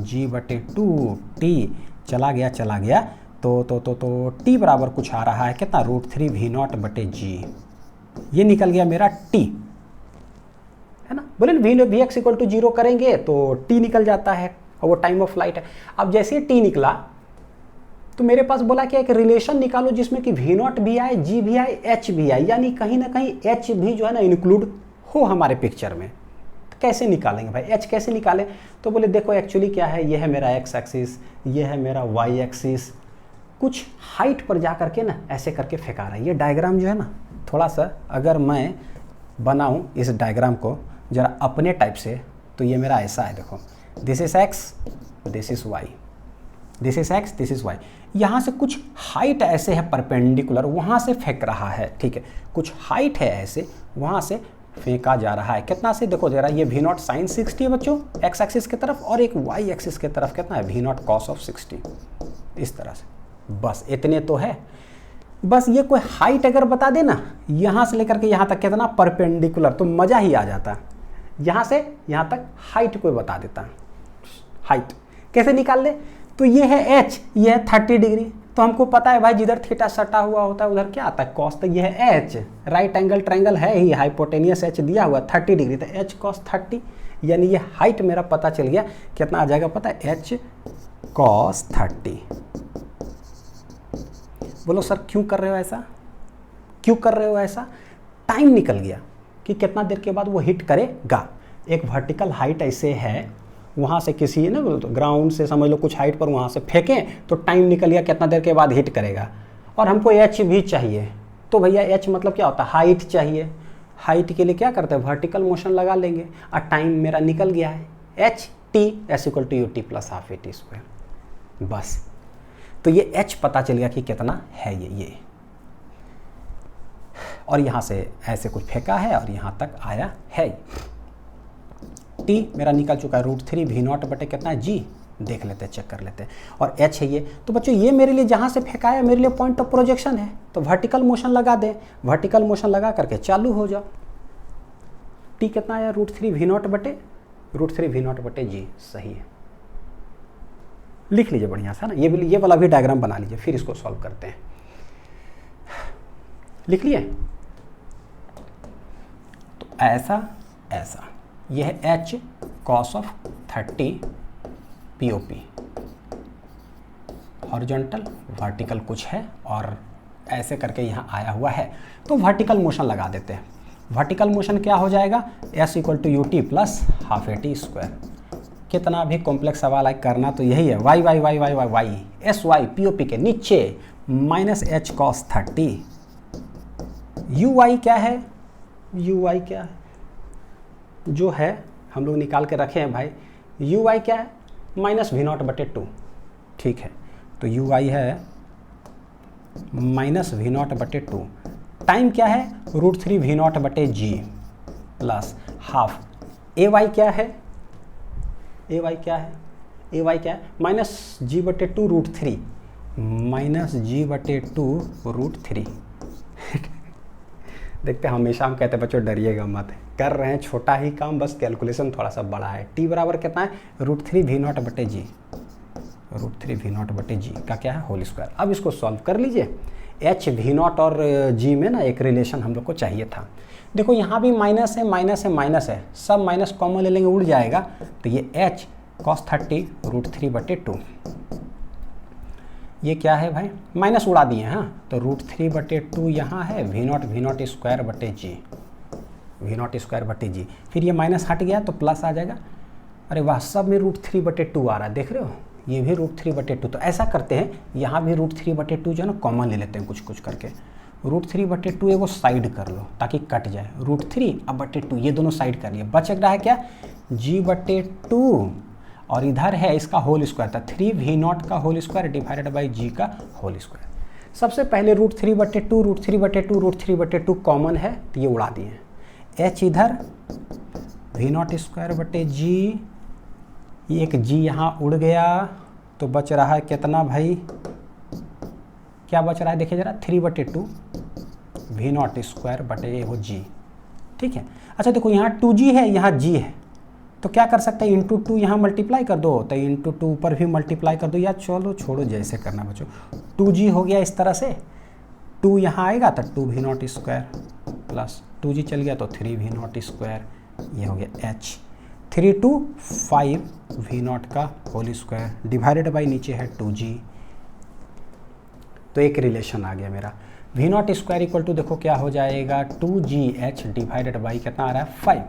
g बटे 2 t चला गया, तो t बराबर कुछ आ रहा है कितना √3 V0 बटे g, ये निकल गया मेरा t, है ना। बोले Vx इक्वल टू 0 करेंगे तो t निकल जाता है, और वो टाइम ऑफ फ्लाइट है। अब जैसे t निकला तो मेरे पास बोला कि एक रिलेशन निकालो जिसमें कि V0 भी आए, g भी आए, h भी आए, यानी कहीं ना कहीं h भी जो है ना इंक्लूड हो हमारे पिक्चर में। तो कैसे निकालेंगे भाई h कैसे निकालें, तो बोले देखो एक्चुअली क्या है, ये है मेरा x एक्सिस, ये है मेरा y एक्सिस, कुछ हाइट पर जा करके ना ऐसे करके फेंका रहा है। ये डायग्राम जो है ना थोड़ा सा अगर मैं बनाऊं इस डायग्राम को जरा अपने टाइप से, तो ये मेरा ऐसा है, देखो this is x this is y, this is x this is y, यहाँ से कुछ हाइट ऐसे है परपेंडिकुलर, वहाँ से फेंक रहा है, ठीक है, कुछ हाइट है ऐसे, वहाँ से फेंका जा रहा है। कितना से देखो जरा, ये V0 साइन 60 है बच्चों x एक्सिस की तरफ, और एक y एक्सिस की तरफ कितना है V0 कॉस ऑफ 60, इस तरह से। बस इतने तो है, बस ये कोई हाइट अगर बता देना यहाँ से लेकर के यहाँ तक कितना परपेंडिकुलर, तो मज़ा ही आ जाता। यहाँ से यहाँ तक हाइट कोई बता देता, हाइट कैसे निकाल ले, तो ये है h, ये है 30 डिग्री, तो हमको पता है भाई जिधर थीटा सटा हुआ होता है उधर क्या आता है कॉस, तो ये है h, राइट एंगल ट्रायंगल है ही, हाइपोटेनियस h दिया हुआ 30 डिग्री, तो h cos 30, यानी ये हाइट मेरा पता चल गया, कितना आ जाएगा पता है h cos 30। बोलो सर क्यों कर रहे हो ऐसा, टाइम निकल गया कि कितना देर के बाद वो हिट करेगा। एक वर्टिकल हाइट ऐसे है, वहाँ से किसी ना ग्राउंड से समझ लो कुछ हाइट पर वहाँ से फेंकें तो टाइम निकल गया कितना देर के बाद हिट करेगा, और हमको h भी चाहिए, तो भैया h मतलब क्या होता है हाइट चाहिए। हाइट के लिए क्या करते हैं वर्टिकल मोशन लगा लेंगे, और टाइम मेरा निकल गया है h t s equal to ut plus half a t square. बस तो ये h पता चल गया कि कितना है ये, और यहाँ से ऐसे कुछ फेंका है और यहाँ तक आया है। t मेरा निकल चुका है √3 V0 बटे कितना है g, देख लेते हैं, चेक कर लेते हैं। और एच है ये, तो बच्चों ये मेरे लिए जहाँ से फेंकाया मेरे लिए पॉइंट ऑफ प्रोजेक्शन है, तो वर्टिकल मोशन लगा दें। वर्टिकल मोशन लगा करके चालू हो जाओ। टी कितना आया, √3 v0/√3 सही है। लिख लीजिए बढ़िया सा ना, ये वाला भी डायग्राम बना लीजिए, फिर इसको सॉल्व करते हैं। लिख लिए? तो ऐसा ये है h cos of 30 POP, horizontal vertical कुछ है और ऐसे करके यहाँ आया हुआ है, तो वर्टिकल मोशन लगा देते हैं। वर्टिकल मोशन क्या हो जाएगा, s = ut + ½ कितना भी कॉम्प्लेक्स सवाल है करना तो यही है, y sy POP के नीचे -h cos 30, uy क्या है, जो है हम लोग निकाल के रखे हैं भाई, uy क्या है, -v0/2, ठीक है। तो uy है -v0/2, टाइम क्या है, √3 v0/g + ½ ay क्या है, -g/2 √3 -g/2 √3 देखते हैं, हमेशा हम कहते हैं बच्चों डरिएगा मत, कर रहे हैं छोटा ही काम, बस कैलकुलेशन थोड़ा सा बड़ा है। t बराबर कितना है, √3 v0/g, √3 v0/g का क्या है, होल स्क्वायर। अब इसको सॉल्व कर लीजिए। h v0 और g में ना एक रिलेशन हम लोग को चाहिए था। देखो यहाँ भी माइनस है, सब माइनस कॉमन ले लेंगे, उड़ जाएगा। तो ये h cos 30 √3/2, ये क्या है भाई, माइनस उड़ा दिए, हाँ, तो √3/2 यहाँ है, v0² फिर ये माइनस हट गया तो प्लस आ जाएगा। अरे वाह, सब में √3/2 आ रहा है, देख रहे हो, ये भी √3/2। तो ऐसा करते हैं, यहाँ भी √3/2 जो है ना कॉमन ले लेते हैं कुछ करके। √3/2 वो साइड कर लो ताकि कट जाए, √3/2 ये दोनों साइड कर लिए, बच रहा है क्या, g/2, और इधर है इसका होल स्क्वायर था, 3 v0 का whole square divided by g का होल स्क्वायर। सबसे पहले √3/2 कॉमन है तो ये उड़ा दिए, h इधर v0²/g, ये एक g यहाँ उड़ गया, तो बच रहा है कितना भाई, क्या बच रहा है देखिए जरा, 3/2 v0²/g, ठीक है। अच्छा देखो यहाँ 2g है, यहाँ g है, तो क्या कर सकते हैं, इंटू 2 यहाँ मल्टीप्लाई कर दो, तो इंटू 2 ऊपर भी मल्टीप्लाई कर दो, या चलो छोड़ो जैसे करना बच्चों। 2g हो गया इस तरह से, 2 यहाँ आएगा तो 2 v0² प्लस 2g चल गया तो 3 v0², ये हो गया h, 3 to 5 v0 का होल स्क्वायर डिवाइडेड बाई नीचे है 2g। तो एक रिलेशन आ गया मेरा, v0² देखो क्या हो जाएगा, 2gh डिवाइडेड बाई कितना आ रहा है 5।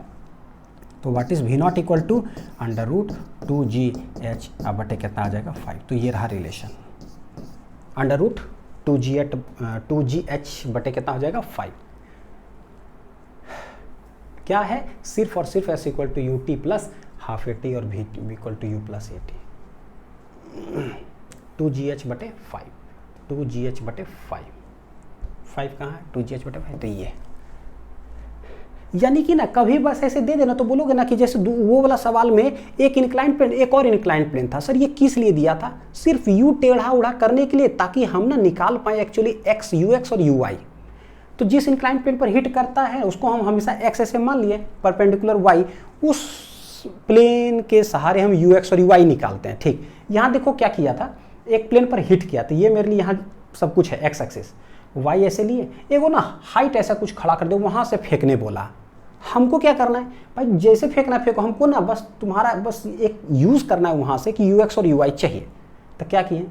तो व्हाट इज v0 √2gh, अब बटे कितना आ जाएगा 5। तो ये रहा रिलेशन, √2gh बटे कितना हो जाएगा 5। क्या है, सिर्फ और सिर्फ s = ut + ½ और v = u + at, 2gh/5, 2gh/5, 5 कहाँ है, 2gh/5, तो ये यानी कि ना कभी बस ऐसे दे देना तो बोलोगे ना कि जैसे वो वाला सवाल में एक इंक्लाइंड प्लेन, एक और इंक्लाइंड प्लेन था, सर ये किस लिए दिया था, सिर्फ u टेढ़ा उड़ा करने के लिए, ताकि हम ना निकाल पाए एक्चुअली x, ux और uy। तो जिस इंक्लाइंड प्लेन पर हिट करता है उसको हम हमेशा x ऐसे मान लिए, परपेंडिकुलर y, उस प्लेन के सहारे हम ux और uy निकालते हैं, ठीक। यहाँ देखो क्या किया था, एक प्लेन पर हिट किया, तो ये मेरे लिए यहाँ सब कुछ है, x एक्सिस, y ऐसे लिए, एगो ना हाइट ऐसा कुछ खड़ा कर दो, वहाँ से फेंकने बोला। हमको क्या करना है भाई, जैसे फेंकना फेंको, हमको ना बस तुम्हारा बस एक यूज़ करना है वहाँ से कि ux और uy चाहिए। तो क्या किए,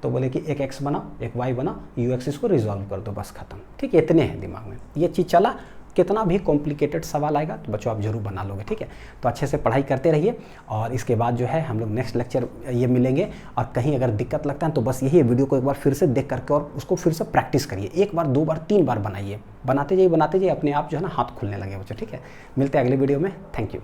तो बोले कि एक x बनाओ, एक y बनाओ, u एक्सिस को रिजॉल्व कर दो, बस खत्म, ठीक है। इतने हैं दिमाग में, ये चीज़ चला। कितना भी कॉम्प्लिकेटेड सवाल आएगा तो बच्चों आप जरूर बना लोगे, ठीक है। तो अच्छे से पढ़ाई करते रहिए, और इसके बाद जो है हम लोग नेक्स्ट लेक्चर ये मिलेंगे। और कहीं अगर दिक्कत लगता है तो बस यही वीडियो को एक बार फिर से देख करके और उसको फिर से प्रैक्टिस करिए, 1 बार 2 बार 3 बार बनाइए, बनाते जाइए, अपने आप जो है ना हाथ खुलने लगे बच्चों, ठीक है। मिलते हैं अगले वीडियो में, थैंक यू।